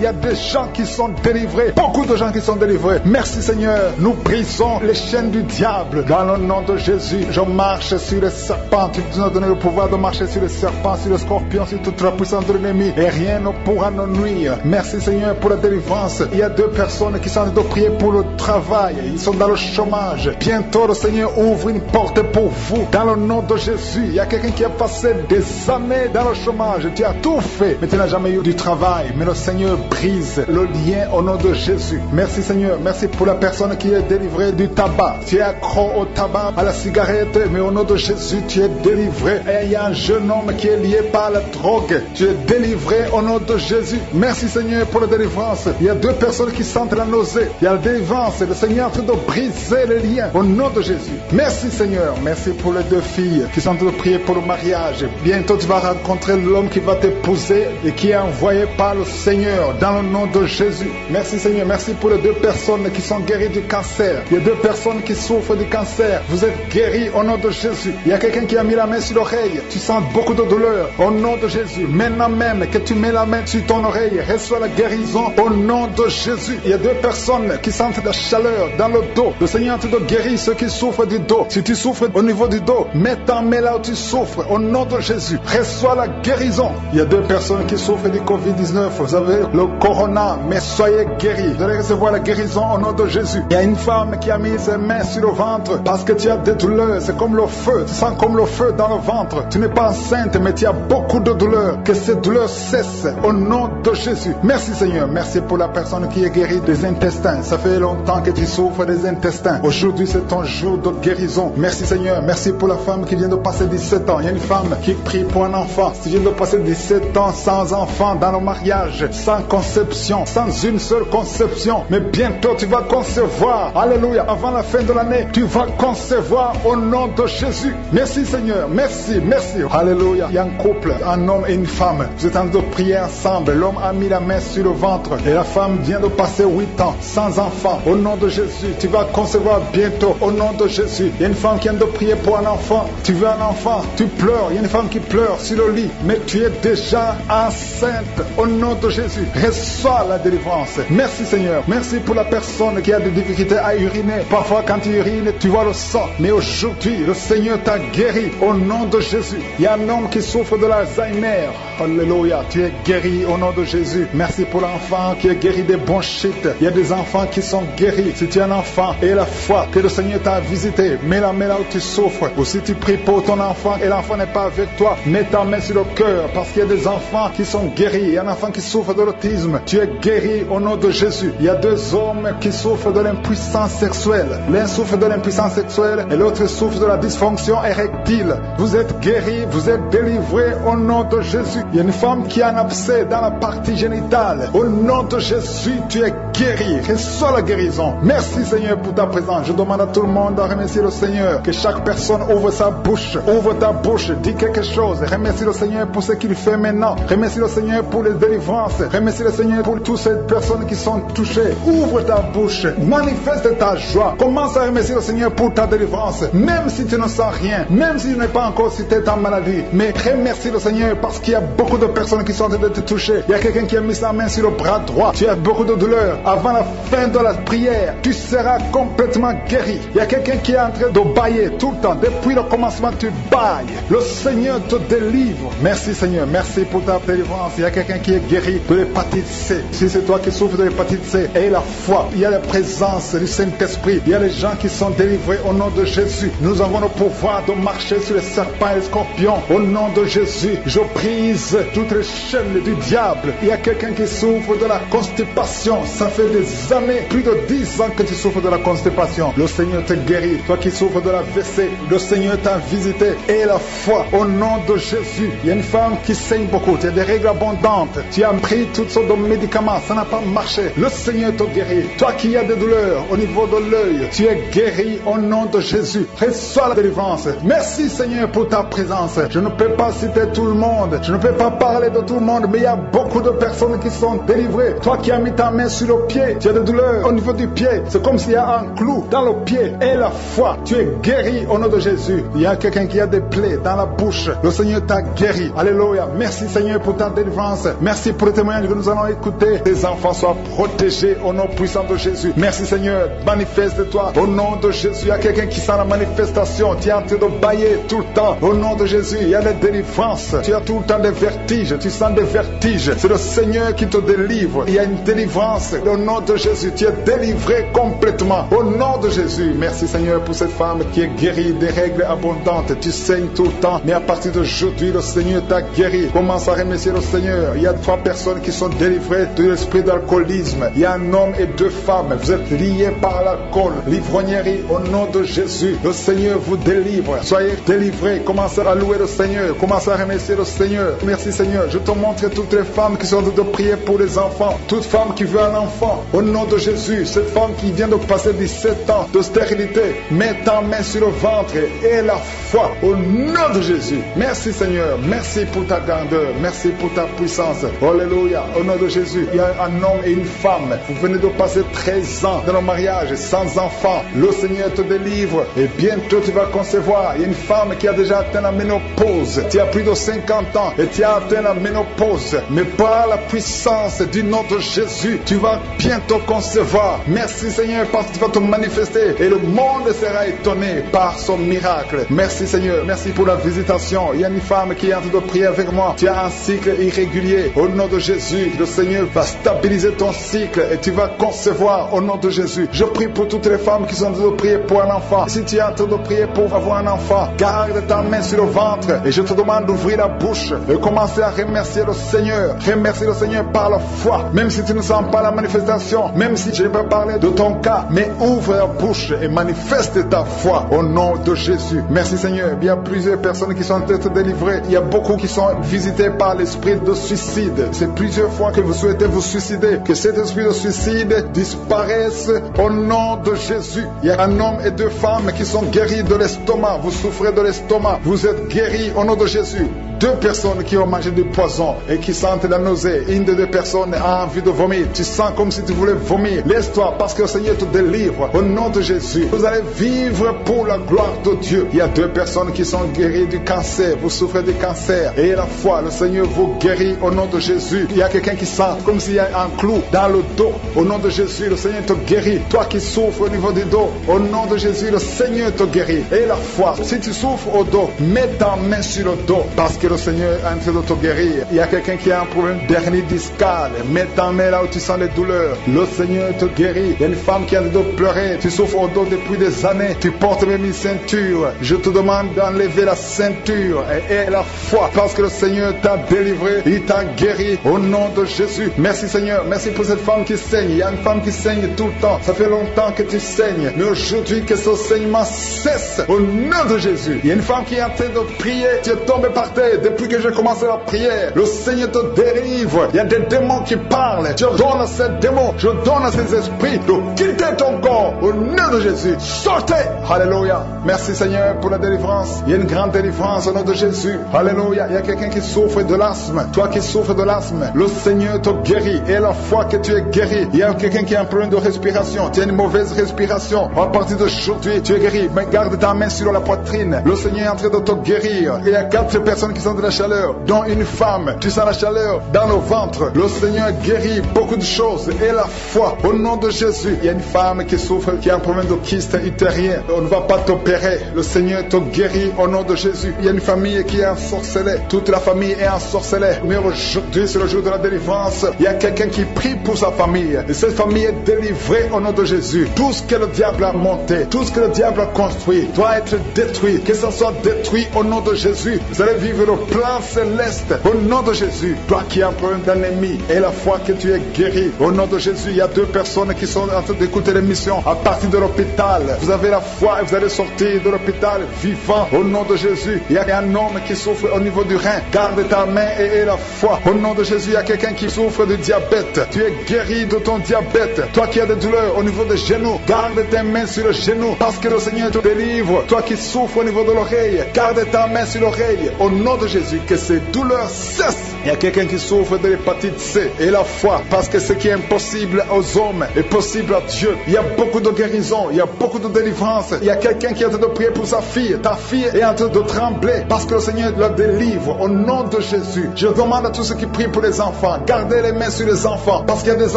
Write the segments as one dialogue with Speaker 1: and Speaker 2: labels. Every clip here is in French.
Speaker 1: Il y a des gens qui sont délivrés, beaucoup de gens qui sont délivrés. Merci Seigneur, nous brisons les chaînes du diable. Dans le nom de Jésus, je marche sur les serpents. Tu nous as donné le pouvoir de marcher sur les serpents, sur les scorpions, sur toute la puissance de l'ennemi. Et rien ne pourra nous nuire. Merci Seigneur pour la délivrance. Il y a 2 personnes qui sont en train de prier pour le travail. Ils sont dans le chômage. Bientôt le Seigneur ouvre une porte pour vous. Dans le nom de Jésus, il y a quelqu'un qui a passé des années dans le chômage. Tu as tout fait, mais tu n'as jamais eu du travail. Mais le Seigneur brise le lien au nom de Jésus. Merci Seigneur. Merci pour la personne qui est délivrée du tabac. Tu es accro au tabac, à la cigarette, mais au nom de Jésus, tu es délivré. Et il y a un jeune homme qui est lié par la drogue. Tu es délivré au nom de Jésus. Merci Seigneur pour la délivrance. Il y a 2 personnes qui sentent la nausée. Il y a la délivrance. Le Seigneur est en train de briser les liens au nom de Jésus. Merci Seigneur. Merci pour les 2 filles qui sont en train de prier pour le mariage. Bientôt tu vas rencontrer l'homme qui va t'épouser et qui est envoyé par le Seigneur dans le nom de Jésus. Merci Seigneur. Merci pour les 2 personnes qui sont guéries du cancer. Il y a 2 personnes qui souffrent du cancer. Vous êtes guéris au nom de Jésus. Il y a quelqu'un qui a mis la main sur l'oreille. Tu sens beaucoup de douleur au nom de Jésus. Maintenant même que tu mets la main sur ton oreille, reçois la guérison au nom de Jésus. Il y a 2 personnes qui sentent la chaleur dans le dos. Le Seigneur te guérit ceux qui souffrent du dos. Si tu souffres au niveau du dos, mets ta main là où tu souffres au nom de Jésus. Reçois la guérison. Il y a 2 personnes qui souffrent du Covid-19. Vous avez le corona, mais soyez guéris. Vous allez recevoir la guérison au nom de Jésus. Il y a une femme qui a mis ses mains sur le ventre parce que tu as des douleurs. C'est comme le feu. Tu sens comme le feu dans le ventre. Tu n'es pas enceinte, mais tu as beaucoup de douleurs. Que ces douleurs cessent au nom de Jésus. Merci Seigneur. Merci pour la personne qui est guérie des intestins. Ça fait longtemps que tu souffres des intestins. Aujourd'hui, c'est ton jour de guérison. Merci Seigneur. Merci pour la femme qui vient de passer 17 ans. Il y a une femme qui prie pour un enfant. Tu viens de passer 17 ans sans enfant dans le mariage, sans conception, sans une seule conception. Mais bientôt, tu vas concevoir. Alléluia. Avant la fin de l'année, tu vas concevoir au nom de Jésus. Merci Seigneur. Merci, merci. Alléluia. Il y a un couple, un homme et une femme. Vous êtes en train de prier ensemble. L'homme a mis la main sur le ventre et la femme vient de passer 8 ans sans enfant. Au nom de Jésus, tu vas concevoir bientôt. Au nom de Jésus. Il y a une femme qui vient de prier pour un enfant. Tu veux un enfant, tu pleures. Il y a une femme qui pleure sur le lit, mais tu es déjà enceinte. Au nom de Jésus, reçois la délivrance. Merci Seigneur. Merci pour la personne qui a des difficultés à uriner. Parfois quand tu urines, tu vois le sang. Mais aujourd'hui, le Seigneur t'a guéri. Au nom de Jésus. Il y a un homme qui souffre de l'Alzheimer. Alléluia. Tu es guéri au nom de Jésus. Merci pour l'enfant qui est guéri des bronchites. Il y a des enfants qui sont guéris. Si tu es un enfant et la foi que le Seigneur t'a visité, mets la main là où tu souffres. Ou si tu pries pour ton enfant et l'enfant n'est pas avec toi, mets ta main sur le cœur parce qu'il y a des enfants qui sont guéris. Il y a un enfant qui souffre de l'autisme. Tu es guéri au nom de Jésus. Il y a 2 hommes qui souffrent de l'impuissance sexuelle. L'un souffre de l'impuissance sexuelle et l'autre souffre de la dysfonction érectile. Vous êtes guéris, vous êtes délivrés au nom de Jésus. Il y a une femme qui a un abcès dans la partie génitale. Au nom de Jésus, tu es guéri. Reçois la guérison. Merci Seigneur pour ta présence. Je demande à tout le monde de remercier le Seigneur. Que chaque personne ouvre sa bouche. Ouvre ta bouche. Dis quelque chose. Remercie le Seigneur pour ce qu'il fait maintenant. Remercie le Seigneur pour les délivrances. Remercie le Seigneur pour toutes ces personnes qui sont touchées. Ouvre ta bouche. Manifeste ta joie. Commence à remercier le Seigneur pour ta délivrance. Même si tu ne sens rien. Même si tu n'es pas encore cité ta maladie. Mais remercie le Seigneur parce qu'il y a beaucoup de personnes qui sont en train de te toucher. Il y a quelqu'un qui a mis sa main sur le bras droit. Tu as beaucoup de douleur. Avant la fin de la prière, tu seras complètement guéri. Il y a quelqu'un qui est en train de bailler tout le temps. Depuis le commencement, tu bailles. Le Seigneur te délivre. Merci Seigneur. Merci pour ta délivrance. Il y a quelqu'un qui est guéri de l'hépatite C. Si c'est toi qui souffres de l'hépatite C, aie la foi. Il y a la présence du Saint-Esprit. Il y a les gens qui sont délivrés au nom de Jésus. Nous avons le pouvoir de marcher sur les serpents et les scorpions. Au nom de Jésus, je brise toutes les chaînes du diable. Il y a quelqu'un qui souffre de la constipation. Ça fait des années, plus de 10 ans que tu souffres de la constipation. Le Seigneur te guérit. Toi qui souffres de la WC, le Seigneur t'a visité. Et la foi au nom de Jésus. Il y a une femme qui saigne beaucoup. Tu as des règles abondantes. Tu as pris toutes sortes de médicaments. Ça n'a pas marché. Le Seigneur te guérit. Toi qui as des douleurs au niveau de l'œil, tu es guéri au nom de Jésus. Reçois la délivrance. Merci Merci Seigneur pour ta présence. Je ne peux pas citer tout le monde, je ne peux pas parler de tout le monde, mais il y a beaucoup de personnes qui sont délivrées. Toi qui as mis ta main sur le pied, tu as des douleurs au niveau du pied, c'est comme s'il y a un clou dans le pied. Et la foi, tu es guéri au nom de Jésus. Il y a quelqu'un qui a des plaies dans la bouche, le Seigneur t'a guéri. Alléluia. Merci Seigneur pour ta délivrance. Merci pour le témoignage que nous allons écouter. Tes enfants soient protégés au nom puissant de Jésus. Merci Seigneur, manifeste-toi au nom de Jésus. Il y a quelqu'un qui sent la manifestation, tu es en train de bailler tout le temps. Au nom de Jésus, il y a des délivrances. Tu as tout le temps des vertiges, tu sens des vertiges. C'est le Seigneur qui te délivre. Il y a une délivrance. Au nom de Jésus, tu es délivré complètement. Au nom de Jésus, merci Seigneur pour cette femme qui est guérie des règles abondantes. Tu saignes tout le temps, mais à partir d'aujourd'hui, le Seigneur t'a guéri. Commence à remercier le Seigneur. Il y a 3 personnes qui sont délivrées de l'esprit d'alcoolisme. Il y a un homme et 2 femmes. Vous êtes liés par l'alcool, l'ivrognerie. Au nom de Jésus, le Seigneur vous délivre. Soyez délivrés. Commencez à louer le Seigneur. Commencez à remercier le Seigneur. Merci Seigneur. Je te montre toutes les femmes qui sont en train de prier pour les enfants. Toute femme qui veut un enfant. Au nom de Jésus, cette femme qui vient de passer 17 ans de stérilité, mets ta main sur le ventre et la foi. Au nom de Jésus. Merci Seigneur. Merci pour ta grandeur. Merci pour ta puissance. Alléluia. Au nom de Jésus, il y a un homme et une femme. Vous venez de passer 13 ans dans le mariage sans enfant. Le Seigneur te délivre et bientôt tu vas concevoir. Il y a une femme qui a déjà atteint la ménopause. Tu as plus de 50 ans et tu as atteint la ménopause. Mais par la puissance du nom de Jésus, tu vas bientôt concevoir. Merci Seigneur parce que tu vas te manifester et le monde sera étonné par son miracle. Merci Seigneur. Merci pour la visitation. Il y a une femme qui est en train de prier avec moi. Tu as un cycle irrégulier. Au nom de Jésus, le Seigneur va stabiliser ton cycle et tu vas concevoir au nom de Jésus. Je prie pour toutes les femmes qui sont en train de prier pour un enfant. Si tu es en train de prier pour avoir un enfant, garde ta main sur le ventre et je te demande d'ouvrir la bouche et commencer à remercier le Seigneur. Remercie le Seigneur par la foi. Même si tu ne sens pas la manifestation, même si je n'ai pas parlé de ton cas, mais ouvre la bouche et manifeste ta foi au nom de Jésus. Merci Seigneur. Il y a plusieurs personnes qui sont en train de délivrer. Il y a beaucoup qui sont visités par l'esprit de suicide. C'est plusieurs fois que vous souhaitez vous suicider. Que cet esprit de suicide disparaisse au nom de Jésus. Il y a un homme et 2 femmes qui sont guéris de l'estomac. Vous souffrez de l'estomac. Vous êtes guéris au nom de Jésus. 2 personnes qui ont mangé du poison et qui sentent la nausée. Une des 2 personnes a envie de vomir. Tu sens comme si tu voulais vomir. Laisse-toi parce que le Seigneur te délivre. Au nom de Jésus, vous allez vivre pour la gloire de Dieu. Il y a 2 personnes qui sont guéries du cancer. Vous souffrez du cancer. Et la foi, le Seigneur vous guérit au nom de Jésus. Il y a quelqu'un qui sent comme s'il y a un clou dans le dos. Au nom de Jésus, le Seigneur te guérit. Toi qui souffres au niveau du dos, au nom de Jésus, le Seigneur te guérit. Et la foi, si tu souffres au dos, mets ta main sur le dos parce que le Seigneur est en train de te guérir. Il y a quelqu'un qui a un problème d'hernie discale. Mets ta main là où tu sens les douleurs. Le Seigneur te guérit. Il y a une femme qui a de pleurer. Tu souffres au dos depuis des années. Tu portes même une ceinture. Je te demande d'enlever la ceinture et la foi parce que le Seigneur t'a délivré. Il t'a guéri au nom de Jésus. Merci Seigneur. Merci pour cette femme qui saigne. Il y a une femme qui saigne tout le temps. Ça fait longtemps que tu saignes. Mais aujourd'hui que ce saignement cesse au nom de Jésus. Il y a une femme qui est en train de prier. Tu es tombé par terre depuis que j'ai commencé la prière. Le Seigneur te délivre. Il y a des démons qui parlent. Je donne à ces démons, je donne à ces esprits de quitter ton corps au nom de Jésus. Sortez. Alléluia. Merci Seigneur pour la délivrance. Il y a une grande délivrance au nom de Jésus. Alléluia. Il y a quelqu'un qui souffre de l'asthme. Toi qui souffres de l'asthme, le Seigneur te guérit. Et la foi que tu es guéri. Il y a quelqu'un qui a un problème de respiration. Tu as une mauvaise respiration. À partir d'aujourd'hui, tu es guéri. Mais garde ta main sur la poitrine. Le Seigneur est en train de te guérir. Il y a 4 personnes qui sont de la chaleur, dont une femme. Tu sens la chaleur dans le ventre. Le Seigneur guérit beaucoup de choses. Et la foi, au nom de Jésus. Il y a une femme qui souffre, qui a un problème de kyste utérien. On ne va pas t'opérer. Le Seigneur te guérit au nom de Jésus. Il y a une famille qui est ensorcelée. Toute la famille est ensorcelée. Mais aujourd'hui, c'est le jour de la délivrance. Il y a quelqu'un qui prie pour sa famille. Et cette famille est délivrée au nom de Jésus. Tout ce que le diable a monté, tout ce que le diable a construit, doit être détruit. Que ça soit détruit au nom de Jésus. Vous allez vivre le plan céleste. Au nom de Jésus, toi qui as un problème d'anémie et la foi que tu es guéri. Au nom de Jésus, il y a 2 personnes qui sont en train d'écouter l'émission à partir de l'hôpital. Vous avez la foi et vous allez sortir de l'hôpital vivant. Au nom de Jésus, il y a un homme qui souffre au niveau du rein. Garde ta main et aie la foi. Au nom de Jésus, il y a quelqu'un qui souffre de diabète. Tu es guéri de ton diabète. Toi qui as des douleurs au niveau des genoux, garde tes mains sur le genou parce que le Seigneur te délivre. Toi qui souffres au niveau de l'oreille, garde ta main sur l'oreille. Au nom de Jésus, que ces douleurs cessent. Il y a quelqu'un qui souffre de l'hépatite C et la foi parce que ce qui est impossible aux hommes est possible à Dieu. Il y a beaucoup de guérison, il y a beaucoup de délivrance. Il y a quelqu'un qui est en train de prier pour sa fille. Ta fille est en train de trembler parce que le Seigneur la délivre. Au nom de Jésus, je demande à tous ceux qui prient pour les enfants, gardez les mains sur les enfants parce qu'il y a des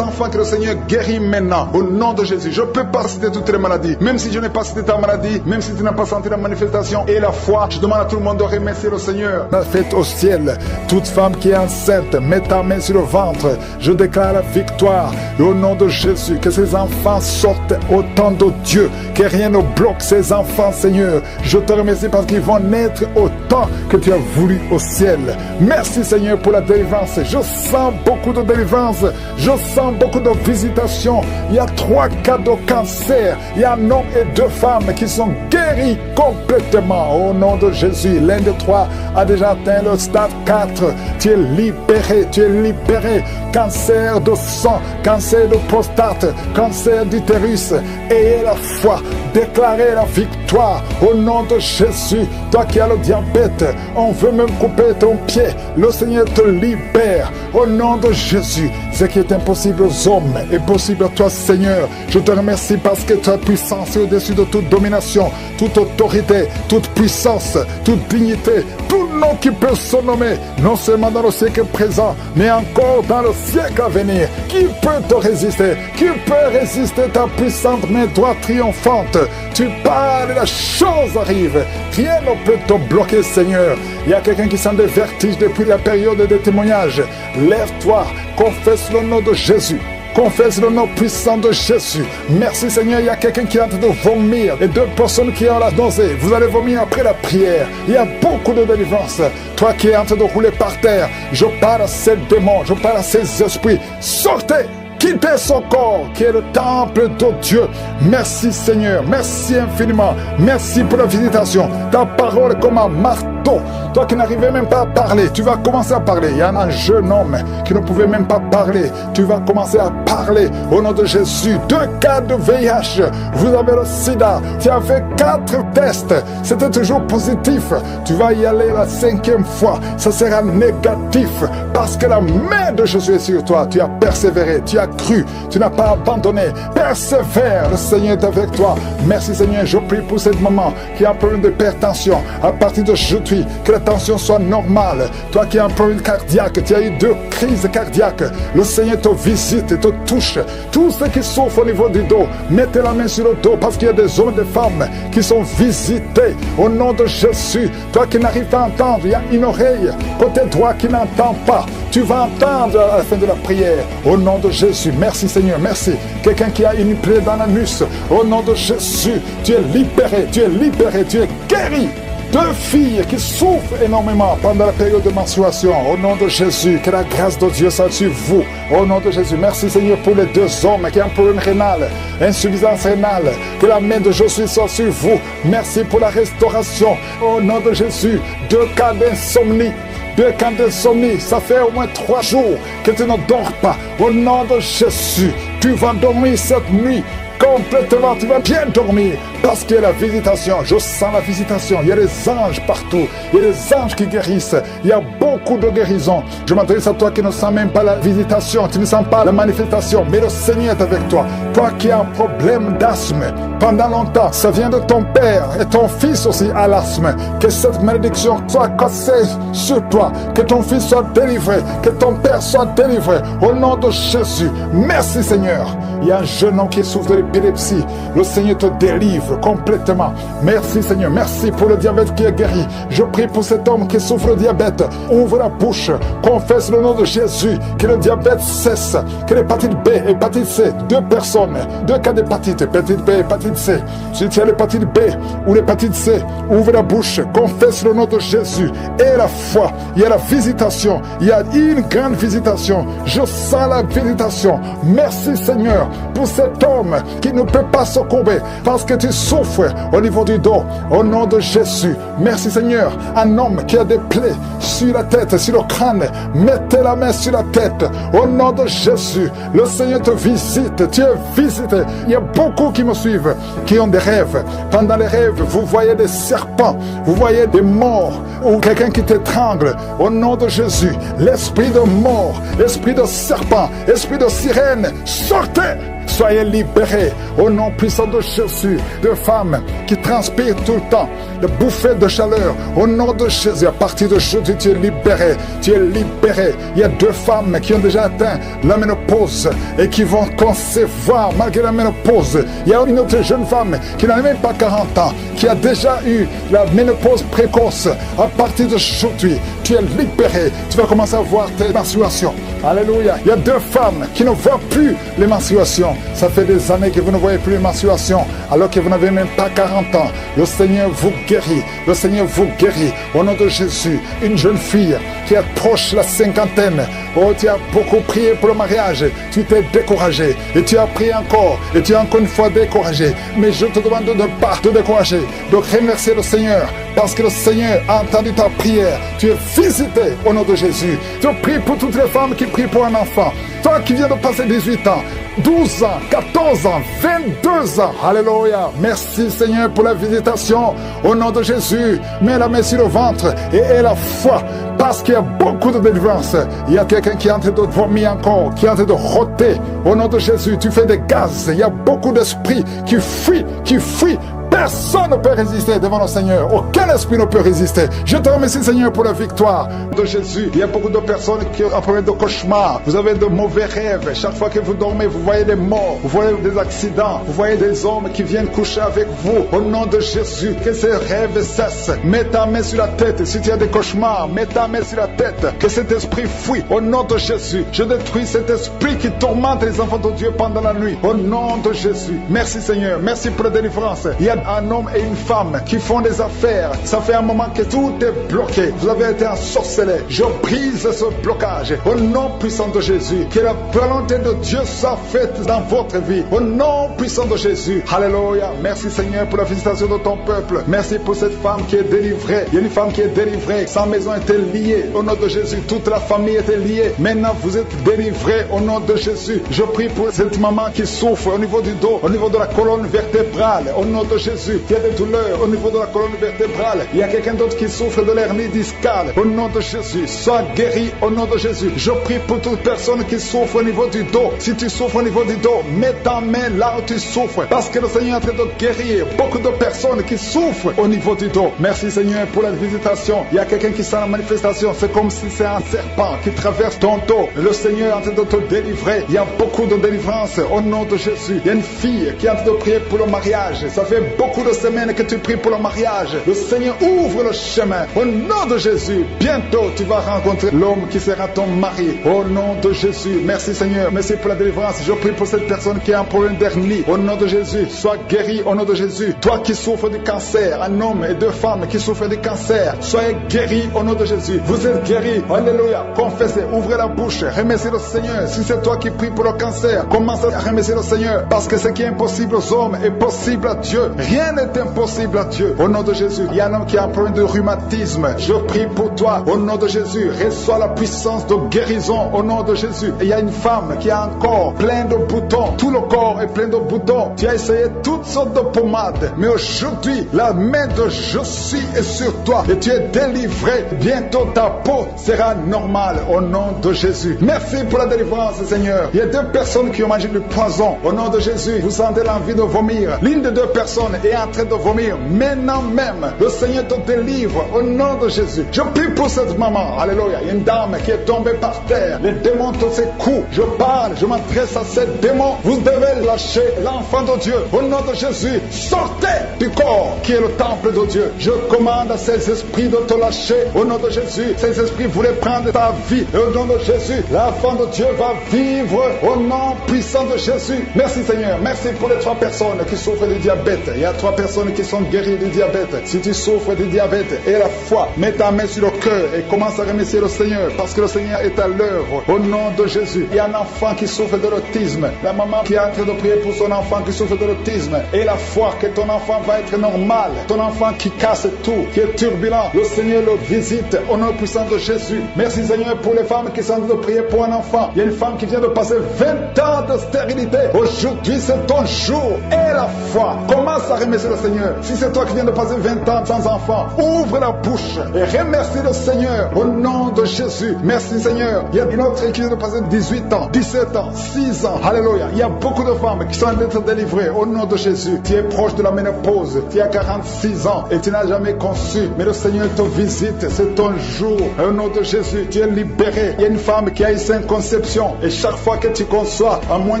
Speaker 1: enfants que le Seigneur guérit maintenant. Au nom de Jésus, je ne peux pas citer toutes les maladies. Même si je n'ai pas cité ta maladie, même si tu n'as pas senti la manifestation et la foi, je demande à tout le monde de remercier le Seigneur. La fête au ciel, toute femme qui est enceinte, mets ta main sur le ventre. Je déclare la victoire et au nom de Jésus, que ces enfants sortent au temps de Dieu, que rien ne bloque ces enfants, Seigneur. Je te remercie parce qu'ils vont naître au temps que tu as voulu au ciel. Merci, Seigneur, pour la délivrance. Je sens beaucoup de délivrance. Je sens beaucoup de visitations. Il y a 3 cas de cancer. Il y a un homme et 2 femmes qui sont guéris complètement. Au nom de Jésus, l'un de 3 a déjà atteint le stade 4. Tu es libéré, tu es libéré. Cancer de sang, cancer de prostate, cancer d'utérus. Ayez la foi, déclarez la victoire au nom de Jésus. Toi qui as le diabète, on veut même couper ton pied. Le Seigneur te libère au nom de Jésus. Ce qui est impossible aux hommes est possible à toi, Seigneur. Je te remercie parce que tu as puissance au-dessus de toute domination, toute autorité, toute puissance, toute dignité, tout nom qui peut se nommer, non seulement dans le siècle présent, mais encore dans le siècle à venir. Qui peut te résister? Qui peut résister ta puissante main droite triomphante? Tu parles et la chose arrive. Rien ne peut te bloquer, Seigneur. Il y a quelqu'un qui sent des vertiges depuis la période des témoignages. Lève-toi, confesse le nom de Jésus. Confesse le nom puissant de Jésus. Merci, Seigneur. Il y a quelqu'un qui est en train de vomir et 2 personnes qui ont la nausée. Vous allez vomir après la prière. Il y a beaucoup de délivrance. Toi qui es en train de rouler par terre, je parle à ces démons, je parle à ces esprits. Sortez! Quittez son corps qui est le temple de Dieu. Merci, Seigneur. Merci infiniment. Merci pour la visitation. Ta parole est comme un marteau. Toi qui n'arrivais même pas à parler, tu vas commencer à parler. Il y a un jeune homme qui ne pouvait même pas parler. Tu vas commencer à parler au nom de Jésus. 2 cas de VIH. Vous avez le sida. Tu as fait 4 tests. C'était toujours positif. Tu vas y aller la 5e fois. Ça sera négatif parce que la main de Jésus est sur toi. Tu as persévéré. Tu as cru, tu n'as pas abandonné. Persévère, le Seigneur est avec toi. Merci, Seigneur, je prie pour cette maman qui a un problème d'hypertension. À partir d'aujourd'hui, que la tension soit normale. Toi qui as un problème cardiaque, tu as eu 2 crises cardiaques. Le Seigneur te visite et te touche. Tous ceux qui souffrent au niveau du dos, mettez la main sur le dos parce qu'il y a des hommes et des femmes qui sont visités au nom de Jésus. Toi qui n'arrives pas à entendre, il y a une oreille côté droit qui n'entend pas. Tu vas entendre à la fin de la prière au nom de Jésus. Merci, Seigneur, merci. Quelqu'un qui a une plaie dans l'anus, au nom de Jésus, tu es libéré, tu es libéré, tu es guéri. 2 filles qui souffrent énormément pendant la période de menstruation, au nom de Jésus, que la grâce de Dieu soit sur vous, au nom de Jésus. Merci, Seigneur, pour les 2 hommes qui ont un problème rénal, insuffisance rénale, que la main de Jésus soit sur vous. Merci pour la restauration, au nom de Jésus. 2 cas d'insomnie. 2 cas d'insomnie, ça fait au moins 3 jours que tu ne dors pas. Au nom de Jésus, tu vas dormir cette nuit complètement, tu vas bien dormir parce qu'il y a la visitation. Je sens la visitation. Il y a des anges partout. Il y a des anges qui guérissent. Il y a beaucoup de guérisons. Je m'adresse à toi qui ne sens même pas la visitation, tu ne sens pas la manifestation, mais le Seigneur est avec toi. Toi qui as un problème d'asthme pendant longtemps, ça vient de ton père et ton fils aussi a l'asthme. Que cette malédiction soit cassée sur toi, que ton fils soit délivré, que ton père soit délivré au nom de Jésus. Merci, Seigneur. Il y a un jeune homme qui souffre de l'épilepsie. Le Seigneur te délivre. guérisse complètement. Merci Seigneur, merci pour le diabète qui est guéri. Je prie pour cet homme qui souffre de diabète. Ouvre la bouche, confesse le nom de Jésus, que le diabète cesse, que l'hépatite B, hépatite C, 2 personnes, 2 cas d'hépatite, hépatite B, hépatite C. Si tu as l'hépatite B ou l'hépatite C, ouvre la bouche, confesse le nom de Jésus. Et la foi, il y a la visitation, il y a une grande visitation. Je sens la visitation. Merci Seigneur pour cet homme qui ne peut pas se courber parce que tu souffres au niveau du dos. Au nom de Jésus, merci Seigneur. Un homme qui a des plaies sur la tête, sur le crâne, mettez la main sur la tête. Au nom de Jésus, le Seigneur te visite. Tu es visité. Il y a beaucoup qui me suivent, qui ont des rêves. Pendant les rêves, vous voyez des serpents, vous voyez des morts ou quelqu'un qui t'étrangle. Au nom de Jésus, l'esprit de mort, l'esprit de serpent, esprit de sirène, sortez! Soyez libérés au nom puissant de Jésus. De femmes qui transpirent tout le temps, de bouffées de chaleur. Au nom de Jésus, à partir de jeudi, tu es libéré. Tu es libéré. Il y a 2 femmes qui ont déjà atteint la ménopause et qui vont concevoir malgré la ménopause. Il y a une autre jeune femme qui n'a même pas 40 ans, qui a déjà eu la ménopause précoce. À partir de aujourd'hui, tu es libéré. Tu vas commencer à voir tes menstruations. Alléluia. Il y a 2 femmes qui ne voient plus les menstruations. Ça fait des années que vous ne voyez plus les menstruations, alors que vous n'avez même pas 40 ans. Le Seigneur vous guérit. Le Seigneur vous guérit. Au nom de Jésus, une jeune fille qui approche la 50aine. Oh, tu as beaucoup prié pour le mariage. Tu t'es découragé. Et tu as prié encore. Et tu es encore une fois découragé. Mais je te demande de ne pas te décourager. De remercier le Seigneur. Parce que le Seigneur a entendu ta prière. Tu es visité au nom de Jésus. Je prie pour toutes les femmes qui prient pour un enfant. Toi qui viens de passer 18 ans, 12 ans, 14 ans, 22 ans. Alléluia. Merci Seigneur pour la visitation. Au nom de Jésus, mets la main sur le ventre et aie la foi. Parce qu'il y a beaucoup de délivrance. Il y a quelqu'un qui est en train de vomir encore, qui est en train de rôter. Au nom de Jésus, tu fais des gaz. Il y a beaucoup d'esprits qui fuient, qui fuient. Personne ne peut résister devant le Seigneur. Aucun esprit ne peut résister. Je te remercie, Seigneur, pour la victoire de Jésus. Il y a beaucoup de personnes qui ont un problème de cauchemar. Vous avez de mauvais rêves. Chaque fois que vous dormez, vous voyez des morts. Vous voyez des accidents. Vous voyez des hommes qui viennent coucher avec vous. Au nom de Jésus, que ces rêves cessent. Mets ta main sur la tête. Si tu as des cauchemars, mets ta main sur la tête. Que cet esprit fuit. Au nom de Jésus, je détruis cet esprit qui tourmente les enfants de Dieu pendant la nuit. Au nom de Jésus. Merci, Seigneur. Merci pour la délivrance. Il y a un homme et une femme qui font des affaires. Ça fait un moment que tout est bloqué. Vous avez été ensorcelé. Je brise ce blocage. Au nom puissant de Jésus. Que la volonté de Dieu soit faite dans votre vie. Au nom puissant de Jésus. Alléluia. Merci Seigneur pour la visitation de ton peuple. Merci pour cette femme qui est délivrée. Il y a une femme qui est délivrée. Sa maison était liée. Au nom de Jésus. Toute la famille était liée. Maintenant vous êtes délivrés au nom de Jésus. Je prie pour cette maman qui souffre au niveau du dos, au niveau de la colonne vertébrale. Au nom de Jésus. Il y a des douleurs au niveau de la colonne vertébrale. Il y a quelqu'un d'autre qui souffre de l'hernie discale. Au nom de Jésus, sois guéri au nom de Jésus. Je prie pour toute personne qui souffre au niveau du dos. Si tu souffres au niveau du dos, mets ta main là où tu souffres. Parce que le Seigneur est en train de guérir beaucoup de personnes qui souffrent au niveau du dos. Merci Seigneur pour la visitation. Il y a quelqu'un qui sent la manifestation. C'est comme si c'est un serpent qui traverse ton dos. Le Seigneur est en train de te délivrer. Il y a beaucoup de délivrance au nom de Jésus. Il y a une fille qui est en train de prier pour le mariage. Ça fait beaucoup de semaines que tu pries pour le mariage. Le Seigneur ouvre le chemin. Au nom de Jésus, bientôt tu vas rencontrer l'homme qui sera ton mari. Au nom de Jésus, merci Seigneur. Merci pour la délivrance. Je prie pour cette personne qui a un problème d'hernie. Au nom de Jésus, sois guéri au nom de Jésus. Toi qui souffres du cancer, un homme et 2 femmes qui souffrent du cancer, soyez guéris au nom de Jésus. Vous êtes guéris. Alléluia. Confessez, ouvrez la bouche, remerciez le Seigneur. Si c'est toi qui pries pour le cancer, commence à remercier le Seigneur. Parce que ce qui est impossible aux hommes est possible à Dieu. Rien n'est impossible à Dieu. Au nom de Jésus, il y a un homme qui a un problème de rhumatisme. Je prie pour toi. Au nom de Jésus, reçois la puissance de guérison. Au nom de Jésus. Et il y a une femme qui a un corps plein de boutons. Tout le corps est plein de boutons. Tu as essayé toutes sortes de pommades. Mais aujourd'hui, la main de Jésus est sur toi. Et tu es délivré. Bientôt ta peau sera normale. Au nom de Jésus. Merci pour la délivrance, Seigneur. Il y a 2 personnes qui ont mangé du poison. Au nom de Jésus, vous sentez l'envie de vomir. L'une des 2 personnes est en train de vomir. Maintenant même, le Seigneur te délivre au nom de Jésus. Je prie pour cette maman. Alléluia. Il y a une dame qui est tombée par terre. Les démons te secouent. Je parle, je m'adresse à ces démons. Vous devez lâcher l'enfant de Dieu. Au nom de Jésus, sortez du corps qui est le temple de Dieu. Je commande à ces esprits de te lâcher. Au nom de Jésus, ces esprits voulaient prendre ta vie. Et au nom de Jésus, l'enfant de Dieu va vivre au nom puissant de Jésus. Merci Seigneur. Merci pour les 3 personnes qui souffrent du diabète. Il y a 3 personnes qui sont guéries du diabète. Si tu souffres du diabète et la foi, mets ta main sur le cœur et commence à remercier le Seigneur parce que le Seigneur est à l'œuvre. Au nom de Jésus, il y a un enfant qui souffre de l'autisme. La maman qui est en train de prier pour son enfant qui souffre de l'autisme et la foi que ton enfant va être normal. Ton enfant qui casse tout, qui est turbulent, le Seigneur le visite au nom puissant de Jésus. Merci Seigneur pour les femmes qui sont en train de prier pour un enfant. Il y a une femme qui vient de passer 20 ans de stérilité. Aujourd'hui c'est ton jour et la foi. Commence à remercier le Seigneur. Si c'est toi qui viens de passer 20 ans sans enfant, ouvre la bouche et remercie le Seigneur au nom de Jésus. Merci Seigneur. Il y a une autre qui vient de passer 18 ans, 17 ans, 6 ans. Alléluia. Il y a beaucoup de femmes qui sont en train d'être délivrées au nom de Jésus. Tu es proche de la ménopause. Tu as 46 ans et tu n'as jamais conçu. Mais le Seigneur te visite. C'est ton jour. Au nom de Jésus, tu es libéré. Il y a une femme qui a eu 5 conceptions. Et chaque fois que tu conçois, en moins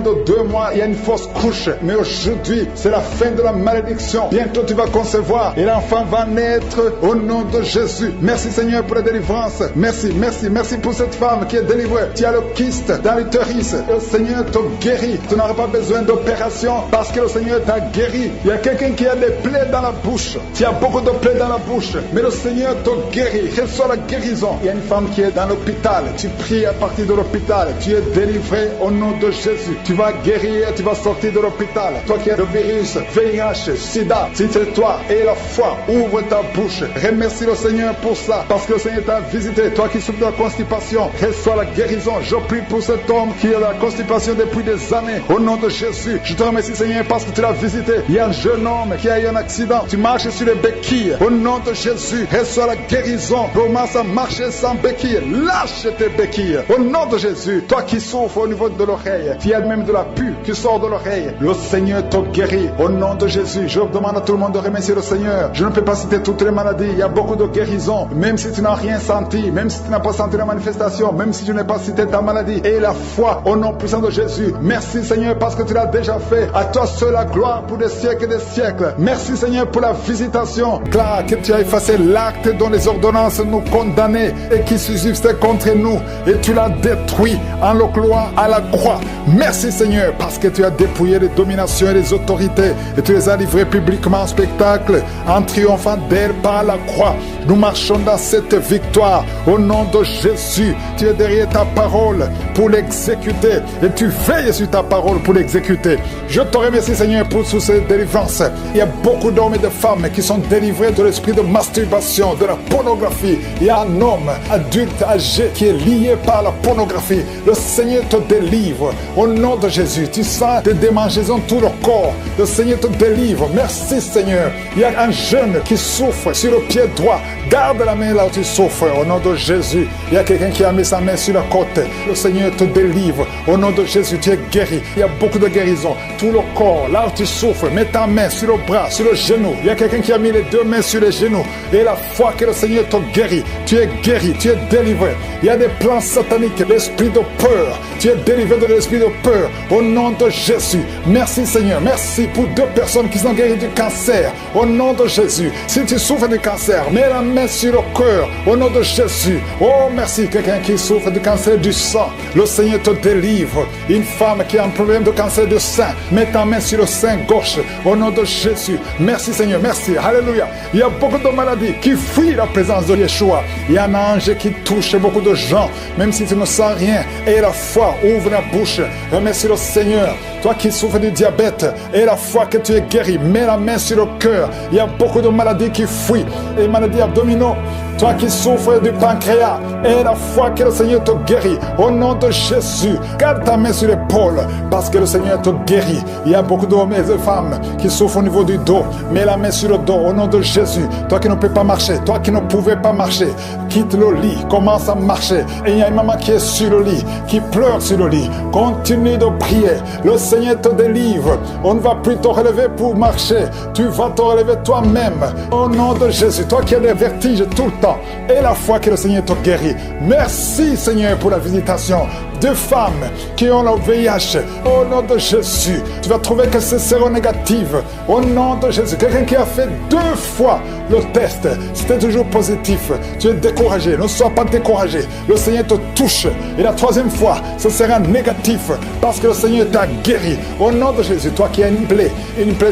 Speaker 1: de 2 mois, il y a une fausse couche. Mais aujourd'hui, c'est la fin de la malédiction. Bientôt, tu vas concevoir. Et l'enfant va naître au nom de Jésus. Merci Seigneur pour la délivrance. Merci, merci, merci pour cette femme qui est délivrée. Tu as le kyste dans l'utérus. Le Seigneur te guérit. Tu n'auras pas besoin d'opération parce que le Seigneur t'a guéri. Il y a quelqu'un qui a des plaies dans la bouche. Tu as beaucoup de plaies dans la bouche. Mais le Seigneur te guérit. Reçois la guérison. Il y a une femme qui est dans l'hôpital. Tu pries à partir de l'hôpital. Tu es délivré au nom de Jésus. Tu vas guérir. Tu vas sortir de l'hôpital. Toi qui as le virus, VIH, SIDA, si c'est toi et la foi, ouvre ta bouche. Remercie le Seigneur pour ça. Parce que le Seigneur t'a visité. Toi qui souffres de la constipation, reçois la guérison. Je prie pour cet homme qui a la constipation depuis des années. Au nom de Jésus, je te remercie Seigneur parce que tu l'as visité. Il y a un jeune homme qui a eu un accident. Tu marches sur les béquilles. Au nom de Jésus, reçois la guérison. Commence à marcher sans béquilles. Lâche tes béquilles. Au nom de Jésus, toi qui souffres au niveau de l'oreille, tu as même de la pus qui sort de l'oreille. Le Seigneur te guérit. Au nom de Jésus, je demande à tout le monde de remercier le Seigneur. Je ne peux pas citer toutes les maladies. Il y a beaucoup de guérisons. Même si tu n'as rien senti, même si tu n'as pas senti la manifestation, même si tu n'as pas cité ta maladie. Et la foi au nom puissant de Jésus. Merci Seigneur parce que tu l'as déjà fait. À toi seul la gloire pour des siècles et des siècles. Merci Seigneur pour la visitation. Claire, que tu as effacé l'acte dont les ordonnances nous condamnaient et qui subsistait contre nous. Et tu l'as détruit en le clouant à la croix. Merci Seigneur parce que tu as dépouillé les dominations et les autorités et tu les as livrées publiquement en spectacle en triomphant d'elles par la croix. Nous marchons dans cette victoire au nom de Jésus. Tu es derrière ta parole pour l'exécuter et tu veilles sur ta parole pour l'exécuter. Je te remercie Seigneur pour toutes ces délivrances. Il y a beaucoup d'hommes et de femmes qui sont délivrés de l'esprit de masturbation, de la pornographie. Il y a un homme adulte âgé qui est lié par la pornographie. Le Seigneur te délivre au nom de Jésus. Tu sens des démangeaisons tout le corps. Le Seigneur te délivre. Merci Seigneur. Il y a un jeune qui souffre sur le pied droit. Garde la main là où tu souffres au nom de Jésus. Il y a quelqu'un qui a mis sa main sur la côte. Le Seigneur te délivre au nom de Jésus. Tu es guéri. Il y a beaucoup de guérison. Tout le corps, là où tu souffres, mets ta main sur le bras, sur le genou. Il y a quelqu'un qui a mis les 2 mains sur les genoux. Et la foi que le Seigneur te guérit. Tu es guéri, tu es délivré. Il y a des plans sataniques, l'esprit de peur. Tu es délivré de l'esprit de peur au nom de Jésus. Merci Seigneur. Merci pour 2 personnes qui sont guéries du cancer au nom de Jésus. Si tu souffres du cancer, mets la main sur le cœur au nom de Jésus. Oh merci. Quelqu'un qui souffre du cancer du sang, le Seigneur te délivre. Une femme qui a un problème de cancer du sein, mets ta main sur le sein gauche au nom de Jésus. Merci Seigneur. Merci. Alléluia. Il y a beaucoup de maladies qui fuient la présence de Yeshua. Il y a un ange qui touche beaucoup de gens, même si tu ne sens rien. Et la foi, ouvre la bouche. Remercie le Seigneur. Toi qui souffres du diabète, et la foi que tu es guéri, mets la main sur le cœur. Il y a beaucoup de maladies qui fuient. Les maladies abdominaux, Toi qui souffres du pancréas, et la foi que le Seigneur te guérit, au nom de Jésus, garde ta main sur l'épaule, parce que le Seigneur te guérit. Il y a beaucoup d'hommes et de femmes qui souffrent au niveau du dos. Mets la main sur le dos, au nom de Jésus. Toi qui ne peux pas marcher, toi qui ne pouvais pas marcher, quitte le lit, commence à marcher. Et il y a une maman qui est sur le lit, qui pleure sur le lit. Continue de prier. Le Seigneur te délivre. On ne va plus te relever pour marcher. Tu vas te relever toi-même. Au nom de Jésus, toi qui as des vertiges tout le temps, et la foi que le Seigneur te guérit. Merci Seigneur pour la visitation de femmes qui ont le VIH. Au nom de Jésus, tu vas trouver que c'est séronégatif. Au nom de Jésus, quelqu'un qui a fait 2 fois le test, c'était toujours positif. Tu es découragé, ne sois pas découragé. Le Seigneur te touche. Et la 3e fois, ce sera négatif parce que le Seigneur t'a guéri. Au nom de Jésus, toi qui as une plaie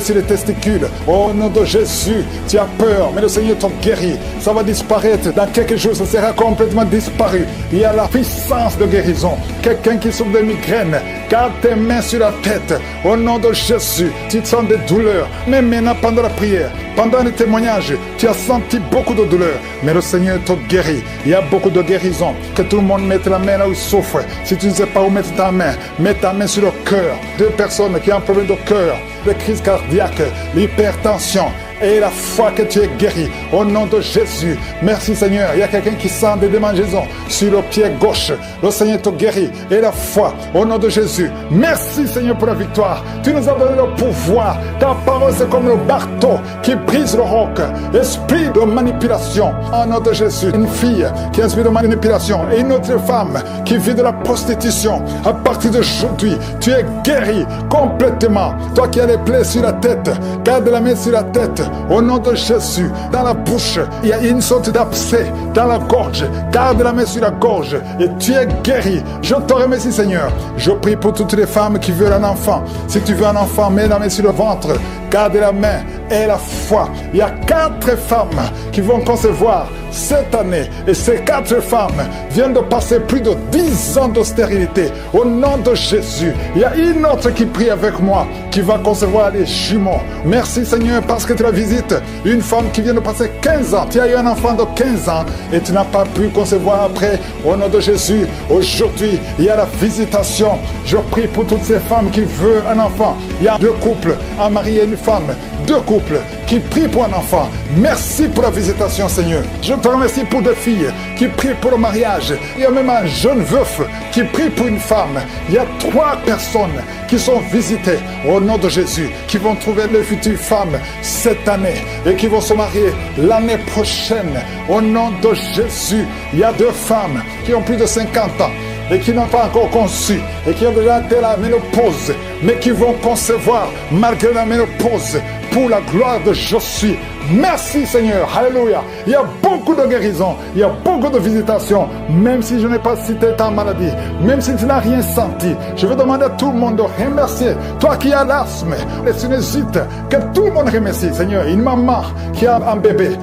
Speaker 1: sur les testicules, au nom de Jésus, tu as peur, mais le Seigneur t'a guéri. Ça va disparaître. Dans quelques jours, ça sera complètement disparu. Il y a la puissance de guérison. Quelqu'un qui souffre de migraine, garde tes mains sur la tête. Au nom de Jésus, tu sens des douleurs. Mais maintenant, pendant la prière, pendant le témoignage, tu as senti beaucoup de douleurs. Mais le Seigneur te guérit. Il y a beaucoup de guérison. Que tout le monde mette la main là où il souffre. Si tu ne sais pas où mettre ta main, mets ta main sur le cœur. 2 personnes qui ont un problème de cœur, de crise cardiaque, l'hypertension. Et la foi que tu es guéri, au nom de Jésus. Merci Seigneur. Il y a quelqu'un qui sent des démangeaisons sur le pied gauche. Le Seigneur te guérit. Et la foi, au nom de Jésus. Merci Seigneur pour la victoire. Tu nous as donné le pouvoir. Ta parole c'est comme le marteau qui brise le roc. Esprit de manipulation, au nom de Jésus. Une fille qui a un esprit de manipulation et une autre femme qui vit de la prostitution. À partir d'aujourd'hui, tu es guéri complètement. Toi qui as les plaies sur la tête, garde la main sur la tête. Au nom de Jésus, dans la bouche, il y a une sorte d'abcès dans la gorge. Garde la main sur la gorge et tu es guéri. Je te remercie Seigneur. Je prie pour toutes les femmes qui veulent un enfant. Si tu veux un enfant, mets la main sur le ventre. Garde la main et la foi. Il y a 4 femmes qui vont concevoir cette année. Et ces 4 femmes viennent de passer plus de 10 ans de stérilité. Au nom de Jésus, il y a une autre qui prie avec moi, qui va concevoir les jumeaux. Merci Seigneur parce que tu la visites. Une femme qui vient de passer 15 ans. Tu as eu un enfant de 15 ans et tu n'as pas pu concevoir après. Au nom de Jésus, aujourd'hui, il y a la visitation. Je prie pour toutes ces femmes qui veulent un enfant. Il y a 2 couples, un mari et une femme. 2 couples qui prient pour un enfant. Merci pour la visitation Seigneur. Je te remercie pour 2 filles qui prient pour le mariage. Il y a même un jeune veuf qui prie pour une femme. Il y a 3 personnes qui sont visitées au nom de Jésus, qui vont trouver leur future femme cette année et qui vont se marier l'année prochaine. Au nom de Jésus, il y a 2 femmes qui ont plus de 50 ans et qui n'ont pas encore conçu et qui ont déjà été la ménopause, mais qui vont concevoir malgré la ménopause pour la gloire de Je suis. Merci Seigneur, alléluia. Il y a beaucoup de guérisons, il y a beaucoup de visitations, même si je n'ai pas cité ta maladie, même si tu n'as rien senti. Je vais demander à tout le monde de remercier. Toi qui as l'asthme, les sinusites, que tout le monde remercie Seigneur. Une maman qui a un bébé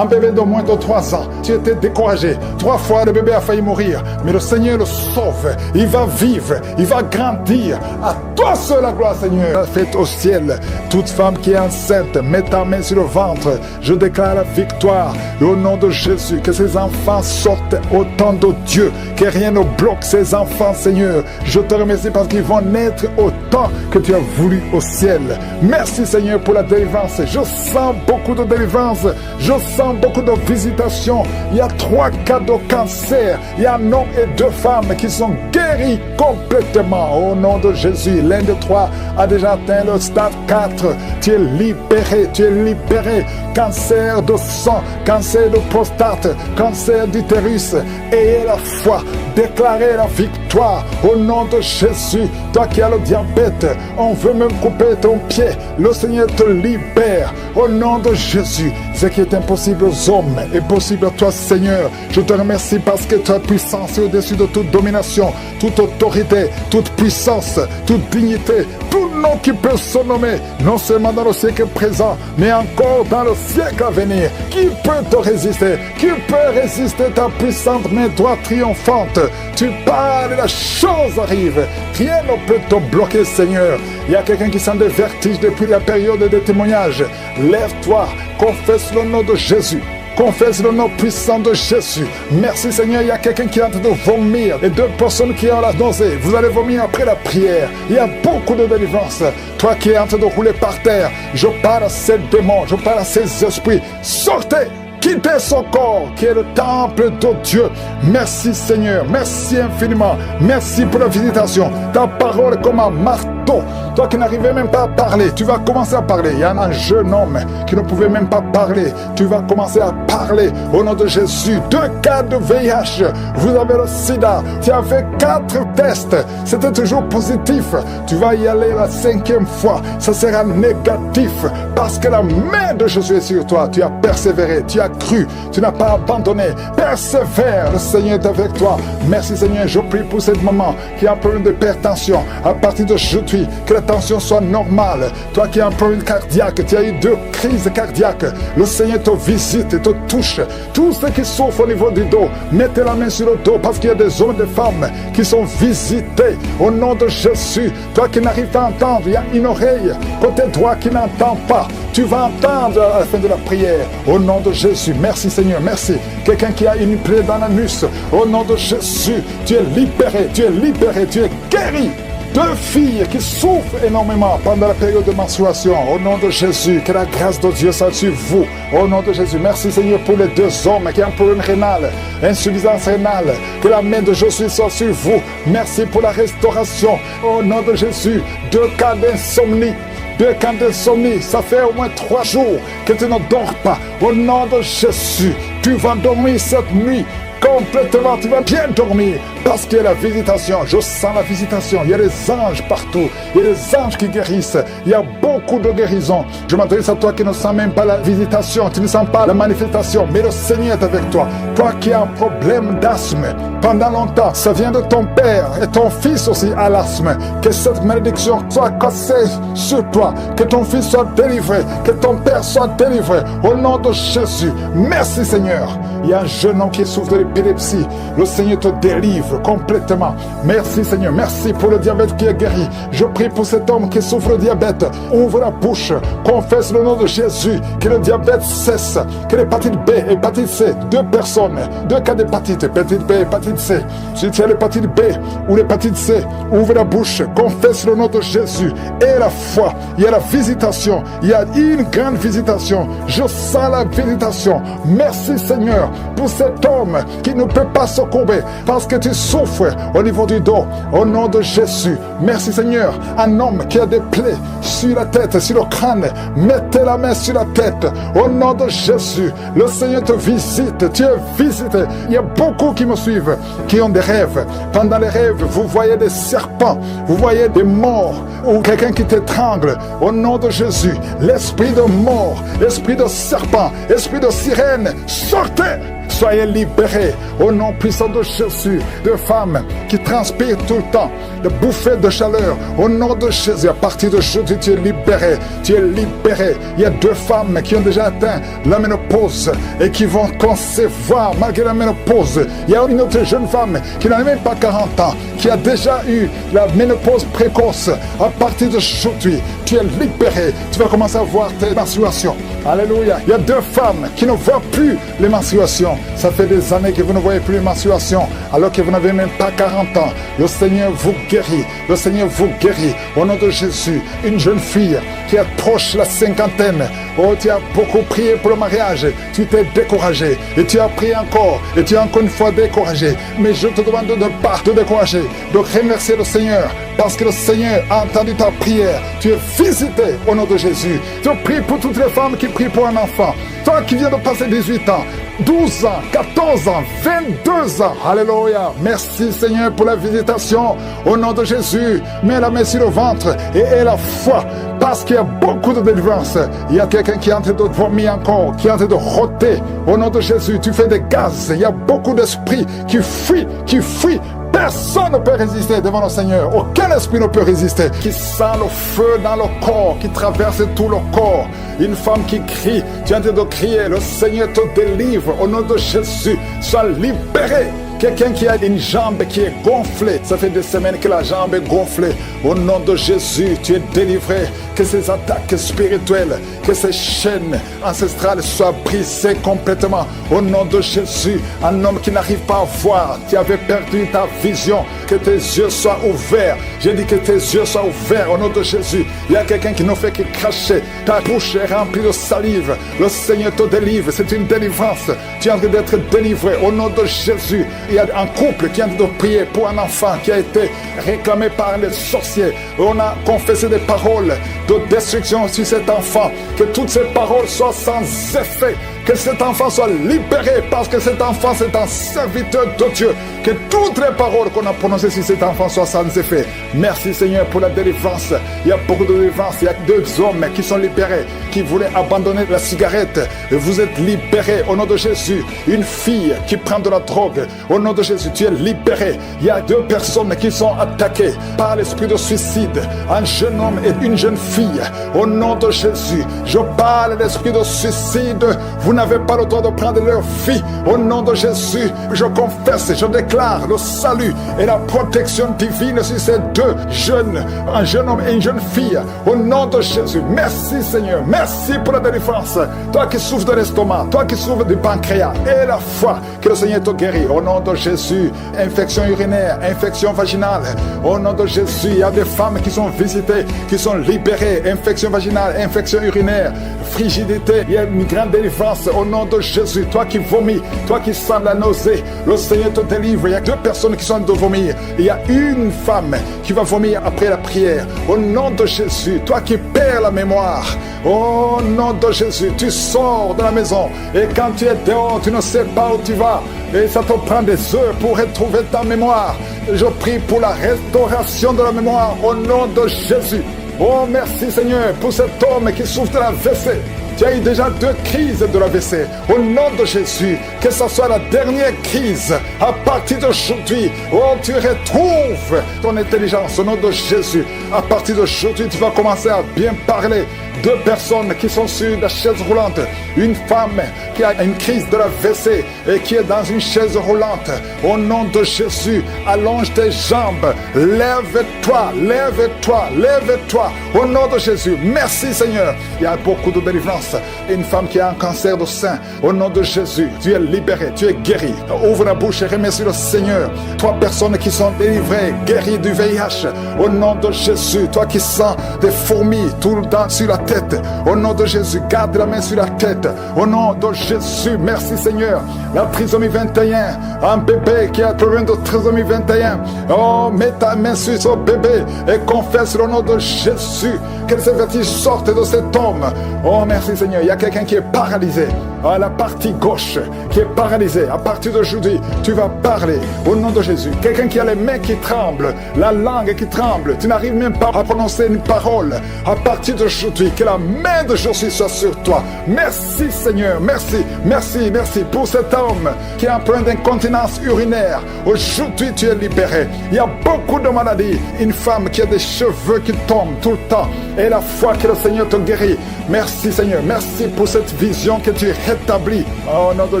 Speaker 1: de moins de 3 ans, tu étais découragé. 3 fois le bébé a failli mourir, mais le Seigneur le sauve. Il va vivre, il va grandir. À toi seul la gloire Seigneur. Faites au ciel, toute femme qui est enceinte, mets ta main sur le ventre. Je déclare la victoire au nom de Jésus. Que ces enfants sortent au temps de Dieu. Que rien ne bloque ces enfants, Seigneur. Je te remercie parce qu'ils vont naître au temps que tu as voulu au ciel. Merci, Seigneur, pour la délivrance. Je sens beaucoup de délivrance. Je sens beaucoup de visitations. Il y a 3 cas de cancer. Il y a un homme et 2 femmes qui sont guéris complètement. Au nom de Jésus. L'un de 3 a déjà atteint le stade 4. Tu es libéré. Tu es libéré. Cancer de sang, cancer de prostate, cancer d'utérus. Ayez la foi, déclarez la victoire au nom de Jésus. Toi qui as le diabète, on veut même couper ton pied. Le Seigneur te libère au nom de Jésus. Ce qui est impossible aux hommes est possible à toi, Seigneur. Je te remercie parce que tu as puissance au-dessus de toute domination, toute autorité, toute puissance, toute dignité, tout nom qui peut se nommer, non seulement dans le siècle présent, mais encore dans le siècle à venir. Qui peut te résister? Qui peut résister ta puissante main droite triomphante? Tu parles et la chose arrive. Rien ne peut te bloquer, Seigneur. Il y a quelqu'un qui sent des vertiges depuis la période des témoignages. Lève-toi, confesse le nom de Jésus. Confesse le nom puissant de Jésus. Merci Seigneur, il y a quelqu'un qui est en train de vomir. Et 2 personnes qui ont la nausée. Vous allez vomir après la prière. Il y a beaucoup de délivrance. Toi qui es en train de rouler par terre, je parle à ces démons, je parle à ces esprits. Sortez! Quittez son corps qui est le temple de Dieu. Merci Seigneur, merci infiniment. Merci pour la visitation. Ta parole est comme un marteau. Toi qui n'arrivais même pas à parler, tu vas commencer à parler. Il y a un jeune homme qui ne pouvait même pas parler. Tu vas commencer à parler au nom de Jésus. 2 cas de VIH. Vous avez le sida. Tu as fait 4 tests. C'était toujours positif. Tu vas y aller la 5e fois. Ça sera négatif parce que la main de Jésus est sur toi. Tu as persévéré. Tu as cru, tu n'as pas abandonné. Persévère, le Seigneur est avec toi. Merci Seigneur, je prie pour ce moment qui a un problème d'hypertension. À partir d'aujourd'hui, que la tension soit normale. Toi qui as un problème cardiaque, tu as eu 2 crises cardiaques. Le Seigneur te visite et te touche. Tous ceux qui souffrent au niveau du dos, mettez la main sur le dos parce qu'il y a des hommes et des femmes qui sont visités au nom de Jésus. Toi qui n'arrives pas à entendre, il y a une oreille côté droit qui n'entend pas. Tu vas entendre à la fin de la prière au nom de Jésus. Merci Seigneur, merci. Quelqu'un qui a une plaie dans l'anus, au nom de Jésus, tu es libéré, tu es libéré, tu es guéri. 2 filles qui souffrent énormément pendant la période de menstruation, au nom de Jésus, que la grâce de Dieu soit sur vous, au nom de Jésus. Merci Seigneur pour les 2 hommes qui ont un problème rénal, insuffisance rénale, que la main de Jésus soit sur vous. Merci pour la restauration, au nom de Jésus. 2 cas d'insomnie. 2 cas d'insomnie, ça fait au moins 3 jours que tu ne dors pas. Au nom de Jésus, tu vas dormir cette nuit complètement, tu vas bien dormir parce qu'il y a la visitation. Je sens la visitation. Il y a des anges partout. Il y a des anges qui guérissent. Il y a beaucoup de guérisons. Je m'adresse à toi qui ne sens même pas la visitation, tu ne sens pas la manifestation, mais le Seigneur est avec toi. Toi qui as un problème d'asthme pendant longtemps, ça vient de ton père et ton fils aussi a l'asthme. Que cette malédiction soit cassée sur toi, que ton fils soit délivré, que ton père soit délivré au nom de Jésus. Merci Seigneur. Il y a un jeune homme qui souffre de l'épilepsie. Le Seigneur te délivre complètement. Merci Seigneur. Merci pour le diabète qui est guéri. Je prie pour cet homme qui souffre de diabète. Ouvre la bouche. Confesse le nom de Jésus. Que le diabète cesse. Que l'hépatite B et l'hépatite C. 2 personnes. 2 cas d'hépatite. Hépatite B et hépatite C. Si tu as l'hépatite B ou l'hépatite C, ouvre la bouche. Confesse le nom de Jésus. Et la foi. Il y a la visitation. Il y a une grande visitation. Je sens la visitation. Merci Seigneur pour cet homme qui ne peut pas se courber parce que tu souffres au niveau du dos. Au nom de Jésus, merci Seigneur. Un homme qui a des plaies sur la tête, sur le crâne, mettez la main sur la tête. Au nom de Jésus, le Seigneur te visite. Tu es visité. Il y a beaucoup qui me suivent, qui ont des rêves. Pendant les rêves, vous voyez des serpents, vous voyez des morts ou quelqu'un qui t'étrangle. Au nom de Jésus, l'esprit de mort, l'esprit de serpent, l'esprit de sirène, sortez! Soyez libérés au nom puissant de Jésus. De femmes qui transpirent tout le temps, de bouffées de chaleur. Au nom de Jésus, à partir de jeudi, tu es libéré. Tu es libéré. Il y a 2 femmes qui ont déjà atteint la ménopause et qui vont concevoir malgré la ménopause. Il y a une autre jeune femme qui n'a même pas 40 ans, qui a déjà eu la ménopause précoce. À partir de aujourd'hui, tu es libéré. Tu vas commencer à voir tes menstruations. Alléluia. Il y a 2 femmes qui ne voient plus les menstruations. Ça fait des années que vous ne voyez plus les menstruations, alors que vous n'avez même pas 40 ans. Le Seigneur vous guérit. Le Seigneur vous guérit. Au nom de Jésus, une jeune fille qui approche la 50aine. Oh, tu as beaucoup prié pour le mariage. Tu t'es découragé. Et tu as prié encore. Et tu es encore une fois découragé. Mais je te demande de ne pas te décourager. De remercier le Seigneur. Parce que le Seigneur a entendu ta prière. Tu es visité au nom de Jésus. Je prie pour toutes les femmes qui prient pour un enfant. Toi qui viens de passer 18 ans, 12 ans, 14 ans, 22 ans. Alléluia. Merci Seigneur pour la visitation. Au nom de Jésus, mets la main sur le ventre et aie la foi. Parce qu'il y a beaucoup de délivrance. Il y a quelqu'un qui est en train de vomir encore, qui est en train de rôter. Au nom de Jésus, tu fais des gaz. Il y a beaucoup d'esprits qui fuient, qui fuient. Personne ne peut résister devant le Seigneur. Aucun esprit ne peut résister. Qui sent le feu dans le corps, qui traverse tout le corps. Une femme qui crie, tu es en train de crier, le Seigneur te délivre. Au nom de Jésus, sois libéré. Quelqu'un qui a une jambe qui est gonflée, ça fait des semaines que la jambe est gonflée. Au nom de Jésus, tu es délivré. Que ces attaques spirituelles, que ces chaînes ancestrales soient brisées complètement. Au nom de Jésus, un homme qui n'arrive pas à voir, qui avait perdu ta vision, que tes yeux soient ouverts. J'ai dit que tes yeux soient ouverts au nom de Jésus. Il y a quelqu'un qui ne fait que cracher. Ta bouche est remplie de salive. Le Seigneur te délivre. C'est une délivrance. Tu es en train d'être délivré au nom de Jésus. Il y a un couple qui est en train de prier pour un enfant qui a été réclamé par les sorciers. On a confessé des paroles de destruction sur cet enfant. Que toutes ces paroles soient sans effet. Que cet enfant soit libéré parce que cet enfant c'est un serviteur de Dieu. Que toutes les paroles qu'on a prononcées sur cet enfant soient sans effet. Merci Seigneur pour la délivrance. Il y a beaucoup de délivrance. Il y a 2 hommes qui sont libérés, qui voulaient abandonner la cigarette. Et vous êtes libérés au nom de Jésus. Une fille qui prend de la drogue. Au nom de Jésus, tu es libéré. Il y a 2 personnes qui sont attaquées par l'esprit de suicide. Un jeune homme et une jeune fille. Au nom de Jésus, je parle d'esprit de suicide. Vous n'avez pas le droit de prendre leur vie. Au nom de Jésus, je confesse, je déclare le salut et la protection divine sur ces 2 jeunes, un jeune homme et une jeune fille. Au nom de Jésus, merci Seigneur, merci pour la délivrance. Toi qui souffres de l'estomac, toi qui souffres du pancréas, et la foi, que le Seigneur te guérit. Au nom de Jésus, infection urinaire, infection vaginale. Au nom de Jésus, il y a des femmes qui sont visitées, qui sont libérées. Infection vaginale, infection urinaire, frigidité, il y a une grande délivrance. Au nom de Jésus, toi qui vomis, toi qui sens la nausée, le Seigneur te délivre. Il y a 2 personnes qui sont de vomir. Il y a une femme qui va vomir après la prière. Au nom de Jésus, toi qui perds la mémoire, au nom de Jésus, tu sors de la maison et quand tu es dehors, tu ne sais pas où tu vas et ça te prend des heures pour retrouver ta mémoire. Je prie pour la restauration de la mémoire au nom de Jésus. Oh merci Seigneur pour cet homme qui souffre de la l'AVC. Tu as eu déjà 2 crises de l'AVC. Au nom de Jésus, que ce soit la dernière crise, à partir d'aujourd'hui, oh, tu retrouves ton intelligence. Au nom de Jésus, à partir d'aujourd'hui, tu vas commencer à bien parler. 2 personnes qui sont sur la chaise roulante. Une femme qui a une crise de l'AVC et qui est dans une chaise roulante. Au nom de Jésus, allonge tes jambes. Lève-toi, lève-toi, lève-toi. Au nom de Jésus, merci Seigneur. Il y a beaucoup de délivrance. Une femme qui a un cancer de sein. Au nom de Jésus, tu es libéré, tu es guéri. Ouvre la bouche et remercie le Seigneur. 3 personnes qui sont délivrées, guéries du VIH. Au nom de Jésus, toi qui sens des fourmis tout le temps sur la tête. Au nom de Jésus, garde la main sur la tête. Au nom de Jésus, merci Seigneur. La trisomie 21, un bébé qui a un problème de trisomie 21. Oh, mets ta main sur ce bébé et confesse le nom de Jésus. Que ces vertiges sortent de cet homme. Oh, merci Seigneur. Il y a quelqu'un qui est paralysé à la partie gauche, qui est paralysé. À partir d'aujourd'hui, tu vas parler au nom de Jésus. Quelqu'un qui a les mains qui tremblent, la langue qui tremble. Tu n'arrives même pas à prononcer une parole. À partir d'aujourd'hui, que la main de Jésus soit sur toi. Merci Seigneur, merci, merci, merci pour cet homme qui a un problème d'incontinence urinaire. Aujourd'hui, tu es libéré. Il y a beaucoup de maladies. Une femme qui a des cheveux qui tombent tout le temps. Et la foi que le Seigneur te guérit. Merci Seigneur, merci pour cette vision que tu rétablis. Au nom de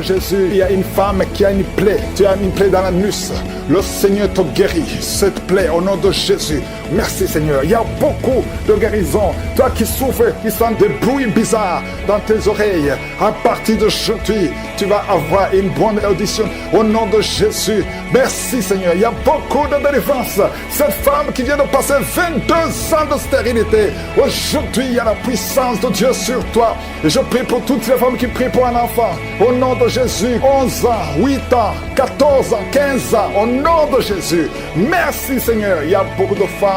Speaker 1: Jésus, il y a une femme qui a une plaie. Tu as une plaie dans l'anus. Le Seigneur te guérit. Cette plaie au nom de Jésus. Merci Seigneur. Il y a beaucoup de guérisons. Toi qui souffres, qui sens des bruits bizarres dans tes oreilles. À partir d'aujourd'hui, tu vas avoir une bonne audition. Au nom de Jésus. Merci Seigneur. Il y a beaucoup de délivrance. Cette femme qui vient de passer 22 ans de stérilité. Aujourd'hui, il y a la puissance de Dieu sur toi. Et je prie pour toutes les femmes qui prient pour un enfant. Au nom de Jésus. 11 ans, 8 ans, 14 ans, 15 ans. Au nom de Jésus. Merci Seigneur. Il y a beaucoup de femmes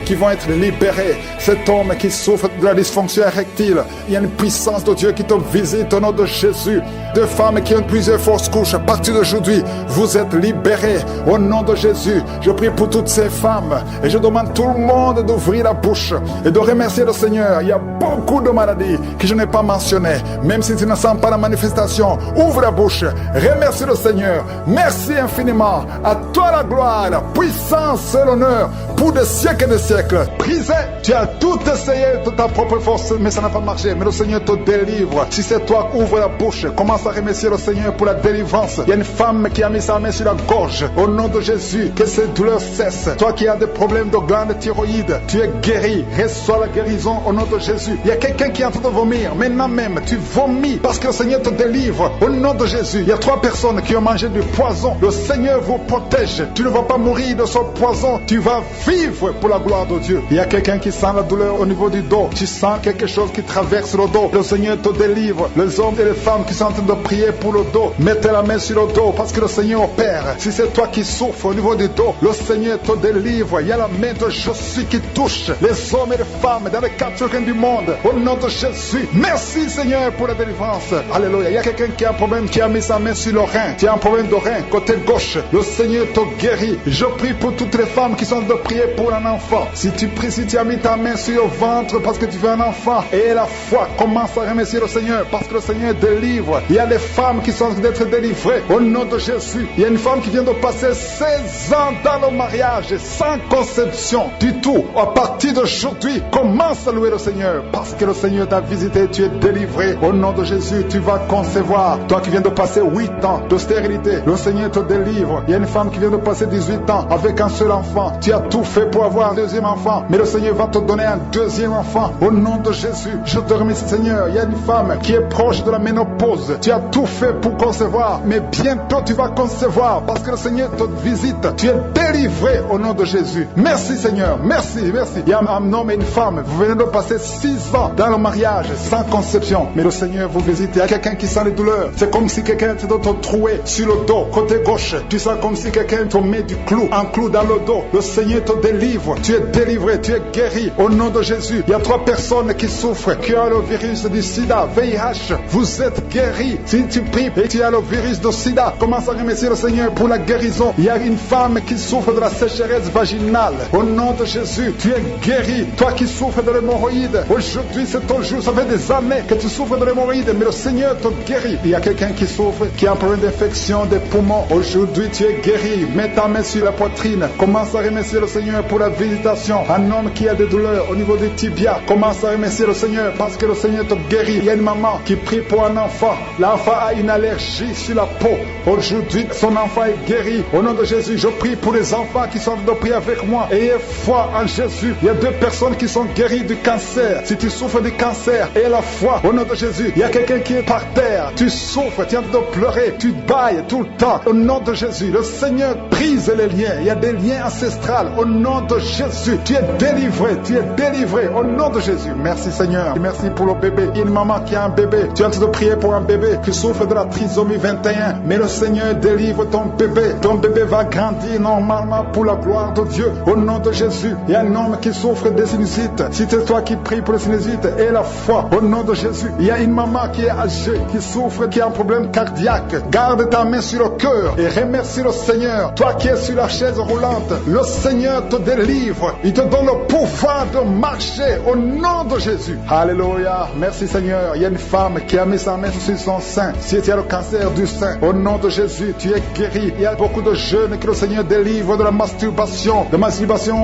Speaker 1: qui vont être libérées. Cet homme qui souffre de la dysfonction érectile. Il y a une puissance de Dieu qui te visite au nom de Jésus. 2 femmes qui ont plusieurs fausses couches. À partir d'aujourd'hui, vous êtes libérés au nom de Jésus. Je prie pour toutes ces femmes et je demande tout le monde d'ouvrir la bouche et de remercier le Seigneur. Il y a beaucoup de maladies que je n'ai pas mentionnées. Même si tu ne sens pas la manifestation, ouvre la bouche. Remercie le Seigneur. Merci infiniment. À toi la gloire, la puissance et l'honneur pour des siècles et des siècles. siècles. Brisé, tu as tout essayé de ta propre force, mais ça n'a pas marché. Mais le Seigneur te délivre. Si c'est toi, ouvre la bouche. Commence à remercier le Seigneur pour la délivrance. Il y a une femme qui a mis sa main sur la gorge. Au nom de Jésus, que ces douleurs cessent. Toi qui as des problèmes de glande thyroïde, tu es guéri. Reçois la guérison au nom de Jésus. Il y a quelqu'un qui est en train de vomir. Maintenant même, tu vomis parce que le Seigneur te délivre. Au nom de Jésus, il y a 3 personnes qui ont mangé du poison. Le Seigneur vous protège. Tu ne vas pas mourir de ce poison. Tu vas vivre pour la gloire de Dieu. Il y a quelqu'un qui sent la douleur au niveau du dos. Tu sens quelque chose qui traverse le dos. Le Seigneur te délivre. Les hommes et les femmes qui sont en train de prier pour le dos, mettez la main sur le dos parce que le Seigneur opère. Si c'est toi qui souffres au niveau du dos, le Seigneur te délivre. Il y a la main de Jésus qui touche les hommes et les femmes dans les 4 coins du monde. Au nom de Jésus, merci Seigneur pour la délivrance. Alléluia. Il y a quelqu'un qui a un problème, qui a mis sa main sur le rein. Tu as un problème de rein, côté gauche. Le Seigneur te guérit. Je prie pour toutes les femmes qui sont en train de prier pour un enfant. Si tu pries, si tu as mis ta main sur le ventre parce que tu veux un enfant, et la foi, commence à remercier le Seigneur parce que le Seigneur délivre. Il y a des femmes qui sont en train d'être délivrées au nom de Jésus. Il y a une femme qui vient de passer 16 ans dans le mariage sans conception du tout. À partir d'aujourd'hui, commence à louer le Seigneur parce que le Seigneur t'a visité, tu es délivré. Au nom de Jésus, tu vas concevoir. Toi qui viens de passer 8 ans de stérilité, le Seigneur te délivre. Il y a une femme qui vient de passer 18 ans avec un seul enfant. Tu as tout fait pour avoir un deuxième enfant, mais le Seigneur va te donner un deuxième enfant. Au nom de Jésus, je te remercie Seigneur. Il y a une femme qui est proche de la ménopause. Tu as tout fait pour concevoir, mais bientôt tu vas concevoir parce que le Seigneur te visite. Tu es délivré au nom de Jésus. Merci Seigneur, merci, merci. Il y a un homme et une femme, vous venez de passer 6 ans dans le mariage sans conception, mais le Seigneur vous visite. Il y a quelqu'un qui sent les douleurs. C'est comme si quelqu'un te troué sur le dos, côté gauche. Tu sens comme si quelqu'un te met un clou dans le dos. Le Seigneur te délivre. Tu es délivré, tu es guéri au nom de Jésus. Il y a 3 personnes qui souffrent, qui ont le virus du sida, VIH. Vous êtes guéris. Si tu pries et tu as le virus du sida, commence à remercier le Seigneur pour la guérison. Il y a une femme qui souffre de la sécheresse vaginale. Au nom de Jésus, tu es guéri. Toi qui souffres de l'hémorroïde, aujourd'hui c'est ton jour. Ça fait des années que tu souffres de l'hémorroïde, mais le Seigneur te guérit. Il y a quelqu'un qui souffre, qui a un problème d'infection des poumons. Aujourd'hui tu es guéri. Mets ta main sur la poitrine. Commence à remercier le Seigneur pour la visitation. Un homme qui a des douleurs au niveau des tibias, commence à remercier le Seigneur parce que le Seigneur te guérit. Il y a une maman qui prie pour un enfant. L'enfant a une allergie sur la peau. Aujourd'hui, son enfant est guéri. Au nom de Jésus, je prie pour les enfants qui sont de prier avec moi. Ayez foi en Jésus. Il y a 2 personnes qui sont guéries du cancer. Si tu souffres du cancer, aie la foi. Au nom de Jésus, il y a quelqu'un qui est par terre. Tu souffres, tu es en train de pleurer, tu bailles tout le temps. Au nom de Jésus, le Seigneur brise les liens. Il y a des liens ancestrales. Au nom de Jésus, tu es délivré. Tu es délivré. Au nom de Jésus. Merci Seigneur. Merci pour le bébé. Il y a une maman qui a un bébé. Tu es en train de prier pour un bébé qui souffre de la trisomie 21. Mais le Seigneur délivre ton bébé. Ton bébé va grandir normalement pour la gloire de Dieu. Au nom de Jésus. Il y a un homme qui souffre des sinusites. Si c'est toi qui pries pour les sinusites, aie la foi. Au nom de Jésus. Il y a une maman qui est âgée, qui souffre, qui a un problème cardiaque. Garde ta main sur le cœur et remercie le Seigneur. Toi qui es sur la chaise roulante, le Seigneur te délivre. Il te donne le pouvoir de marcher au nom de Jésus. Alléluia. Merci Seigneur. Il y a une femme qui a mis sa main sur son sein. Si tu as le cancer du sein, au nom de Jésus, tu es guéri. Il y a beaucoup de jeunes que le Seigneur délivre de la masturbation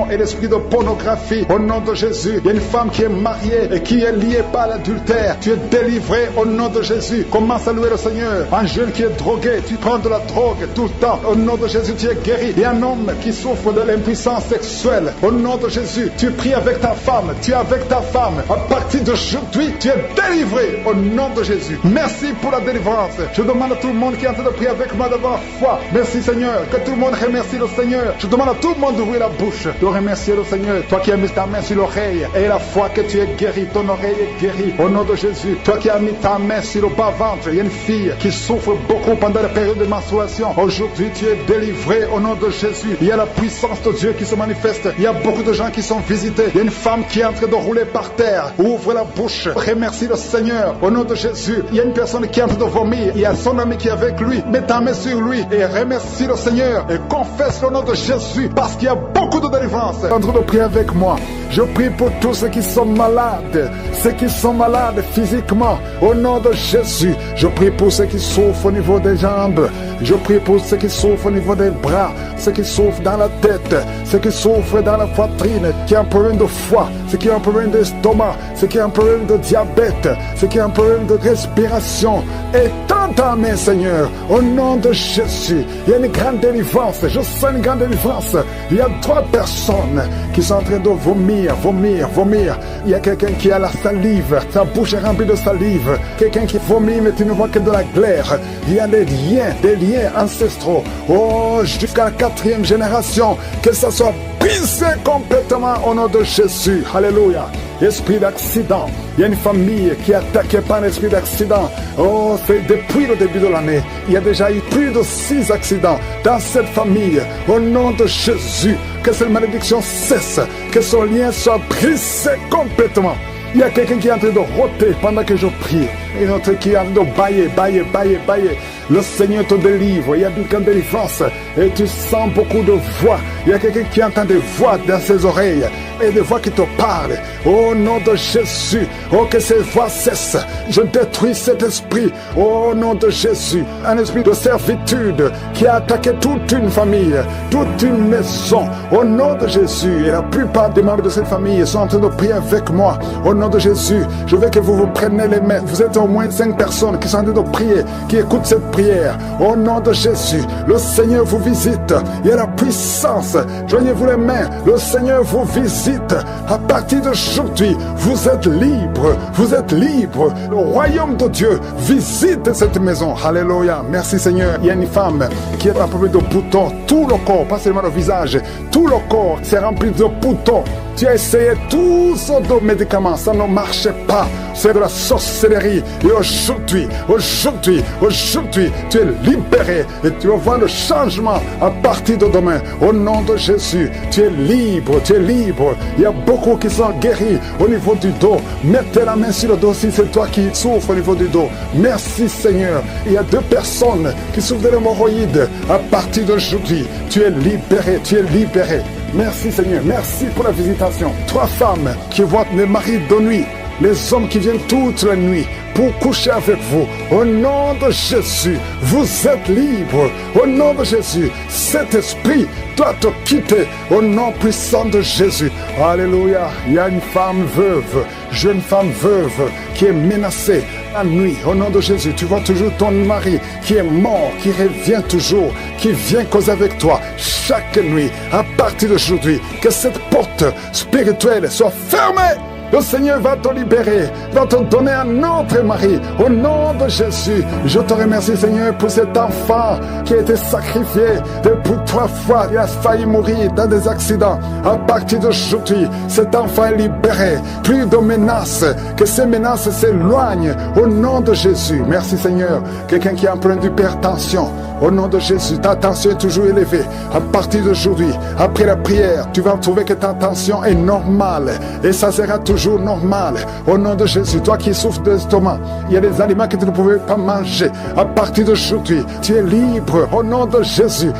Speaker 1: et l'esprit de pornographie. Au nom de Jésus, il y a une femme qui est mariée et qui est liée par l'adultère. Tu es délivré au nom de Jésus. Commence à louer le Seigneur. Un jeune qui est drogué, tu prends de la drogue tout le temps. Au nom de Jésus, tu es guéri. Il y a un homme qui souffre de l'impuissance sexuelle. Au nom de Jésus, tu pries avec ta femme. Tu es avec ta femme. À partir d'aujourd'hui, tu es délivré au nom de Jésus. Merci pour la délivrance. Je demande à tout le monde qui est en train de prier avec moi d'avoir foi. Merci Seigneur. Que tout le monde remercie le Seigneur. Je demande à tout le monde d'ouvrir la bouche, de remercier le Seigneur. Toi qui as mis ta main sur l'oreille et la foi que tu es guéri. Ton oreille est guérie au nom de Jésus. Toi qui as mis ta main sur le bas-ventre, il y a une fille qui souffre beaucoup pendant la période de menstruation. Aujourd'hui, tu es délivré au nom de Jésus. Il y a la puissance de Dieu qui se manifeste. Il y a beaucoup de gens qui sont visités. Il y a une femme qui est en train de rouler par terre. Ouvre la bouche. Remercie le Seigneur au nom de Jésus. Il y a une personne qui est en train de vomir. Il y a son ami qui est avec lui. Mets ta main sur lui et remercie le Seigneur et confesse le nom de Jésus parce qu'il y a beaucoup beaucoup de délivrance. En train de prier avec moi. Je prie pour tous ceux qui sont malades, physiquement, au nom de Jésus. Je prie pour ceux qui souffrent au niveau des jambes. Je prie pour ceux qui souffrent au niveau des bras, ceux qui souffrent dans la tête, ceux qui souffrent dans la poitrine, qui ont un problème de foie, ceux qui ont un problème d'estomac, ceux qui ont un problème de diabète, ceux qui ont un problème de respiration. Et tant main, Seigneur, au nom de Jésus, il y a une grande délivrance. Je sens une grande délivrance. Il y a 3 personnes qui sont en train de vomir. Il y a quelqu'un qui a la salive, sa bouche est remplie de salive. Quelqu'un qui vomit, mais tu ne vois que de la glaire. Il y a des liens ancestraux. Oh, jusqu'à la 4e génération, que ça soit brisé complètement au nom de Jésus. Alléluia. Esprit d'accident. Il y a une famille qui est attaquée par un esprit d'accident. Oh, c'est depuis le début de l'année. Il y a déjà eu plus de 6 accidents dans cette famille. Au nom de Jésus, que cette malédiction cesse. Que son lien soit brisé complètement. Il y a quelqu'un qui est en train de rôter pendant que je prie. Et un autre qui est en train de bailler. Le Seigneur te délivre. Il y a une grande délivrance. Et tu sens beaucoup de voix. Il y a quelqu'un qui entend des voix dans ses oreilles. Et des voix qui te parlent. Au nom de Jésus. Oh, que ces voix cessent. Je détruis cet esprit. Au nom de Jésus. Un esprit de servitude qui a attaqué toute une famille. Toute une maison. Au nom de Jésus. Et la plupart des membres de cette famille sont en train de prier avec moi. Au nom de Jésus. Je veux que vous vous preniez les mains. Vous êtes au moins 5 personnes qui sont en train de prier. Qui écoutent cette prière. Au nom de Jésus. Le Seigneur vous visite. Il y a la puissance. Joignez-vous les mains. Le Seigneur vous visite. À partir d'aujourd'hui, vous êtes libre. Vous êtes libre. Le royaume de Dieu visite cette maison. Alléluia. Merci Seigneur. Il y a une femme qui est entourée de boutons. Tout le corps, pas seulement le visage. Tout le corps s'est rempli de boutons. Tu as essayé tous sortes de médicaments. Ça ne marchait pas. C'est de la sorcellerie. Et aujourd'hui, tu es libéré. Et tu vas voir le changement à partir de demain. Au nom de Jésus, tu es libre. Il y a beaucoup qui sont guéris au niveau du dos. Mettez la main sur le dos si c'est toi qui souffres au niveau du dos. Merci Seigneur. Il y a 2 personnes qui souffrent de l'hémorroïde. À partir d'aujourd'hui, tu es libéré. Merci Seigneur. Merci pour la visitation. 3 femmes qui voient les maris de nuit. Les hommes qui viennent toute la nuit pour coucher avec vous. Au nom de Jésus, vous êtes libres. Au nom de Jésus, cet esprit doit te quitter. Au nom puissant de Jésus. Alléluia. Il y a une femme veuve, jeune femme veuve, qui est menacée la nuit. Au nom de Jésus, tu vois toujours ton mari qui est mort, qui revient toujours, qui vient causer avec toi chaque nuit. À partir d'aujourd'hui, que cette porte spirituelle soit fermée. Le Seigneur va te libérer, va te donner un autre mari. Au nom de Jésus, je te remercie Seigneur pour cet enfant qui a été sacrifié depuis 3 fois. Il a failli mourir dans des accidents. À partir d'aujourd'hui, cet enfant est libéré. Plus de menaces, que ces menaces s'éloignent. Au nom de Jésus, merci Seigneur. Quelqu'un qui a un problème d'hypertension. Au nom de Jésus, ta tension est toujours élevée. À partir d'aujourd'hui, après la prière, tu vas trouver que ta tension est normale. Et ça sera toujours normal. Au nom de Jésus, toi qui souffres d'estomac, il y a des aliments que tu ne pouvais pas manger. À partir d'aujourd'hui, tu es libre. Au nom de Jésus,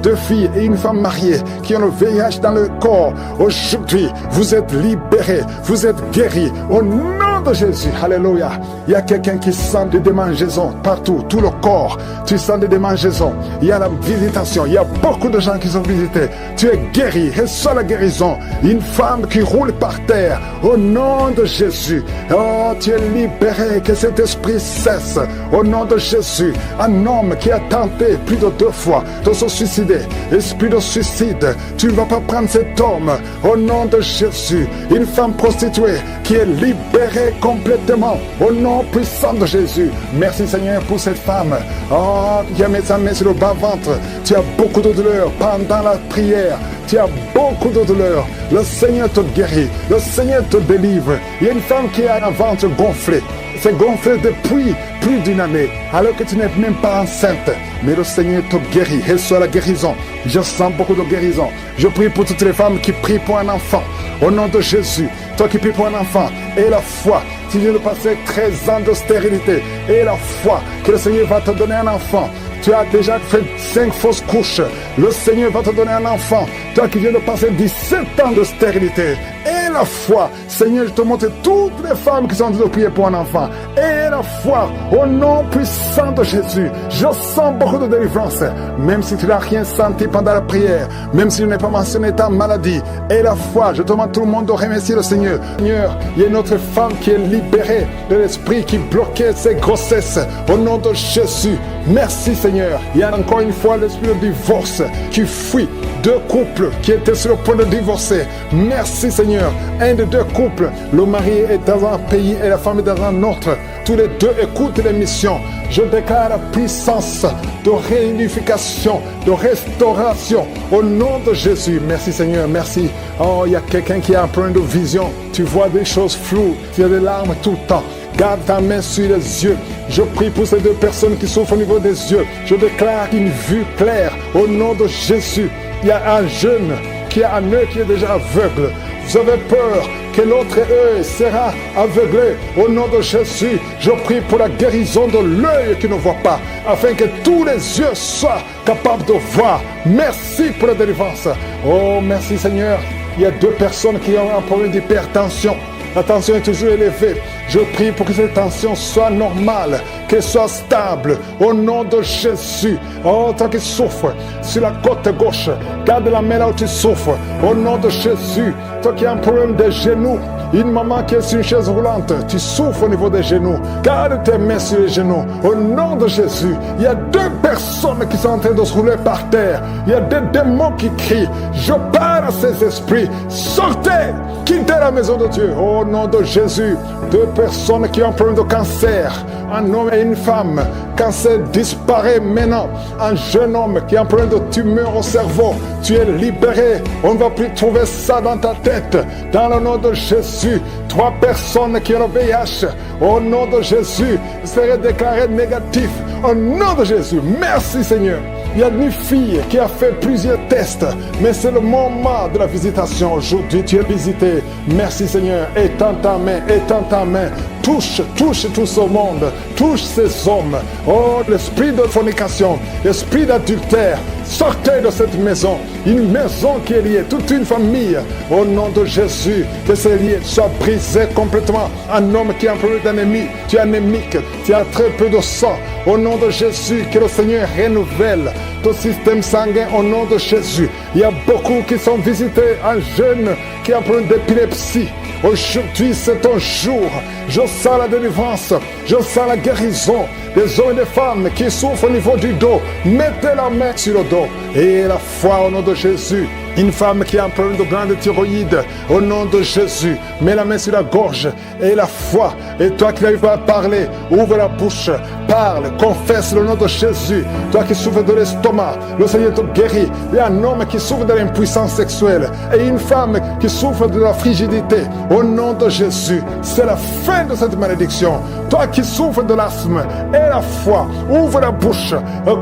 Speaker 1: 2 filles et une femme mariée qui ont le VIH dans le corps. Aujourd'hui, vous êtes libérés. Vous êtes guéris. Au nom de Jésus, alléluia. Il y a quelqu'un qui sent des démangeaisons partout, tout le corps. Tu sens des démangeaisons. Il y a la visitation. Il y a beaucoup de gens qui sont visités. Tu es guéri. Reçois la guérison. Une femme qui roule par terre. Au nom de Jésus. Oh, tu es libéré. Que cet esprit cesse. Au nom de Jésus. Un homme qui a tenté plus de 2 fois de se suicider. Esprit de suicide. Tu ne vas pas prendre cet homme. Au nom de Jésus. Une femme prostituée qui est libérée complètement. Au nom puissant de Jésus. Merci Seigneur pour cette femme. Oh, qui a mis sa main sur le bas-ventre. Tu as beaucoup de douleur pendant la prière. Tu as beaucoup de douleur. Le Seigneur te guérit. Le Seigneur te délivre. Il y a une femme qui a un ventre gonflé. C'est gonflé depuis plus d'une année. Alors que tu n'es même pas enceinte. Mais le Seigneur te guérit. Reçois la guérison. Je sens beaucoup de guérison. Je prie pour toutes les femmes qui prient pour un enfant. Au nom de Jésus. Toi qui pries pour un enfant. Et la foi. Tu viens de passer 13 ans de stérilité. Et la foi que le Seigneur va te donner un enfant. tu as déjà fait 5 fausses couches. Le Seigneur va te donner un enfant. Toi qui viens de passer 17 ans de stérilité. Et la foi, Seigneur, je te montre toutes les femmes qui sont en train de prier pour un enfant. Et la foi, au nom puissant de Jésus, je sens beaucoup de délivrance. Même si tu n'as rien senti pendant la prière, même si je n'ai pas mentionné ta maladie. Et la foi, je demande à tout le monde de remercier le Seigneur. Seigneur, il y a une autre femme qui est libérée de l'esprit qui bloquait ses grossesses. Au nom de Jésus, merci Seigneur. Il y a encore une fois l'esprit de divorce qui fuit 2 couples qui étaient sur le point de divorcer. Merci Seigneur. Un des 2 couples, le mari est dans un pays et la femme est dans un autre. Tous les 2 écoutent l'émission. Je déclare la puissance de réunification, de restauration au nom de Jésus. Merci Seigneur, merci. Oh, il y a quelqu'un qui a un problème de vision. Tu vois des choses floues, tu as des larmes tout le temps. Garde ta main sur les yeux. Je prie pour ces 2 personnes qui souffrent au niveau des yeux. Je déclare une vue claire au nom de Jésus. Il y a un jeune qui a un œil qui est déjà aveugle. Vous avez peur que l'autre œil sera aveuglé. Au nom de Jésus, je prie pour la guérison de l'œil qui ne voit pas, afin que tous les yeux soient capables de voir. Merci pour la délivrance. Oh, merci Seigneur. Il y a 2 personnes qui ont un problème d'hypertension. La tension est toujours élevée. Je prie pour que cette tension soit normale, qu'elle soit stable. Au nom de Jésus. Oh, toi qui souffres sur la côte gauche, garde la main là où tu souffres. Au nom de Jésus. Toi qui as un problème des genoux, une maman qui est sur une chaise roulante, tu souffres au niveau des genoux. Garde tes mains sur les genoux. Au nom de Jésus. Il y a 2 personnes qui sont en train de se rouler par terre. Il y a des démons qui crient. Je parle à ces esprits. Sortez! Quittez la maison de Dieu. Au nom de Jésus. 2 personnes qui ont un problème de cancer. Un homme et une femme. Cancer disparaît maintenant. Un jeune homme qui a un problème de tumeur au cerveau. Tu es libéré. On ne va plus trouver ça dans ta tête. Dans le nom de Jésus. 3 personnes qui ont le VIH. Au nom de Jésus. Seraient déclarées négatives. Au nom de Jésus. Merci Seigneur. Il y a une fille qui a fait plusieurs tests, mais c'est le moment de la visitation. Aujourd'hui, tu es visité. Merci Seigneur. Étends ta main, étends ta main. Touche tout ce monde. Touche ces hommes. Oh, l'esprit de fornication, l'esprit d'adultère. Sortez de cette maison. Une maison qui est liée, toute une famille. Au nom de Jésus, que ces liens soient brisés complètement. Un homme qui a un problème d'ennemi, tu es anémique, tu as très peu de sang. Au nom de Jésus, que le Seigneur renouvelle ton système sanguin au nom de Jésus. Il y a beaucoup qui sont visités. Un jeune qui a un problème d'épilepsie. Aujourd'hui, c'est ton jour. Je sens la délivrance. Je sens la guérison des hommes et des femmes qui souffrent au niveau du dos. Mettez la main sur le dos. Et la foi au nom de Jésus. Une femme qui a un problème de glande thyroïde, au nom de Jésus, mets la main sur la gorge et la foi. Et toi qui n'arrives pas à parler, ouvre la bouche, parle, confesse le nom de Jésus. Toi qui souffres de l'estomac, le Seigneur te guérit. Il y a un homme qui souffre de l'impuissance sexuelle et une femme qui souffre de la frigidité. Au nom de Jésus, c'est la fin de cette malédiction. Toi qui souffres de l'asthme et la foi, ouvre la bouche,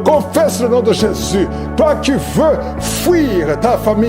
Speaker 1: confesse le nom de Jésus. Toi qui veux fuir ta famille,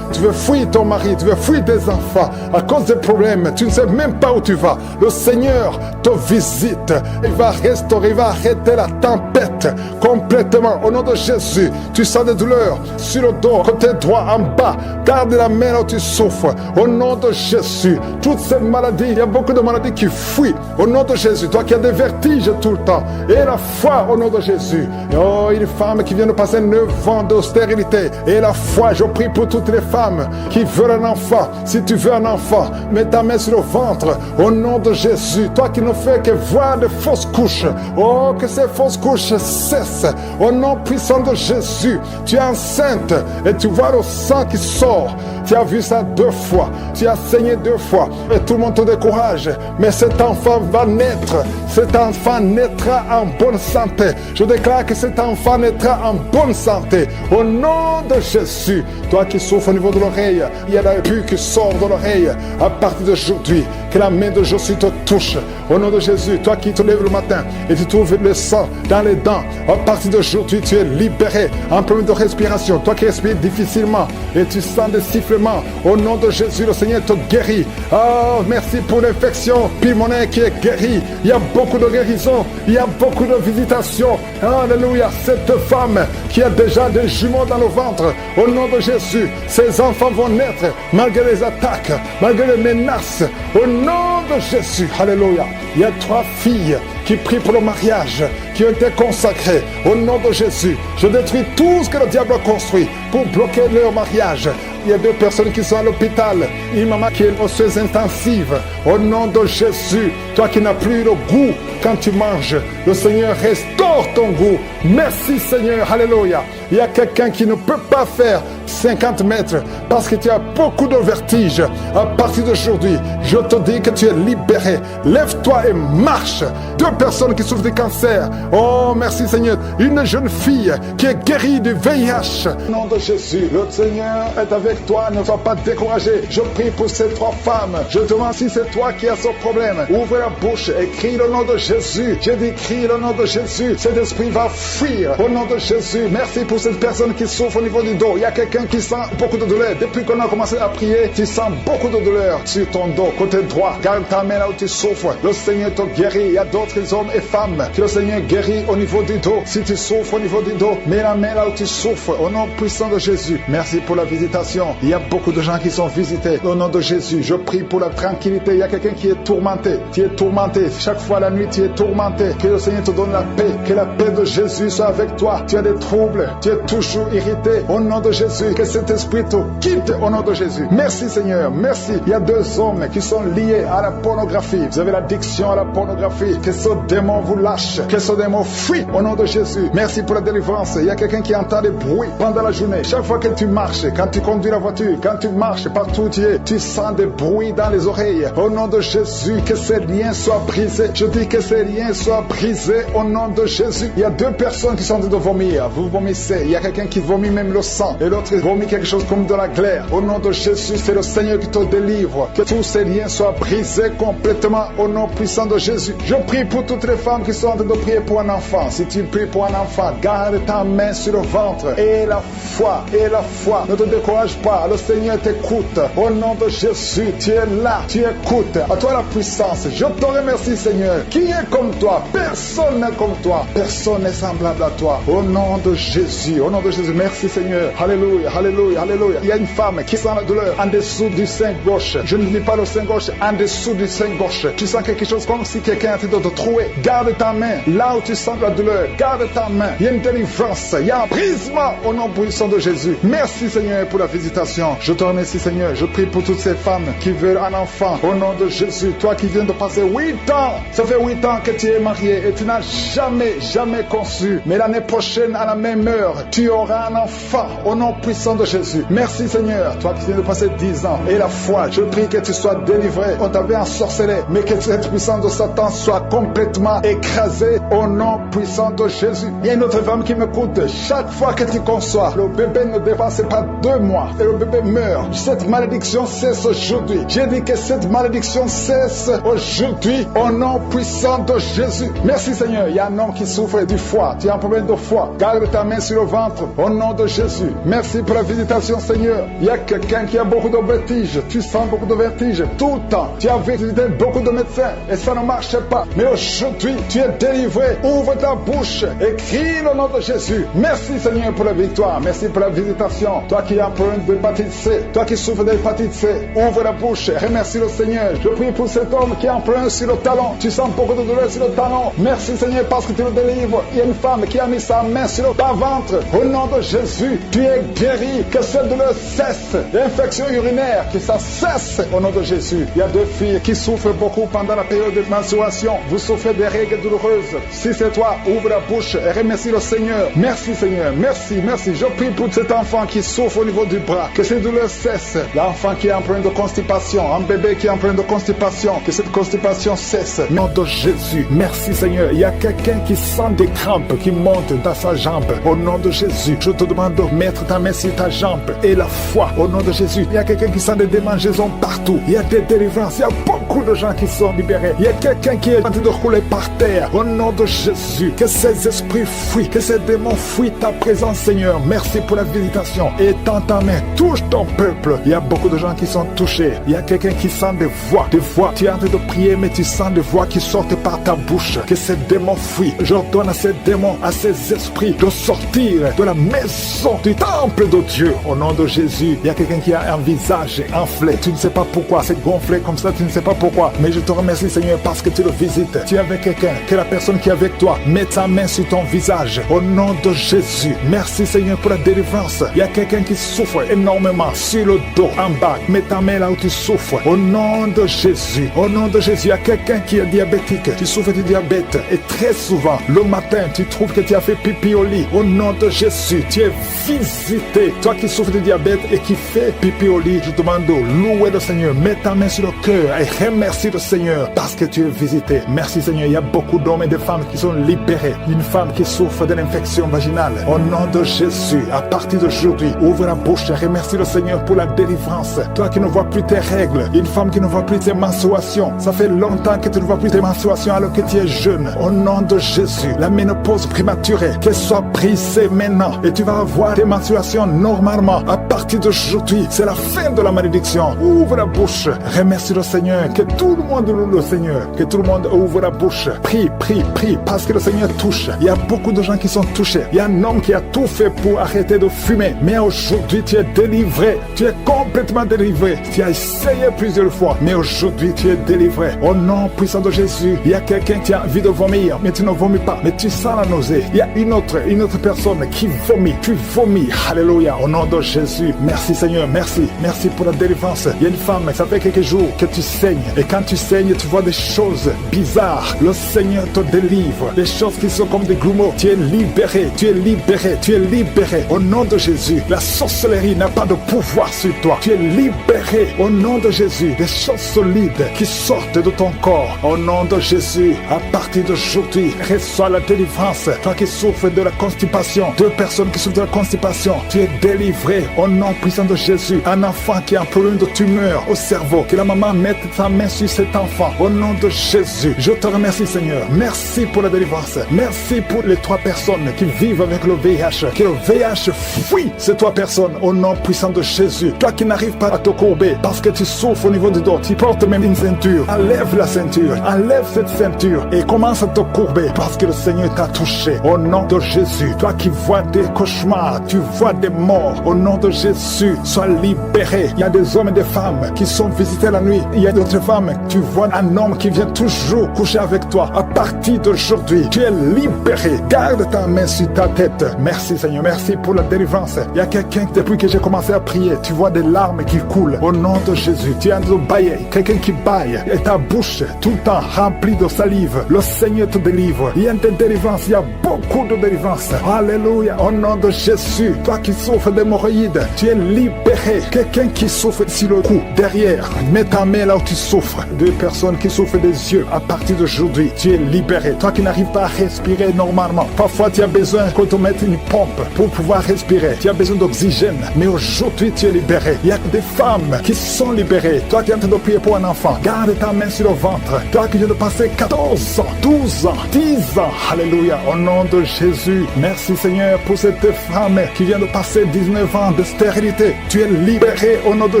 Speaker 1: tu veux fuir ton mari, tu veux fuir tes enfants à cause des problèmes, tu ne sais même pas où tu vas. Le Seigneur te visite, il va restaurer, il va arrêter la tempête complètement. Au nom de Jésus, tu sens des douleurs sur le dos, côté droit, en bas, garde la main là où tu souffres. Au nom de Jésus, toutes ces maladies, il y a beaucoup de maladies qui fuient. Au nom de Jésus, toi qui as des vertiges tout le temps, et la foi au nom de Jésus. Oh, une femme qui vient de passer 9 ans de stérilité, et la foi, je prie pour toutes les femmes qui veulent un enfant. Si tu veux un enfant, mets ta main sur le ventre au nom de Jésus. Toi qui ne fais que voir de fausses couches, oh, que ces fausses couches cessent au nom puissant de Jésus. Tu es enceinte et tu vois le sang qui sort. Tu as vu ça 2 fois, tu as saigné 2 fois et tout le monde te décourage, mais cet enfant va naître. Cet enfant naîtra en bonne santé. Je déclare que cet enfant naîtra en bonne santé au nom de Jésus. Toi qui souffres au niveau de l'oreille, il y a la pus qui sort de l'oreille. À partir d'aujourd'hui, que la main de Jésus te touche au nom de Jésus. Toi qui te lèves le matin et tu trouves le sang dans les dents. À partir d'aujourd'hui, tu es libéré. Un problème de respiration, toi qui respires difficilement et tu sens des sifflements, au nom de Jésus, le Seigneur te guérit. Oh, merci pour l'infection pulmonaire qui est guérie. Il y a beaucoup de guérisons, il y a beaucoup de visitations. Alléluia, cette femme qui a déjà des jumeaux dans le ventre, au nom de Jésus, ses enfants vont naître malgré les attaques, malgré les menaces, au nom de Jésus. Alléluia. Il y a 3 filles qui prient pour le mariage, qui ont été consacrées. Au nom de Jésus, je détruis tout ce que le diable a construit pour bloquer leur mariage. Il y a 2 personnes qui sont à l'hôpital. Une maman qui est osseuse intensive. Au nom de Jésus, toi qui n'as plus le goût quand tu manges, le Seigneur restaure ton goût. Merci Seigneur, alléluia. Il y a quelqu'un qui ne peut pas faire 50 mètres parce que tu as beaucoup de vertige. À partir d'aujourd'hui, je te dis que tu es libéré. Lève-toi et marche. 2 personnes qui souffrent de cancer. Oh, merci Seigneur. Une jeune fille qui est guérie du VIH. Au nom de Jésus, le Seigneur est avec toi. Ne sois pas découragé. Je prie pour ces 3 femmes. Je te demande si c'est toi qui as ce problème. Ouvre la bouche et crie le nom de Jésus. J'ai dit crie le nom de Jésus. Cet esprit va fuir. Au nom de Jésus. Merci pour cette personne qui souffre au niveau du dos. Il y a quelqu'un qui sent beaucoup de douleur. Depuis qu'on a commencé à prier, tu sens beaucoup de douleur sur ton dos, côté droit. Garde ta main là où tu souffres. Le Seigneur te guérit. Il y a d'autres hommes et femmes que le Seigneur guérit au niveau du dos. Si tu souffres au niveau du dos, mets la main là où tu souffres. Au nom puissant de Jésus. Merci pour la visitation. Il y a beaucoup de gens qui sont visités. Au nom de Jésus, je prie pour la tranquillité. Il y a quelqu'un qui est tourmenté. Tu es tourmenté. Chaque fois la nuit, tu es tourmenté. Que le Seigneur te donne la paix. Que la paix de Jésus soit avec toi. Tu as des troubles. Tu es toujours irrité. Au nom de Jésus, que cet esprit te quitte au nom de Jésus. Merci Seigneur, merci. Il y a 2 hommes qui sont liés à la pornographie. Vous avez l'addiction à la pornographie. Que ce démon vous lâche. Que ce démon fuit au nom de Jésus. Merci pour la délivrance. Il y a quelqu'un qui entend des bruits pendant la journée. Chaque fois que tu marches, quand tu conduis la voiture, quand tu marches partout où tu es, tu sens des bruits dans les oreilles. Au nom de Jésus, que ces liens soient brisés. Je dis que ces liens soient brisés au nom de Jésus. Il y a 2 personnes qui sont en train de vomir. Vous vomissez. Il y a quelqu'un qui vomit même le sang et l'autre vomit quelque chose comme de la glaire. Au nom de Jésus, c'est le Seigneur qui te délivre. Que tous ces liens soient brisés complètement au nom puissant de Jésus. Je prie pour toutes les femmes qui sont en train de prier pour un enfant. Si tu pries pour un enfant, garde ta main sur le ventre et la foi. Et la foi. Ne te décourage pas. Le Seigneur t'écoute. Au nom de Jésus, tu es là. Tu écoutes. À toi la puissance. Je te remercie Seigneur. Qui est comme toi? Personne n'est comme toi. Personne n'est semblable à toi. Au nom de Jésus. Au nom de Jésus. Merci Seigneur. Alléluia. Alléluia. Alléluia. Il y a une femme qui sent la douleur en dessous du sein gauche. Je ne dis pas le sein gauche, en dessous du sein gauche. Tu sens quelque chose comme si quelqu'un était de te trouver. Garde ta main là où tu sens la douleur. Garde ta main. Il y a une délivrance. Il y a un brisement au nom puissant de Jésus. Merci Seigneur pour la visitation. Je te remercie Seigneur. Je prie pour toutes ces femmes qui veulent un enfant. Au nom de Jésus. Toi qui viens de passer 8 ans. Ça fait 8 ans que tu es marié et tu n'as jamais conçu. Mais l'année prochaine à la même heure, tu auras un enfant. Au nom puissant de Jésus. Merci Seigneur. Toi qui viens de passer 10 ans. Et la foi. Je prie que tu sois délivré. On t'avait ensorcelé. Mais que cette puissance de Satan soit complètement écrasée. Au nom puissant de Jésus. Il y a une autre femme qui m'écoute. Chaque fois que tu conçois, le bébé ne dépasse pas 2 mois. Et le bébé meurt. Cette malédiction cesse aujourd'hui. J'ai dit que cette malédiction cesse aujourd'hui. Au nom puissant de Jésus. Merci Seigneur. Il y a un homme qui souffre du foie. Tu as un problème de foie. Garde ta main sur le ventre. Au nom de Jésus. Merci pour la visitation Seigneur. Il y a quelqu'un qui a beaucoup de vertiges. Tu sens beaucoup de vertiges tout le temps. Tu as visité beaucoup de médecins et ça ne marche pas. Mais aujourd'hui, tu es délivré. Ouvre ta bouche et crie le nom de Jésus. Merci Seigneur pour la victoire. Merci pour la visitation. Toi qui as un problème d'hépatite C. Toi qui souffres d'hépatite C. Ouvre la bouche et remercie le Seigneur. Je prie pour cet homme qui a un problème sur le talon. Tu sens beaucoup de douleur sur le talon. Merci Seigneur parce que tu le délivres. Il y a une femme qui a mis sa main sur le bas-ventre. Au nom de Jésus, tu es guéri. Que cette douleur cesse. L'infection urinaire, que ça cesse au nom de Jésus. Il y a 2 filles qui souffrent beaucoup pendant la période de menstruation. Vous souffrez des règles douloureuses. Si c'est toi, ouvre la bouche et remercie le Seigneur. Merci Seigneur. Merci, merci. Je prie pour cet enfant qui souffre au niveau du bras. Que ces douleurs cessent. L'enfant qui est en train de constipation. Un bébé qui est en train de constipation. Que cette constipation cesse. Au nom de Jésus. Merci Seigneur. Il y a quelqu'un qui sent des crampes qui montent dans sa jambe. Au nom de Jésus. Je te demande de mettre ta main sur ta jambe et la foi. Au nom de Jésus. Il y a quelqu'un qui sent des démangeaisons partout. Il y a des délivrances. Il y a beaucoup de gens qui sont libérés. Il y a quelqu'un qui est en train de rouler roulé par terre. Au nom de Jésus, que ces esprits fuient, que ces démons fuient ta présence, Seigneur. Merci pour la visitation. Étends ta main, touche ton peuple. Il y a beaucoup de gens qui sont touchés. Il y a quelqu'un qui sent des voix. Tu es en train de prier, mais tu sens des voix qui sortent par ta bouche. Que ces démons fuient. J'ordonne à ces démons, à ces esprits de sortir de la maison du temple de Dieu. Au nom de Jésus, il y a quelqu'un qui a un visage enflé. Tu ne sais pas pourquoi. C'est gonflé comme ça, tu ne sais pas pourquoi. Mais je te remercie, Seigneur, parce que tu le visites. Tu es avec quelqu'un, que la personne qui est avec toi mette sa main sur ton visage. Au nom de Jésus. Merci, Seigneur, pour la délivrance. Il y a quelqu'un qui souffre énormément sur le dos, en bas. Mets ta main là où tu souffres. Au nom de Jésus. Au nom de Jésus, il y a quelqu'un qui est diabétique. Tu souffres du diabète. Et très souvent, le matin, tu trouves que tu as fait pipi au lit. Au nom de Jésus, tu es visité. Toi qui souffres du diabète et qui fais pipi au lit, je te demande de louer le Seigneur. Mets ta main sur le cœur et remercie le Seigneur parce que tu es visité. Merci, Seigneur. Il y a beaucoup d'hommes et de femmes qui sont libérés. Une femme qui souffre d'une infection vaginale. Au nom de Jésus, à partir d'aujourd'hui, ouvre la bouche et remercie le Seigneur pour la délivrance. Toi qui ne vois plus tes règles, une femme qui ne voit plus tes menstruations, ça fait longtemps que tu ne vois plus tes menstruations alors que tu es jeune. Au nom de Jésus, la ménopause prématurée, qu'elle soit brisée maintenant et tu vas avoir tes menstruations normalement. À partir d'aujourd'hui, c'est la fin de la malédiction. Ouvre la bouche, remercie le Seigneur, que tout le monde loue le Seigneur, que tout le monde ouvre la bouche. Prie, prie, prie, parce que le Seigneur touche. Il y a beaucoup de gens qui sont touchés. Il y a un homme qui a tout fait pour arrêter de fumer, mais aujourd'hui tu es délivré. Tu es complètement délivré. Tu as essayé plusieurs fois, mais aujourd'hui tu es délivré. Au nom puissant de Jésus, il y a quelqu'un qui a envie de vomir, mais tu ne vomis pas, mais tu sens la nausée. Il y a une autre personne qui vomit. Tu vomis. Alléluia. Au nom de Jésus. Merci Seigneur. Merci. Merci pour la délivrance. Il y a une femme, ça fait quelques jours que tu saignes. Et quand tu saignes, tu vois des choses bizarres. Le Seigneur te délivre. Des choses qui sont comme des grumeaux. Tu es libéré. Tu es libéré. Tu es libéré. Au nom de Jésus. La sorcellerie n'a pas de pouvoir sur toi. Tu es libéré. Au nom de Jésus. Des choses solides qui sortent de ton corps. Au nom de Jésus. À partir d'aujourd'hui, reçois la délivrance. Toi qui souffres de la constipation. Deux personnes qui souffrent de la constipation. Tu es délivré. Au nom puissant de Jésus. Un enfant qui a un problème de tumeur au cerveau. Que la maman mette sa main sur cet enfant. Au nom de Jésus. Je te remercie Seigneur. Merci pour la délivrance. Merci pour les 3 personnes qui vivent avec le VIH. Que le VIH fuit ces 3 personnes. Au nom puissant de Jésus. Toi qui n'arrives pas à te courber parce que tu souffres au niveau du dos. Tu portes même une ceinture. Enlève la ceinture. Enlève cette ceinture. Et commence à te courber parce que le Seigneur t'a touché. Au nom de Jésus. Toi qui vois des cauchemars. Tu vois des morts. Au nom de Jésus. Sois libéré. Il y a des hommes et des femmes qui sont visités la nuit. Il y a d'autres femmes. Tu vois un homme qui vient toujours coucher avec toi. À partir d'aujourd'hui, tu es libéré. Garde ta main sur ta tête. Merci Seigneur. Merci pour la délivrance. Il y a quelqu'un, depuis que j'ai commencé à prier, tu vois des larmes qui coulent. Au nom de Jésus. Tu es en train de bailler. Quelqu'un qui baille. Et ta bouche, tout le temps remplie de salive. Le Seigneur te délivre. Il y a des délivrances. Il y a beaucoup de délivrances. Alléluia. Au nom de Jésus. Toi qui souffres d'hémorroïdes, tu es libéré. Quelqu'un qui souffre sur le cou, derrière, mets ta main là où tu souffres. 2 personnes qui souffrent des yeux, à partir d'aujourd'hui, tu es libéré. Toi qui n'arrives pas à respirer normalement, parfois tu as besoin qu'on te mette une pompe pour pouvoir respirer. Tu as besoin d'oxygène, mais aujourd'hui tu es libéré. Il y a des femmes qui sont libérées. Toi qui es en train de prier pour un enfant, garde ta main sur le ventre. Toi qui viens de passer 14 ans, 12 ans, 10 ans, alléluia, au nom de Jésus. Merci Seigneur pour cette femme qui vient de passer 19 ans de stérilité. Tu es libéré au nom de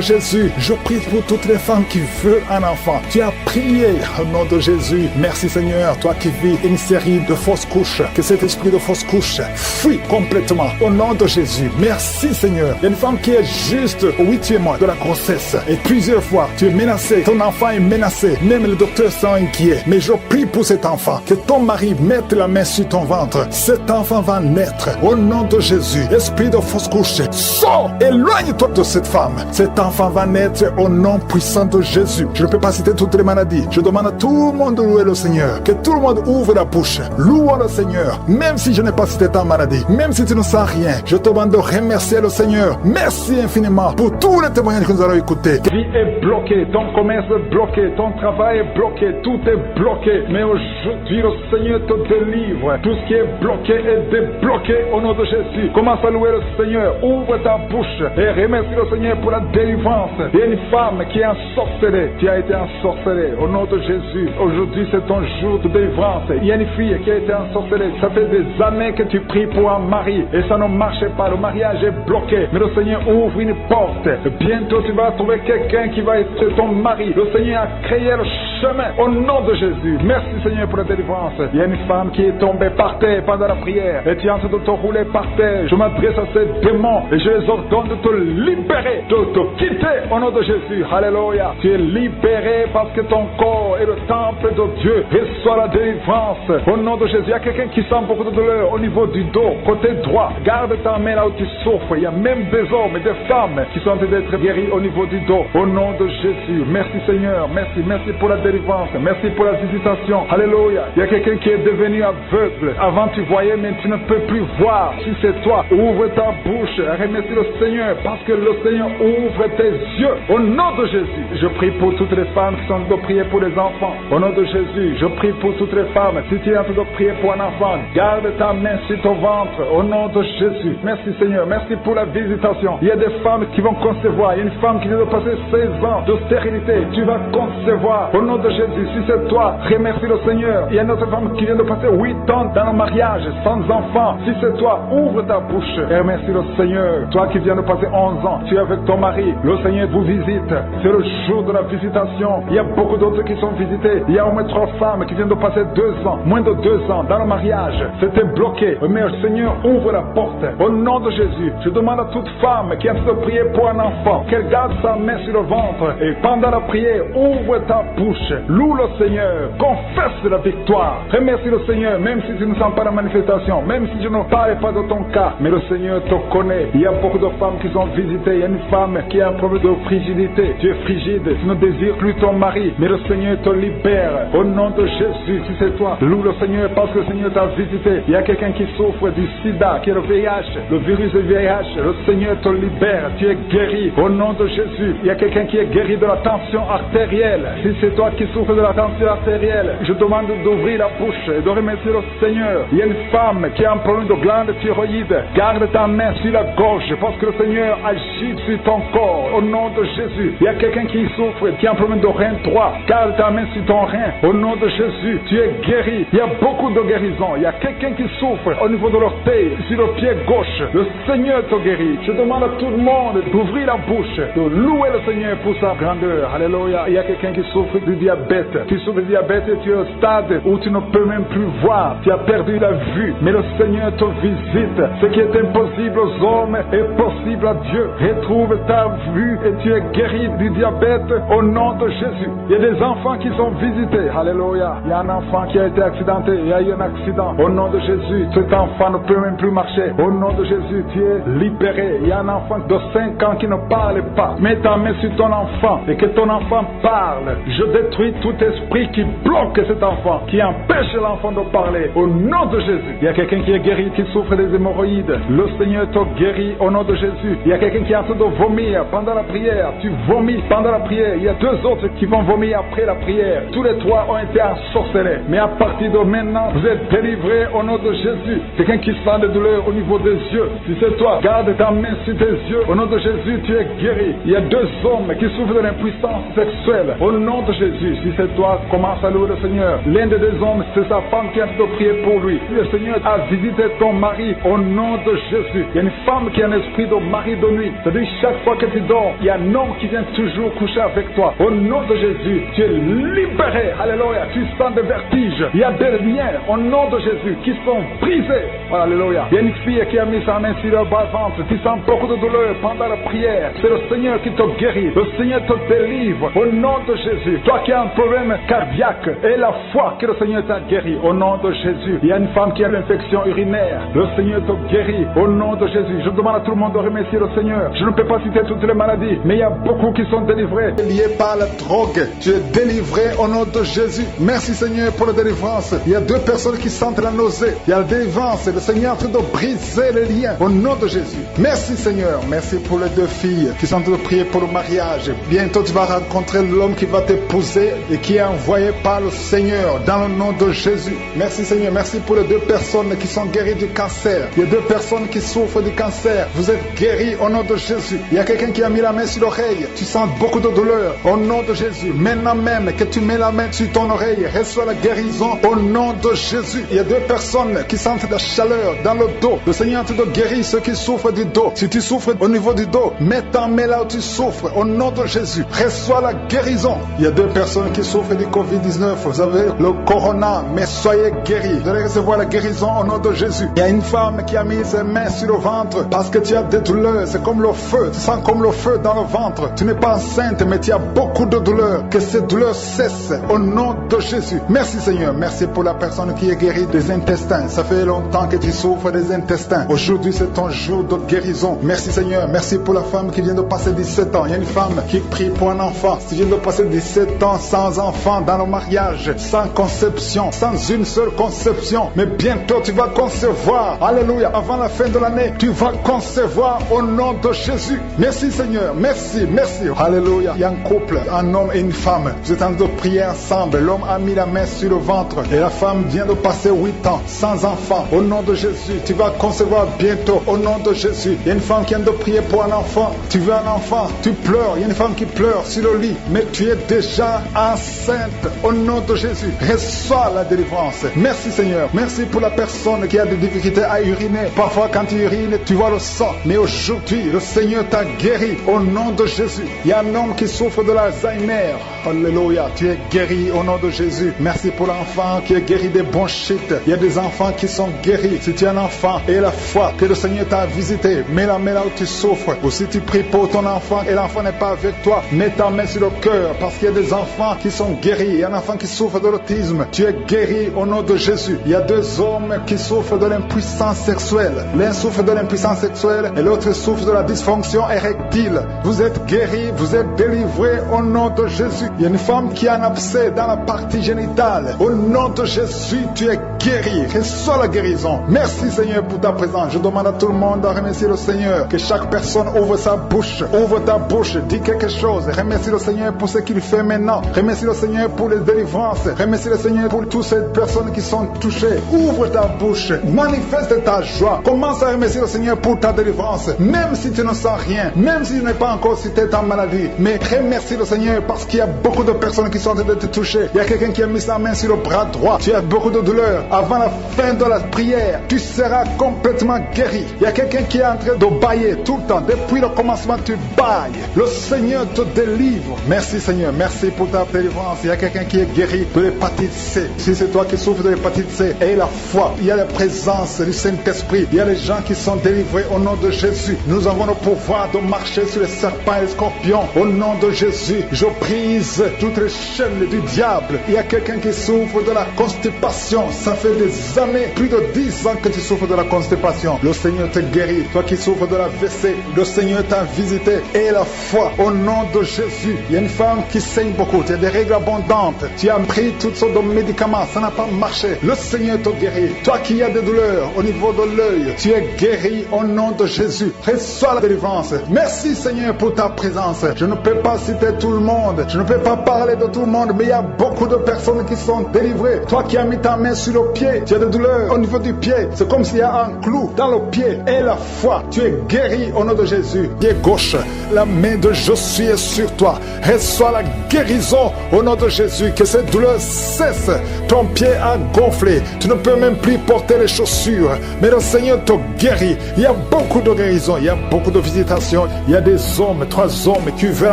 Speaker 1: Jésus. Je prie pour toutes les femmes qui veulent un enfant. Tu as prié au nom de Jésus. Merci Seigneur, toi qui vis une série de fausses couches, que cet esprit de fausses couches fuit complètement au nom de Jésus. Merci Seigneur. Il y a une femme qui est juste au 8e mois de la grossesse et plusieurs fois tu es menacé, ton enfant est menacé, même les docteurs sont inquiets. Mais je prie pour cet enfant, que ton mari mette la main sur ton ventre. Cet enfant va naître au nom de Jésus. Esprit de fausse couche, sors, éloigne-toi de cette femme. Cet enfant va naître au nom puissant de Jésus. Je ne peux pas citer toutes les maladies. Je demande à tout le monde de louer le Seigneur. Que tout le monde ouvre la bouche. Louons le Seigneur. Même si je n'ai pas cité ta maladie, même si tu ne sens rien, je te demande de remercier le Seigneur. Merci infiniment pour tous les témoignages que nous allons écouter. Ta vie est bloquée, ton commerce est bloqué, ton travail est bloqué, tout est bloqué. Mais aujourd'hui, le Seigneur te délivre. Tout ce qui est bloqué est débloqué au nom de Jésus. Commence à louer le Seigneur. Ouvre ta bouche et remercie le Seigneur pour la délivrance. Il y a une femme qui est ensorcelée. Tu as été ensorcelée au nom de Jésus. Aujourd'hui, c'est ton jour de délivrance. Il y a une fille qui a été ensorcelée. Ça fait des années que tu pries pour un mari et ça ne marchait pas. Le mariage est bloqué. Mais le Seigneur ouvre une porte. Bientôt tu vas trouver quelqu'un qui va être ton mari. Le Seigneur a créé le chemin au nom de Jésus. Merci Seigneur pour la délivrance. Il y a une femme qui est tombée par terre pendant la prière et tu es en train de te rouler par terre. Je m'adresse à ces démons et je les ordonne de te libérer, de te quitter au nom de Jésus. Alléluia. Tu es libéré parce que ton corps est le temple de Dieu. Reçois la délivrance au nom de Jésus. Il y a quelqu'un qui sent beaucoup de douleur au niveau du dos, côté droit. Garde ta main là où tu souffres. Il y a même des hommes et des femmes qui sont en train d'être guéris au niveau du dos. Au nom de Jésus. Merci Seigneur. Merci. Merci pour la délivrance. Merci pour la visitation. Alléluia. Il y a quelqu'un qui est devenu aveugle. Avant tu voyais, mais tu ne peux plus voir. Si c'est toi, ouvre ta bouche. Remercie le Seigneur parce que le Seigneur ouvre tes yeux. Au nom de Jésus. Je prie pour toutes les femmes qui sont en train de prier pour les enfants. Au nom de Jésus. Je prie pour toutes les femmes. Si tu es en train de prier pour un enfant, garde ta main sur ton ventre. Au nom de Jésus. Merci Seigneur. Merci pour la visitation. Il y a des femmes qui vont concevoir. Il y a une femme qui vient de passer 16 ans de stérilité. Tu vas concevoir. Au nom de Jésus. Si c'est toi, remercie le Seigneur. Il y a une autre femme qui vient de passer 8 ans dans le mariage sans enfant. Si c'est toi, ouvre ta bouche et remercie le Seigneur. Toi qui viens de passer 11 ans, tu es avec ton mari. Le Seigneur vous visite. C'est le jour de la visitation. Il y a beaucoup d'autres qui sont visités. Il y a au moins 3 femmes qui viennent de passer 2 ans, moins de 2 ans dans le mariage. C'était bloqué. Mais le Seigneur ouvre la porte. Au nom de Jésus, je demande à toute femme qui a de prier pour un enfant qu'elle garde sa main sur le ventre et pendant la prière, ouvre ta bouche. Loue le Seigneur. Confesse la victoire. Remercie le Seigneur, même si tu ne sens pas la manifestation, même si je ne parle pas de ton cas, mais le Seigneur te connaît. Il y a beaucoup de femmes qui sont visitées. Il y a une femme qui a un problème de frigidité. Tu es frigide, tu ne désires plus ton mari, mais le Seigneur te libère. Au nom de Jésus, si c'est toi, loue le Seigneur parce que le Seigneur t'a visité. Il y a quelqu'un qui souffre du sida, qui est le VIH, le virus du VIH. Le Seigneur te libère. Tu es guéri. Au nom de Jésus, il y a quelqu'un qui est guéri de la tension artérielle. Si c'est toi qui souffres de la tension artérielle, je demande d'ouvrir la bouche et de remercier le Seigneur. Il y a une femme qui a un problème de glande thyroïde. Garde ta main sur la gorge parce que le Seigneur agit sur ton corps. Au nom de Jésus, il y a quelqu'un qui souffre, qui a un problème de rein droit. Garde ta main sur ton rein. Au nom de Jésus, tu es guéri. Il y a beaucoup de guérisons. Il y a quelqu'un qui souffre au niveau de l'orteil, sur le pied gauche. Le Seigneur te guérit. Je demande à tout le monde d'ouvrir la bouche, de louer le Seigneur pour sa grandeur. Alléluia. Il y a quelqu'un qui souffre du diabète. Tu souffres du diabète et tu es au stade où tu ne peux même plus voir. Tu as perdu la vue. Mais le Seigneur te visite. Ce qui est impossible aux hommes est possible à Dieu. Retrouve ta vue et tu es guéri du diabète au nom de Jésus. Il y a des enfants qui sont visités. Alléluia. Il y a un enfant qui a été accidenté. Il y a eu un accident. Au nom de Jésus, cet enfant ne peut même plus marcher. Au nom de Jésus, tu es libéré. Il y a un enfant de 5 ans qui ne parle pas. Mets ta main sur ton enfant et que ton enfant parle. Je détruis tout esprit qui bloque cet enfant, qui empêche l'enfant de parler. Au nom de Jésus. Il y a quelqu'un qui est guéri, qui souffre des hémorroïdes. Le Seigneur te guérit au nom de Jésus. Il y a quelqu'un qui est en train de vomir pendant la prière. Tu vomis pendant la prière. Il y a 2 autres qui vont vomir après la prière. Tous les 3 ont été ensorcelés. Mais à partir de maintenant, vous êtes délivrés au nom de Jésus. Quelqu'un qui sent des douleurs au niveau des yeux. Si c'est toi, garde ta main sur tes yeux. Au nom de Jésus, tu es guéri. Il y a 2 hommes qui souffrent de l'impuissance sexuelle. Au nom de Jésus, si c'est toi, commence à louer le Seigneur. L'un des 2 hommes, c'est sa femme qui a de prier pour lui. Le Seigneur a visité ton mari au nom de Jésus. Il y a une femme qui a un esprit de mari de nuit. C'est-à-dire chaque fois que tu dors, il y a un homme qui vient toujours coucher avec toi. Au nom de Jésus, tu es libéré. Alléluia. Tu sens des vertiges. Il y a des liens au nom de Jésus qui sont brisés. Alléluia. Il y a une fille qui a mis sa main sur le bas-ventre. Tu sens beaucoup de douleur pendant la prière. C'est le Seigneur qui te guérit. Le Seigneur te délivre au nom de Jésus. Toi qui as un problème cardiaque et la foi que le Seigneur t'a guéri au nom de Jésus. Il y a une femme qui a l'infection urinaire. Le Seigneur te guérit au nom de Jésus. Je demande à tout le monde de remercier le Seigneur. Je ne peux pas citer toutes les maladies, mais il y a beaucoup qui sont délivrés. Lié par la drogue, tu es délivré au nom de Jésus. Merci Seigneur pour la délivrance. Il y a 2 personnes qui sentent la nausée. Il y a la délivrance et le Seigneur est en train de briser les liens au nom de Jésus. Merci Seigneur. Merci pour les 2 filles qui sont en train de prier pour le mariage. Bientôt tu vas rencontrer l'homme qui va t'épouser et qui est envoyé par le Seigneur dans le nom de Jésus. Merci Seigneur. Merci pour les 2 personnes qui sont guéries du cancer. Il y a 2 personnes qui souffrent du cancer. Vous êtes guéris au nom de Jésus. Il y a quelqu'un qui a mis la main sur l'oreille. Tu sens beaucoup de douleur au nom de Jésus. Maintenant même, que tu mets la main sur ton oreille, reçois la guérison au nom de Jésus. Il y a 2 personnes qui sentent la chaleur dans le dos. Le Seigneur te guérit ceux qui souffrent du dos. Si tu souffres au niveau du dos, mets ta main là où tu souffres au nom de Jésus. Reçois la guérison. Il y a 2 personnes qui souffrent du Covid-19. Vous avez le corona, mais soyez guéris. Vous allez recevoir la guérison au nom de Jésus. Il y a une femme qui a mis ses mains sur le ventre parce que tu as des douleurs. C'est comme le feu. Tu sens comme le feu dans le ventre. Tu n'es pas enceinte, mais tu as beaucoup de douleurs. Que ces douleurs cessent au nom de Jésus. Merci Seigneur. Merci pour la personne qui est guérie des intestins. Ça fait longtemps que tu souffres des intestins. Aujourd'hui, c'est ton jour de guérison. Merci Seigneur. Merci pour la femme qui vient de passer 17 ans. Il y a une femme qui prie pour un enfant. Tu viens de passer 17 ans sans enfant dans le mariage, sans conception, sans une seule conception. Mais bientôt, tu vas concevoir. Alléluia. Avant la fin de l'année, tu vas concevoir au nom de Jésus. Merci Seigneur. Merci, merci. Alléluia. Il y a un couple, un homme et une femme. Vous êtes en train de prier ensemble. L'homme a mis la main sur le ventre et la femme vient de passer 8 ans sans enfant. Au nom de Jésus, tu vas concevoir bientôt. Au nom de Jésus. Il y a une femme qui vient de prier pour un enfant. Tu veux un enfant, tu pleures. Il y a une femme qui pleure sur le lit, mais tu es déjà enceinte. Au nom de Jésus, reçois la délivrance. Merci Seigneur. Merci pour la personne qui a des difficultés à uriner. Parfois quand tu urines, tu vois le sang. Mais aujourd'hui, le Seigneur t'a guéri. Au nom de Jésus. Il y a un homme qui souffre de l'Alzheimer. Alléluia. Tu es guéri au nom de Jésus. Merci pour l'enfant qui est guéri des bronchites. Il y a des enfants qui sont guéris. Si tu es un enfant et la foi que le Seigneur t'a visité, mets la main là où tu souffres. Ou si tu pries pour ton enfant et l'enfant n'est pas avec toi, mets ta main sur le cœur parce qu'il y a des enfants qui sont guéris. Il y a un enfant qui souffre de l'autisme. Tu es guéri au nom de Jésus. Il y a 2 hommes qui souffrent de l'impuissance sexuelle. L'un souffre de l'impuissance sexuelle et l'autre souffre de la dysfonction érectile. Vous êtes guéris, vous êtes délivrés au nom de Jésus. Il y a une femme qui a un abcès dans la partie génitale. Au nom de Jésus, tu es guéri. Reçois la guérison. Merci Seigneur pour ta présence. Je demande à tout le monde de remercier le Seigneur. Que chaque personne ouvre sa bouche. Ouvre ta bouche. Dis quelque chose. Remercie le Seigneur pour ce qu'il fait maintenant. Remercie le Seigneur pour les délivrances. Remercie le Seigneur pour toutes ces personnes qui sont touchées. Ouvre ta bouche. Manifeste ta joie. Commence à remercier le Seigneur pour ta délivrance. Même si tu ne sens rien. Même si tu n'es pas encore cité ta maladie. Mais remercie le Seigneur parce qu'il y a beaucoup de personnes qui sont en train de te toucher. Il y a quelqu'un qui a mis sa main sur le bras droit. Tu as beaucoup de douleur. Avant la fin de la prière, tu seras complètement guéri. Il y a quelqu'un qui est en train de bailler tout le temps. Depuis le commencement, tu bailles. Le Seigneur te délivre. Merci Seigneur. Merci pour ta délivrance. Il y a quelqu'un qui est guéri de l'hépatite C. Si c'est toi qui souffres de l'hépatite C, aie la foi. Il y a la présence du Saint-Esprit. Il y a les gens qui sont délivrés au nom de Jésus. Nous avons le pouvoir de marcher sur les serpents et les scorpions. Au nom de Jésus, je brise toutes les chaînes du diable. Il y a quelqu'un qui souffre de la constipation. Ça fait des années, plus de 10 ans que tu souffres de la constipation. Le Seigneur te guérit. Toi qui souffres de la WC, le Seigneur t'a visité. Et la foi au nom de Jésus. Il y a une femme qui saigne beaucoup. Tu as des règles abondantes. Tu as pris toutes sortes de médicaments. Ça n'a pas marché. Le Seigneur te guérit. Toi qui as des douleurs au niveau de l'œil, tu es guéri au nom de Jésus. Reçois la délivrance. Merci Seigneur pour ta présence. Je ne peux pas citer tout le monde. Je ne peux pas parler de tout le monde, mais il y a beaucoup de personnes qui sont délivrées. Toi qui as mis ta main sur le pied, tu as des douleurs au niveau du pied. C'est comme s'il y a un clou dans le pied. Et la foi, tu es guéri au nom de Jésus. Pied gauche, la main de Jésus est sur toi. Reçois la guérison au nom de Jésus. Que cette douleur cesse. Ton pied a gonflé. Tu ne peux même plus porter les chaussures. Mais le Seigneur te guérit. Il y a beaucoup de guérisons. Il y a beaucoup de visitations. Il y a des hommes, 3 hommes qui veulent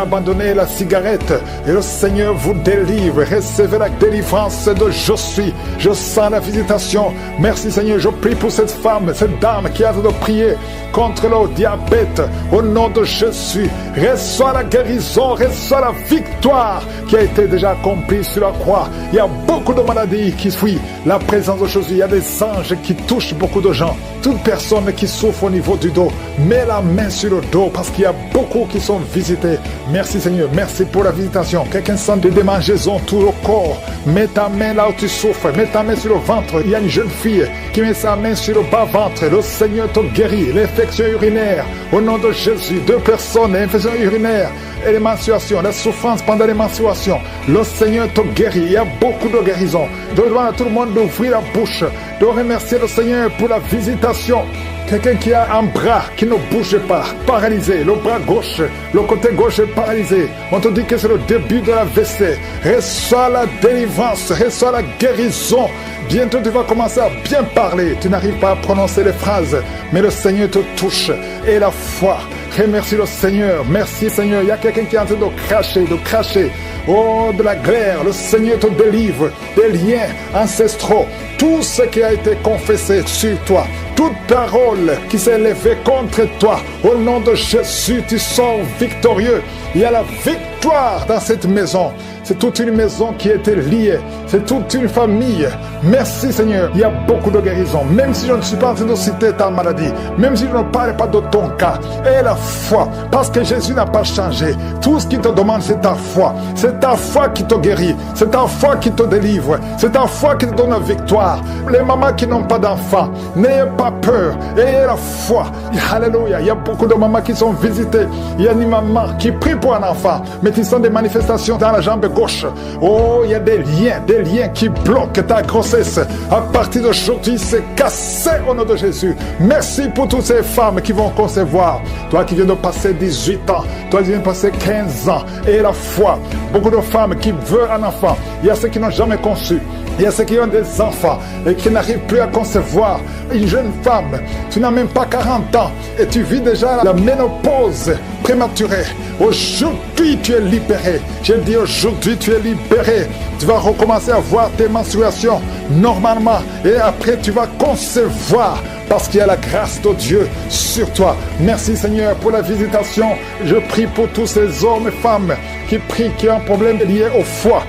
Speaker 1: abandonner la cigarette. Et le Seigneur vous délivre. Recevez la délivrance de je suis. Je sens la visitation. Merci Seigneur. Je prie pour cette femme, cette dame qui a de prier contre le diabète. Au nom de Jésus, reçois la guérison, reçois la victoire qui a été déjà accomplie sur la croix. Il y a beaucoup de maladies qui fuient la présence de Jésus. Il y a des anges qui touchent beaucoup de gens. Toute personne qui souffre au niveau du dos, mets la main sur le dos parce qu'il y a beaucoup qui sont visités. Merci Seigneur, merci pour la visitation. Quelqu'un sent des démangeaisons tout le corps. Mets ta main là où tu souffres, mets ta main sur le ventre. Il y a une jeune fille qui met sa main sur le bas-ventre. Le Seigneur te guérit. L'infection urinaire, au nom de Jésus. 2 personnes, l'infection urinaire et les menstruations, la souffrance pendant les menstruations. Le Seigneur te guérit. Il y a beaucoup de guérisons. Je demande à tout le monde d'ouvrir la bouche, de remercier le Seigneur pour la visitation. Quelqu'un qui a un bras qui ne bouge pas, paralysé, le bras gauche, le côté gauche est paralysé. On te dit que c'est le début de la l'AVC. Reçois la délivrance, reçois la guérison. Bientôt tu vas commencer à bien parler. Tu n'arrives pas à prononcer les phrases, mais le Seigneur te touche. Et la foi, remercie le Seigneur. Merci Seigneur. Il y a quelqu'un qui est en train de cracher. Oh, de la glaire, le Seigneur te délivre des liens ancestraux. Tout ce qui a été confessé sur toi, toute parole qui s'est élevée contre toi, au nom de Jésus, tu sors victorieux. Il y a la victoire dans cette maison. C'est toute une maison qui était liée. C'est toute une famille. Merci Seigneur. Il y a beaucoup de guérison. Même si je ne suis pas en train de citer ta maladie, même si je ne parle pas de ton cas, et la foi, parce que Jésus n'a pas changé. Tout ce qu'il te demande, c'est ta foi. C'est ta foi qui te guérit. C'est ta foi qui te délivre. C'est ta foi qui te donne la victoire. Les mamans qui n'ont pas d'enfants, n'ayez pas peur. Ayez la foi. Alléluia. Il y a beaucoup de mamans qui sont visitées. Il y a une maman qui prie pour un enfant, mais qui sont des manifestations dans la jambe gauche. Oh, il y a des liens qui bloquent ta grossesse. À partir d'aujourd'hui, c'est cassé au nom de Jésus. Merci pour toutes ces femmes qui vont concevoir. Toi qui viens de passer 18 ans, toi qui viens de passer 15 ans, et la foi. Beaucoup de femmes qui veulent un enfant. Il y a ceux qui n'ont jamais conçu. Il y a ceux qui ont des enfants et qui n'arrivent plus à concevoir. Une jeune femme, tu n'as même pas 40 ans et tu vis déjà la ménopause prématurée. Aujourd'hui, tu es libéré. Je dis aujourd'hui, tu es libéré. Tu vas recommencer à voir tes menstruations normalement et après, tu vas concevoir parce qu'il y a la grâce de Dieu sur toi. Merci Seigneur pour la visitation. Je prie pour tous ces hommes et femmes qui prient, qui ont un problème lié au foie.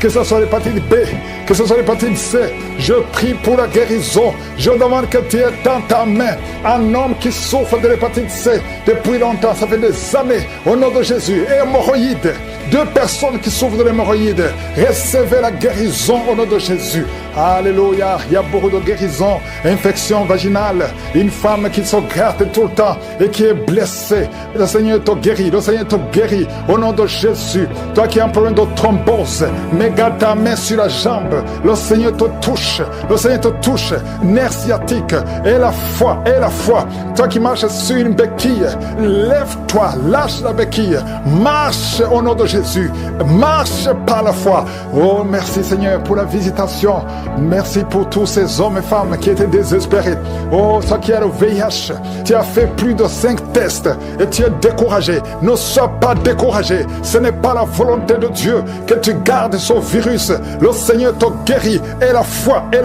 Speaker 1: Que ce soit l'hépatite B, que ce soit l'hépatite C, je prie pour la guérison. Je demande que tu aies dans ta main un homme qui souffre de l'hépatite C depuis longtemps, ça fait des années, au nom de Jésus. Et hémorroïdes, 2 personnes qui souffrent de l'hémorroïde, recevez la guérison au nom de Jésus. Alléluia, il y a beaucoup de guérisons, infection vaginale, une femme qui se gratte tout le temps et qui est blessée. Le Seigneur te guérit, le Seigneur te guérit au nom de Jésus. Toi qui as un problème de thrombose, mais garde ta main sur la jambe, le Seigneur te touche, le Seigneur te touche, nerf sciatique, et la foi, toi qui marches sur une béquille, lève-toi, lâche la béquille, marche au nom de Jésus, marche par la foi. Oh merci Seigneur pour la visitation. Merci pour tous ces hommes et femmes qui étaient désespérés. Oh, toi qui as le VIH, tu as fait plus de 5 tests et tu es découragé. Ne sois pas découragé. Ce n'est pas la volonté de Dieu que tu gardes ce virus. Le Seigneur te guérit. Et la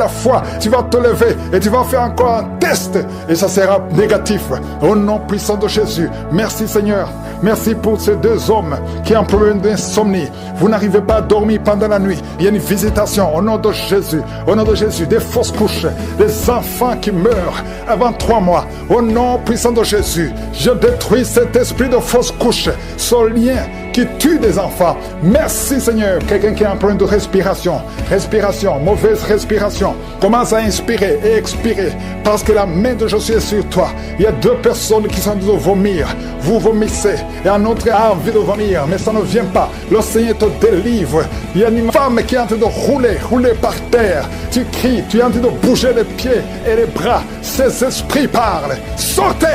Speaker 1: foi, tu vas te lever et tu vas faire encore un test et ça sera négatif. Au nom puissant de Jésus. Merci Seigneur. Merci pour ces 2 hommes qui ont un problème d'insomnie. Vous n'arrivez pas à dormir pendant la nuit. Il y a une visitation au nom de Jésus. Au nom de Jésus, des fausses couches, des enfants qui meurent avant 3 mois. Au nom puissant de Jésus, je détruis cet esprit de fausses couches, ce lien qui tue des enfants. Merci Seigneur. Quelqu'un qui a un problème de respiration, mauvaise respiration, commence à inspirer et expirer parce que la main de Jésus est sur toi. Il y a 2 personnes qui sont en train de vomir. Vous vomissez et un autre a envie de vomir, mais ça ne vient pas. Le Seigneur te délivre. Il y a une femme qui est en train de rouler par terre. Tu cries, tu es en train de bouger les pieds et les bras. Ces esprits parlent. Sortez!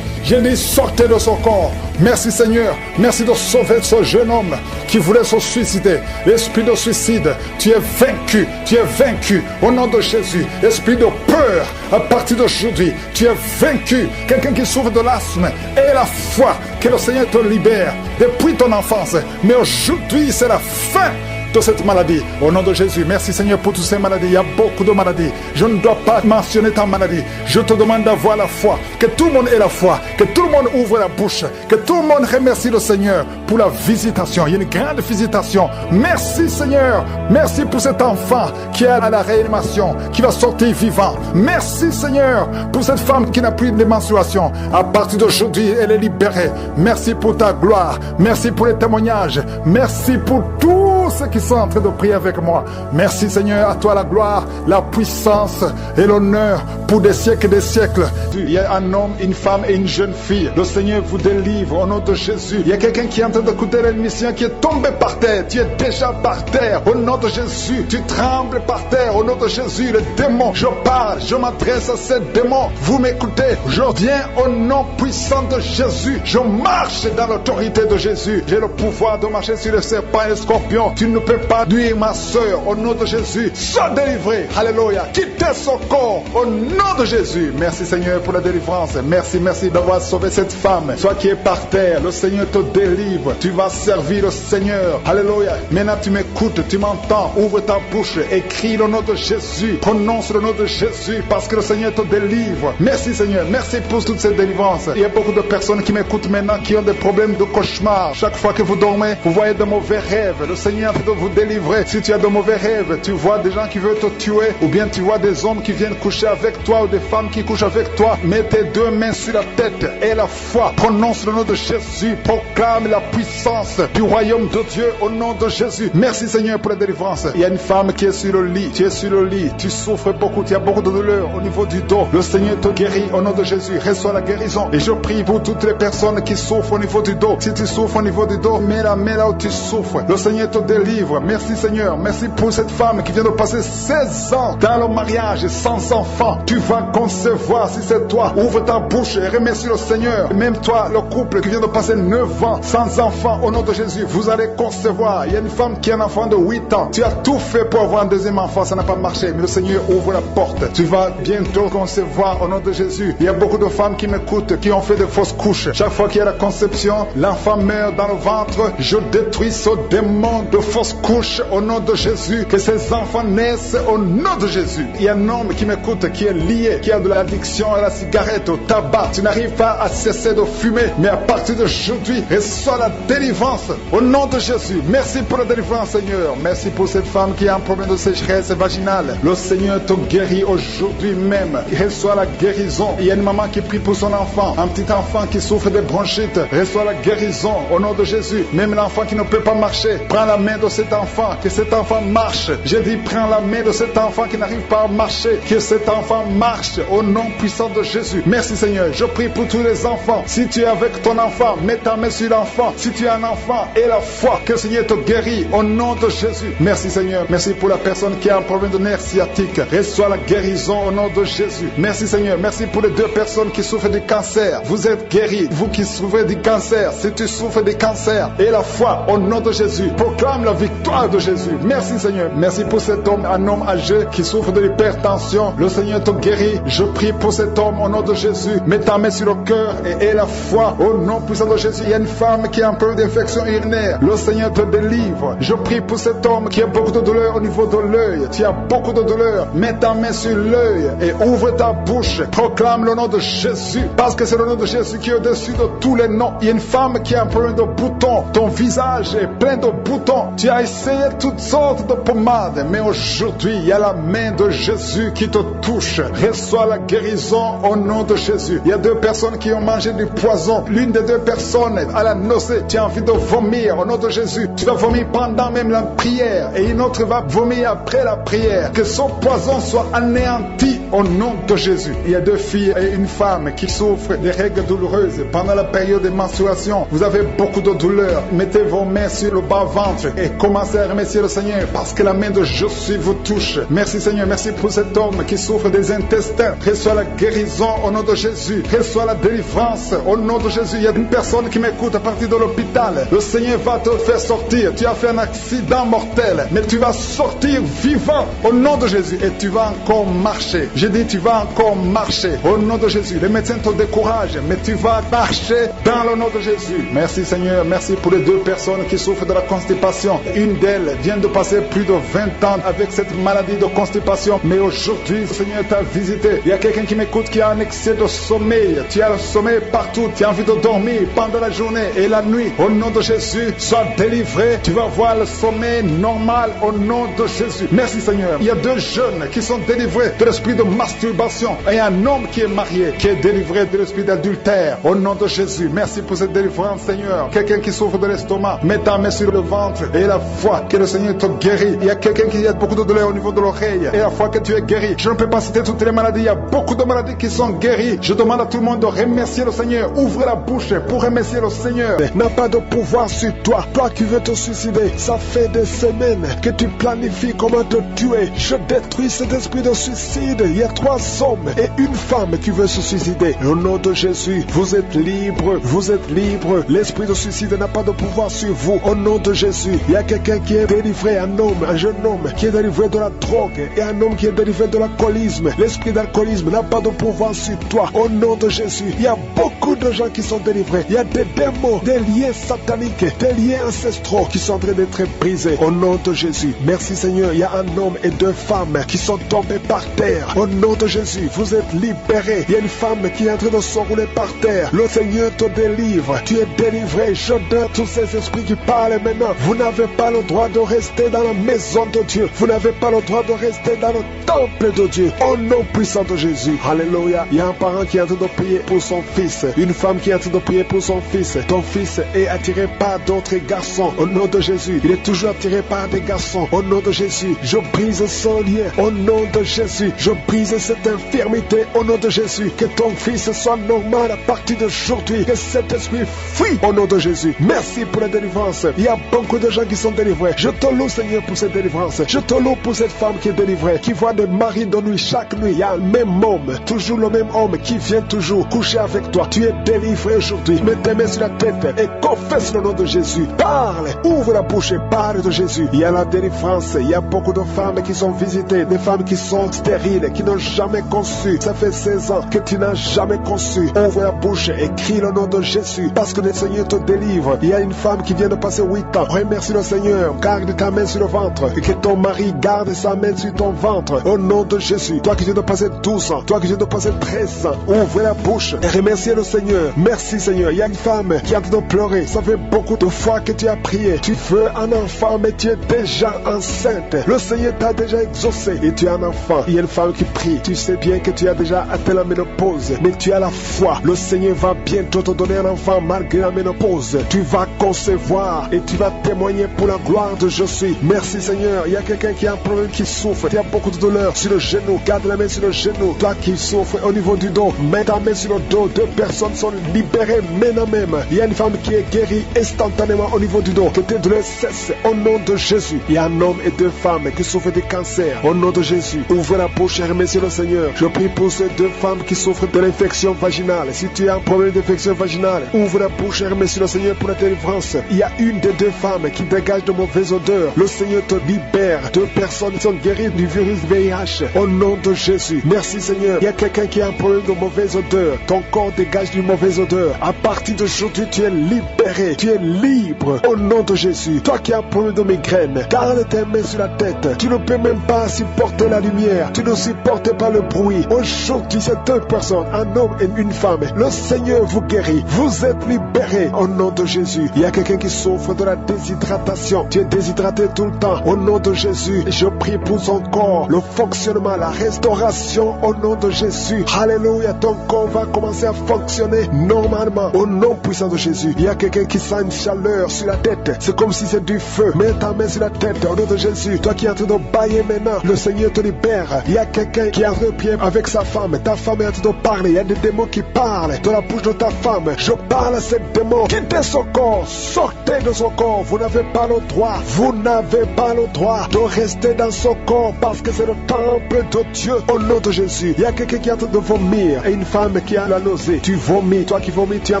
Speaker 1: Je dis sortez de son corps. Merci Seigneur. Merci de sauver ce jeune homme qui voulait se suicider. L'esprit de suicide, tu es vaincu. Tu es vaincu au nom de Jésus. Esprit de peur, à partir d'aujourd'hui, tu es vaincu. Quelqu'un qui souffre de l'asthme, et la foi que le Seigneur te libère depuis ton enfance. Mais aujourd'hui, c'est la fin de cette maladie. Au nom de Jésus, merci Seigneur pour toutes ces maladies. Il y a beaucoup de maladies. Je ne dois pas mentionner ta maladie. Je te demande d'avoir la foi. Que tout le monde ait la foi. Que tout le monde ouvre la bouche. Que tout le monde remercie le Seigneur pour la visitation. Il y a une grande visitation. Merci Seigneur. Merci pour cet enfant qui est à la réanimation, qui va sortir vivant. Merci Seigneur pour cette femme qui n'a plus de menstruation. À partir d'aujourd'hui, elle est libérée. Merci pour ta gloire. Merci pour les témoignages. Merci pour tout ceux qui sont en train de prier avec moi. Merci Seigneur, à toi la gloire, la puissance et l'honneur pour des siècles et des siècles. Il y a un homme, une femme et une jeune fille. Le Seigneur vous délivre au nom de Jésus. Il y a quelqu'un qui est en train d'écouter l'émission qui est tombé par terre. Tu es déjà par terre au nom de Jésus. Tu trembles par terre au nom de Jésus. Le démon, je parle, je m'adresse à ces démons. Vous m'écoutez, je viens au nom puissant de Jésus. Je marche dans l'autorité de Jésus. J'ai le pouvoir de marcher sur les serpents et les scorpions. Tu ne peux pas nuire ma soeur au nom de Jésus. Sois délivré. Alléluia. Quittez son corps au nom de Jésus. Merci Seigneur pour la délivrance. Merci d'avoir sauvé cette femme. Toi qui es par terre, le Seigneur te délivre. Tu vas servir le Seigneur. Alléluia. Maintenant tu m'écoutes, tu m'entends. Ouvre ta bouche, écris le nom de Jésus. Prononce le nom de Jésus parce que le Seigneur te délivre. Merci Seigneur. Merci pour toute cette délivrance. Il y a beaucoup de personnes qui m'écoutent maintenant qui ont des problèmes de cauchemar. Chaque fois que vous dormez, vous voyez de mauvais rêves. Le Seigneur est en train de vous délivrer. Si tu as de mauvais rêves, tu vois des gens qui veulent te tuer ou bien tu vois des hommes qui viennent coucher avec toi ou des femmes qui couchent avec toi, mets tes deux mains sur la tête et la foi. Prononce le nom de Jésus. Proclame la puissance du royaume de Dieu au nom de Jésus. Merci Seigneur pour la délivrance. Il y a une femme qui est sur le lit. Tu es sur le lit. Tu souffres beaucoup. Tu as beaucoup de douleur au niveau du dos. Le Seigneur te guérit au nom de Jésus. Reçois la guérison. Et je prie pour toutes les personnes qui souffrent au niveau du dos. Si tu souffres au niveau du dos, mets la main là où tu souffres. Le Seigneur te délivre. Merci Seigneur. Merci pour cette femme qui vient de passer 16 ans dans le mariage sans enfant. Tu vas concevoir si c'est toi. Ouvre ta bouche et remercie le Seigneur. Même toi, le couple qui vient de passer 9 ans sans enfant, au nom de Jésus, vous allez concevoir. Il y a une femme qui a un enfant de 8 ans. Tu as tout fait pour avoir un deuxième enfant, ça n'a pas marché. Mais le Seigneur ouvre la porte. Tu vas bientôt concevoir au nom de Jésus. Il y a beaucoup de femmes qui m'écoutent, qui ont fait de fausses couches. Chaque fois qu'il y a la conception, l'enfant meurt dans le ventre. Je détruis ce démon de fausses couches au nom de Jésus. Que ces enfants naissent au nom de Jésus. Il y a un homme qui m'écoute, qui est lié, qui a de l'addiction à la cigarette, au tabac. Tu n'arrives pas à cesser de fumer, mais à partir d'aujourd'hui, reçois la délivrance au nom de Jésus. Merci pour la délivrance, Seigneur. Merci pour cette femme qui a un problème de sécheresse vaginale. Le Seigneur te guérit aujourd'hui même. Reçois la guérison. Il y a une maman qui prie pour son enfant, un petit enfant qui souffre de bronchite. Reçois la guérison au nom de Jésus. Même l'enfant qui ne peut pas marcher, prends la main de cet enfant, que cet enfant marche. Je dis, prends la main de cet enfant qui n'arrive pas à marcher, que cet enfant marche au nom puissant de Jésus. Merci Seigneur. Je prie pour tous les enfants. Si tu es avec ton enfant, mets ta main sur l'enfant. Si tu es un enfant, et la foi, que le Seigneur te guérit au nom de Jésus. Merci Seigneur. Merci pour la personne qui a un problème de nerf sciatique. Reçois la guérison au nom de Jésus. Merci Seigneur. Merci pour les 2 personnes qui souffrent du cancer. Vous êtes guéris. Vous qui souffrez du cancer, si tu souffres du cancer, et la foi au nom de Jésus. Proclame la victoire de Jésus. Merci Seigneur. Merci pour cet homme, un homme âgé qui souffre de l'hypertension. Le Seigneur te guérit. Je prie pour cet homme au nom de Jésus. Mets ta main sur le cœur et la foi au nom puissant de Jésus. Il y a une femme qui a un peu d'infection urinaire. Le Seigneur te délivre. Je prie pour cet homme qui a beaucoup de douleur au niveau de l'œil. Tu as beaucoup de douleur. Mets ta main sur l'œil et ouvre ta bouche. Proclame le nom de Jésus parce que c'est le nom de Jésus qui est au-dessus de tous les noms. Il y a une femme qui a un problème de boutons. Ton visage est plein de boutons. Tu as essayé toutes sortes de pommades, mais aujourd'hui, il y a la main de Jésus qui te touche. Reçois la guérison au nom de Jésus. Il y a 2 personnes qui ont mangé du poison. L'une des 2 personnes à la nausée, tu as envie de vomir au nom de Jésus. Tu vas vomir pendant même la prière et une autre va vomir après la prière. Que son poison soit anéanti au nom de Jésus. Il y a 2 filles et une femme qui souffrent des règles douloureuses pendant la période de menstruation. Vous avez beaucoup de douleur. Mettez vos mains sur le bas-ventre et commencez à remercier le Seigneur parce que la main de Jésus vous touche. Merci Seigneur. Merci pour cet homme qui souffre des intestins. Reçois la guérison au nom de Jésus. Reçois la délivrance au nom de Jésus. Il y a une personne qui m'écoute à partir de l'hôpital. Le Seigneur va te faire sortir. Tu as fait un accident mortel, mais tu vas sortir vivant au nom de Jésus et tu vas encore marcher. J'ai dit tu vas encore marcher au nom de Jésus. Les médecins te découragent, mais tu vas marcher dans le nom de Jésus. Merci Seigneur. Merci pour les 2 personnes qui souffrent de la constipation. Une d'elles vient de passer plus de 20 ans avec cette maladie de constipation, mais aujourd'hui le Seigneur t'a visité. Il y a quelqu'un qui m'écoute qui a un excès de sommeil. Tu as le sommeil partout. Tu as envie de dormir pendant la journée et la nuit. Au nom de Jésus, sois délivré. Tu vas voir le sommeil normal au nom de Jésus. Merci Seigneur. Il y a 2 jeunes qui sont délivrés de l'esprit de masturbation. Et un homme qui est marié, qui est délivré de l'esprit d'adultère. Au nom de Jésus, merci pour cette délivrance, Seigneur. Quelqu'un qui souffre de l'estomac, mets ta main sur le ventre et la foi que le Seigneur te guérit. Il y a quelqu'un qui a beaucoup de douleur au niveau de l'oreille et la foi que tu es guéri. Je ne peux pas citer toutes les maladies. Il y a beaucoup de maladies qui sont guéries. Je demande à tout le monde de remercier le Seigneur. Ouvre la bouche pour remercier le Seigneur.
Speaker 2: N'a pas de pouvoir sur toi. Toi qui veux te suicider, ça fait des semaines que tu planifies comment te tuer. Je détruis cet esprit de suicide. Il y a 3 hommes et une femme qui veut se suicider. Au nom de Jésus, vous êtes libre. Vous êtes libre. L'esprit de suicide n'a pas de pouvoir sur vous. Au nom de Jésus, il y a quelqu'un qui est délivré, un homme, un jeune homme qui est délivré de la drogue et un homme qui est délivré de l'alcoolisme. L'esprit d'alcoolisme n'a pas de pouvoir sur toi. Au nom de Jésus, il y a beaucoup de gens qui sont délivrés. Il y a des démons, des liens sataniques, des liens ancestraux qui sont en train d'être brisés. Au nom de Jésus, merci Seigneur. Il y a un homme et 2 femmes qui sont tombés par terre. Au nom de Jésus, vous êtes libérés. Il y a une femme qui est en train de s'enrouler par terre. Le Seigneur te délivre. Tu es délivré. Je donne tous ces esprits qui parlent maintenant. Vous n'avez pas le droit de rester dans la maison de Dieu. Vous n'avez pas le droit de rester dans le temple de Dieu. Au nom puissant de Jésus. Alléluia. Il y a un parent qui est en train de prier pour son fils. Une femme qui est en train de prier pour son fils. Ton fils est attiré par d'autres garçons. Au nom de Jésus. Il est toujours attiré par des garçons. Au nom de Jésus. Je brise son lien. Au nom de Jésus. Je brise cette infirmité. Au nom de Jésus. Que ton fils soit normal à partir d'aujourd'hui. Que cet esprit fuit. Au nom de Jésus. Merci pour la délivrance. Il y a beaucoup de gens qui sont délivrés. Je te loue Seigneur pour cette délivrance. Je te loue pour cette femme qui est délivrée. Qui voit des maris de nuit. Chaque nuit il y a le même homme. Toujours le même homme qui vient toujours coucher avec toi. Tu es délivré aujourd'hui. Mets tes mains sur la tête et confesse le nom de Jésus. Parle. Ouvre la bouche et parle de Jésus. Il y a la délivrance. Il y a beaucoup de femmes qui sont visitées. Des femmes qui sont stériles. Qui n'ont jamais conçu. Ça fait 16 ans que tu n'as jamais conçu. Ouvre la bouche et crie le nom de Jésus. Parce que le Seigneur te délivre. Il y a une femme qui vient de passer 8 ans. Remercie le Seigneur. Garde ta main sur le ventre. Et que ton mari garde sa main sur ton ventre. Au nom de Jésus. Toi qui viens de passer 12 ans. Toi qui viens de passer 13 ans. Ouvre la bouche et remercie le Seigneur. Merci Seigneur. Il y a une femme qui est en train de pleurer. Ça fait beaucoup de fois que tu as prié. Tu veux un enfant mais tu es déjà enceinte. Le Seigneur t'a déjà exaucé. Et tu as un enfant. Il y a une femme qui prie. Tu sais bien que tu as déjà atteint la ménopause. Mais tu as la foi. Le Seigneur va bientôt te donner un enfant malgré la ménopause. Tu vas concevoir et tu vas témoigner pour la gloire de je suis. Merci Seigneur. Il y a quelqu'un qui a un problème, qui souffre. Tu as beaucoup de douleur sur le genou. Garde la main sur le genou. Toi qui souffres au niveau du dos, mets ta main sur le dos. 2 personnes sont libérées maintenant même. Il y a une femme qui est guérie instantanément au niveau du dos. Que tes douleurs cessent au nom de Jésus. Il y a un homme et 2 femmes qui souffrent de cancer au nom de Jésus. Ouvre la bouche et remercie le Seigneur. Je prie pour ces 2 femmes qui souffrent de l'infection vaginale. Si tu as un problème d'infection vaginale, ouvre la bouche et remercie le Seigneur pour la délivrance. Il y a une des 2 femmes qui dégage de mauvaises odeurs. Le Seigneur te libère. 2 personnes sont guéries du virus VIH au nom de Jésus. Merci Seigneur. Il y a quelqu'un qui a un problème de mauvaise odeur. Ton corps dégage d'une mauvaise odeur. À partir d'aujourd'hui, tu es libéré. Tu es libre au nom de Jésus. Toi qui as un problème de migraine, garde tes mains sur la tête. Tu ne peux même pas supporter la lumière. Tu ne supportes pas le bruit. Aujourd'hui, c'est 2 personnes, un homme et une femme. Le Seigneur vous guérit. Vous êtes libérés au nom de Jésus. Il y a quelqu'un qui souffre de la déshydratation. Tu es déshydraté tout le temps. Au nom de Jésus, je prie pour son corps, le fonctionnement, la restauration au nom de Jésus. Alléluia, ton corps va commencer à fonctionner normalement au nom puissant de Jésus. Il y a quelqu'un qui sent une chaleur sur la tête. C'est comme si c'est du feu. Mets ta main sur la tête au nom de Jésus. Toi qui es en train de bailler maintenant, le Seigneur te libère. Il y a quelqu'un qui est en train de prier avec sa femme. Ta femme est en train de parler. Il y a des démons qui parlent de la bouche de ta femme. Je parle à ces démons. Quittez son corps. Sortez de son corps. Vous n'avez pas le droit. Vous n'avez pas le droit de rester dans son corps parce que c'est le temple de Dieu au nom de Jésus. Il y a quelqu'un qui est en train de vomir et une femme qui a la nausée. Tu vomis. Toi qui vomis, tu as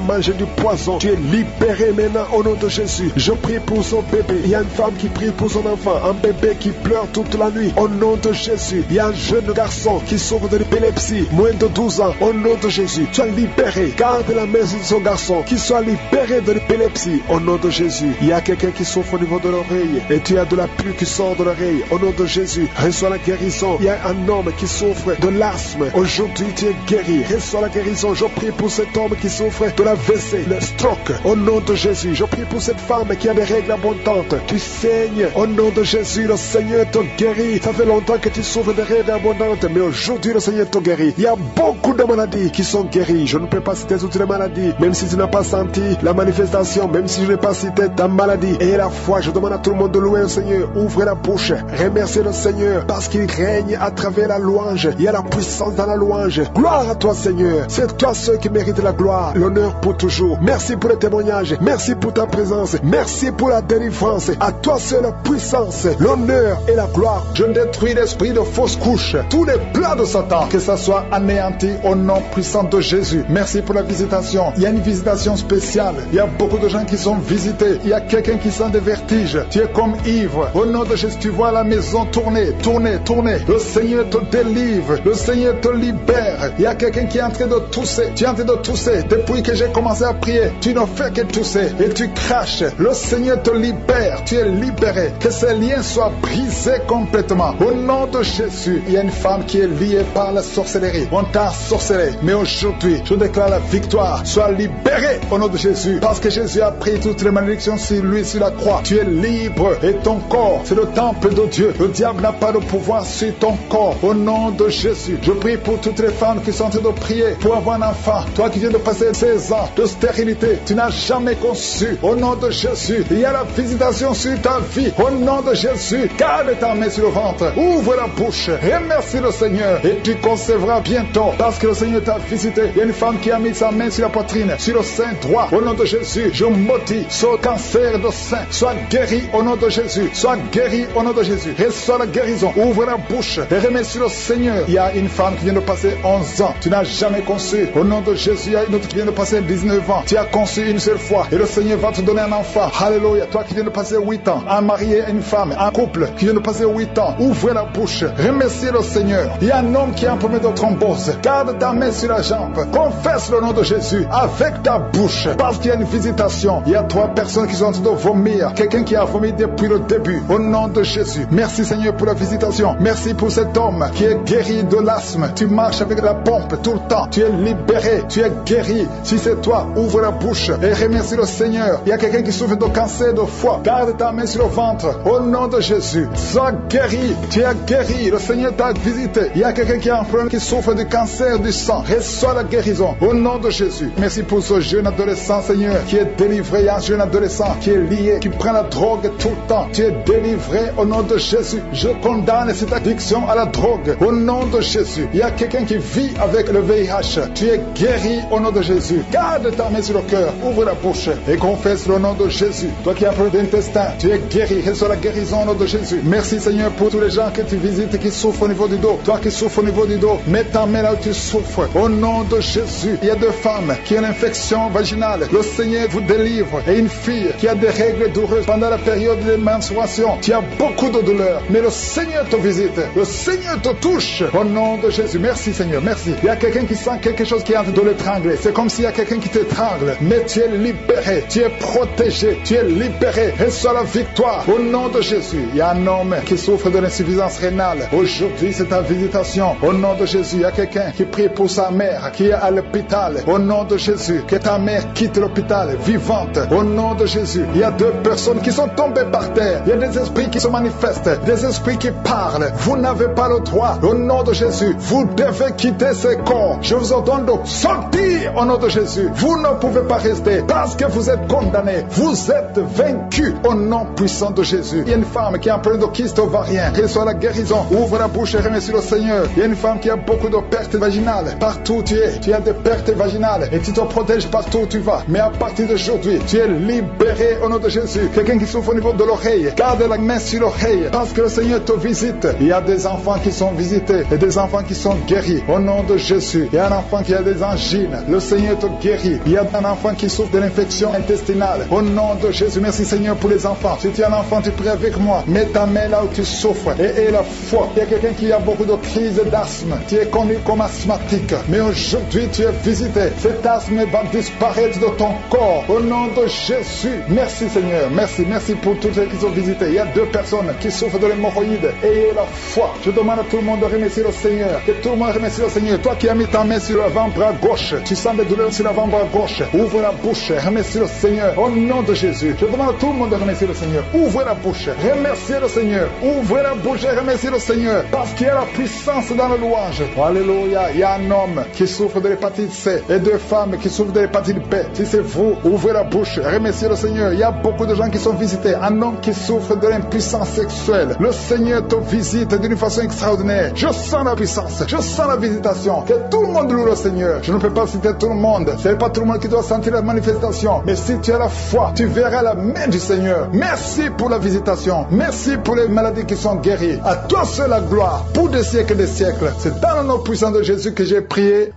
Speaker 2: mangé du poison. Tu es libéré maintenant au nom de Jésus. Je prie pour son bébé. Il y a une femme qui prie pour son enfant. Un bébé qui pleure toute la nuit au nom de Jésus. Il y a un jeune garçon qui souffre de l'épilepsie. Moins de 12 ans au nom de Jésus. Tu es libéré. Garde la main sur son garçon. Qu'il soit libéré de l'épilepsie au nom de Jésus. Il y a quelqu'un qui souffre au niveau de l'oreille et tu as de la pluie qui sort de l'oreille au nom de Jésus. Reçois la guérison. Il y a un homme qui souffre de l'asthme. Aujourd'hui tu es guéri. Reçois la guérison. Je prie pour cet homme qui souffre de la WC, le stroke au nom de Jésus. Je prie pour cette femme qui a des règles abondantes. Tu saignes au nom de Jésus. Le Seigneur te guérit. Ça fait longtemps que tu souffres de règles abondantes. différentes, mais aujourd'hui le Seigneur te guérit. Il y a beaucoup de maladies qui sont guéries. Je ne peux pas citer toutes les maladies, même si tu n'as pas senti la manifestation, même si je n'ai pas cité ta maladie. Et la foi, je demande à tout le monde de louer le Seigneur. Ouvrez la bouche, remerciez le Seigneur, parce qu'il règne à travers la louange. Il y a la puissance dans la louange. Gloire à toi Seigneur. C'est toi seul qui mérite la gloire, l'honneur pour toujours. Merci pour le témoignage, merci pour ta présence, merci pour la délivrance. À toi seul la puissance, l'honneur et la gloire.
Speaker 1: Je détruis l'esprit de fausse couche, tous les plans de Satan, que ça soit anéanti au nom puissant de Jésus. Merci pour la visitation. Il y a une visitation spéciale. Il y a beaucoup de gens qui sont visités. Il y a quelqu'un qui sent des vertiges. Tu es comme ivre. Au nom de Jésus, tu vois la maison tourner, tourner, tourner. Le Seigneur te délivre. Le Seigneur te libère. Il y a quelqu'un qui est en train de tousser. Tu es en train de tousser. Depuis que j'ai commencé à prier, tu ne fais que tousser et tu craches. Le Seigneur te libère. Tu es libéré. Que ces liens soient brisés complètement. Au nom de Jésus, il y a une femme qui est liée par la sorcellerie. On t'a sorcelé. Mais aujourd'hui, je déclare la victoire. Sois libéré au nom de Jésus. Parce que Jésus a pris toutes les malédictions sur lui, sur la croix. Tu es libre. Et ton corps, c'est le temple de Dieu. Le diable n'a pas de pouvoir sur ton corps. Au nom de Jésus, je prie pour toutes les femmes qui sont en train de prier pour avoir un enfant. Toi qui viens de passer 16 ans de stérilité, tu n'as jamais conçu. Au nom de Jésus, il y a la visitation sur ta vie. Au nom de Jésus, garde ta main sur le ventre. Ouvre la bouche. Remercie le Seigneur. Et tu concevras bientôt. Parce que le Seigneur t'a visité. Il y a une femme qui a mis sa main sur la poitrine, sur le sein droit. Au nom de Jésus, je maudis ce cancer de sein. Sois guéri au nom de Jésus. Sois guéri au nom de Jésus. Reçois la guérison. Ouvre la bouche et remercie le Seigneur. Il y a une femme qui vient de passer 11 ans. Tu n'as jamais conçu. Au nom de Jésus, il y a une autre qui vient de passer 19 ans. Tu as conçu une seule fois. Et le Seigneur va te donner un enfant. Alléluia. Toi qui viens de passer 8 ans. Un marié et une femme. Un couple qui vient de passer 8 ans. Ouvre la bouche. Remercie le Seigneur. Il y a un homme qui a un problème de thrombose. Garde ta main sur la jambe. Confesse le nom de Jésus avec ta bouche. Parce qu'il y a une visitation. Il y a 3 personnes qui sont en train de vomir. Quelqu'un qui a vomi depuis le début. Au nom de Jésus. Merci Seigneur pour la visitation. Merci pour cet homme qui est guéri de l'asthme. Tu marches avec la pompe tout le temps. Tu es libéré. Tu es guéri. Si c'est toi, ouvre la bouche et remercie le Seigneur. Il y a quelqu'un qui souffre de cancer de foie. Garde ta main sur le ventre. Au nom de Jésus. Sois guéri. Tu es guéri. Le Seigneur t'a visité. Il y a quelqu'un qui a un problème qui souffre du cancer du sang. Reçois la guérison. Au nom de Jésus. Merci pour ce jeune adolescent, Seigneur, qui est délivré. Il y a un jeune adolescent qui est lié, qui prend la drogue tout le temps. Tu es délivré au nom de Jésus. Je condamne cette addiction à la drogue. Au nom de Jésus. Il y a quelqu'un qui vit avec le VIH. Tu es guéri au nom de Jésus. Garde ta main sur le cœur. Ouvre la bouche et confesse le nom de Jésus. Toi qui as un problème d'intestin, tu es guéri. Reçois la guérison au nom de Jésus. Merci Seigneur pour tous les gens que tu visites qui souffrent au niveau du dos. Toi qui souffres au niveau du dos, mets ta main là où tu souffres. Au nom de Jésus. Il y a 2 femmes qui ont une infection vaginale. Le Seigneur vous délivre. Et une fille qui a des règles douloureuses pendant la période de menstruation. Tu as beaucoup de douleurs. Mais le Seigneur te visite. Le Seigneur te touche. Au nom de Jésus. Merci Seigneur. Merci. Il y a quelqu'un qui sent quelque chose qui est en train de l'étrangler. C'est comme s'il y a quelqu'un qui t'étrangle. Mais tu es libéré. Tu es protégé. Tu es libéré. Reçois la victoire. Au nom de Jésus. Il y a un homme qui souffre de l'insuffisance rénale. Aujourd'hui, c'est ta visitation. Au nom de Jésus. Il y a quelqu'un qui prie pour sa mère qui est à l'hôpital. Au nom de Jésus. Que ta mère quitte l'hôpital vivante. Au nom de Jésus. Il y a 2 personnes qui sont tombées par terre. Il y a des esprits qui se manifestent. Des esprits qui parlent. Vous n'avez pas le droit. Au nom de Jésus. Vous devez quitter ce corps. Je vous ordonne de sortir au nom de Jésus. Vous ne pouvez pas rester parce que vous êtes condamnés. Vous êtes vaincus au nom puissant de Jésus. Il y a une femme qui a un problème de kyste ovarien. Reçois la guérison. Ouvre la bouche et remercie le Seigneur. Il y a une femme qui a beaucoup de pertes vaginales. Partout où tu es, tu as des pertes vaginales et tu te protèges partout où tu vas. Mais à partir d'aujourd'hui, tu es libéré au nom de Jésus. Quelqu'un qui souffre au niveau de l'oreille, garde la main sur l'oreille parce que le Seigneur te visite. Il y a des enfants qui sont visités et des enfants qui sont guéris au nom de Jésus. Il y a un enfant qui a des angines. Le Seigneur te guérit. Il y a un enfant qui souffre de l'infection intestinale. Au nom de Jésus, merci Seigneur pour les enfants. Si tu es un enfant, tu pries avec moi. Mets ta main là où tu souffres et la foi. Il y a quelqu'un qui a beaucoup de crises d'asthme. Tu es connu comme asthmatique. Mais aujourd'hui, tu es visité. Cet asthme va disparaître de ton corps. Au nom de Jésus. Merci Seigneur. Merci. Merci pour tous ceux qui sont visités. Il y a 2 personnes qui souffrent de l'hémorroïde. Ayez la foi. Je demande à tout le monde de remercier le Seigneur. Que tout le monde remercie le Seigneur. Toi qui as mis ta main sur l'avant-bras gauche. Tu sens des douleurs sur l'avant-bras gauche. Ouvre la bouche. Remercie le Seigneur. Au nom de Jésus. Je demande à tout le monde de remercier le Seigneur. Ouvrez la bouche. Remerciez le Seigneur. Ouvrez la bouche et remerciez le Seigneur. Parce qu'il y a la puissance dans le louange. Alléluia. Il y a un homme qui souffre de l'hépatite C et deux femmes qui souffrent de l'hépatite B. Si c'est vous, ouvrez la bouche. Remerciez le Seigneur. Il y a beaucoup de gens qui sont visités. Un homme qui souffre de l'impuissance sexuelle. Le Seigneur te visite d'une façon extraordinaire. Je sens la puissance. Je sens la visitation. Que tout le monde loue le Seigneur. Je ne peux pas citer tout le monde. Ce n'est pas tout le monde qui doit sentir la manifestation. Mais si tu as la foi, tu verras la main du Seigneur. Merci pour la visitation. Merci pour les maladies qui sont guéries. À toi seul la gloire pour des siècles et des siècles. C'est dans le nom puissant de Jésus que j'ai prié.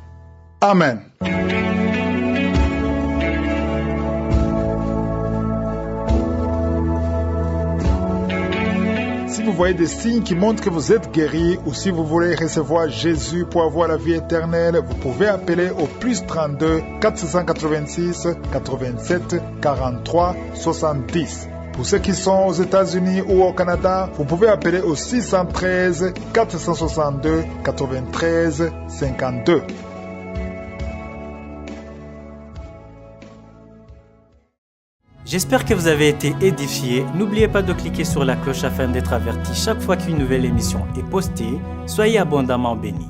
Speaker 1: Amen. Si vous voyez des signes qui montrent que vous êtes guéri ou si vous voulez recevoir Jésus pour avoir la vie éternelle, vous pouvez appeler au plus 32 486 87 43 70. Pour ceux qui sont aux États-Unis ou au Canada, vous pouvez appeler au 613 462 93 52.
Speaker 3: J'espère que vous avez été édifiés. N'oubliez pas de cliquer sur la cloche afin d'être averti chaque fois qu'une nouvelle émission est postée. Soyez abondamment bénis.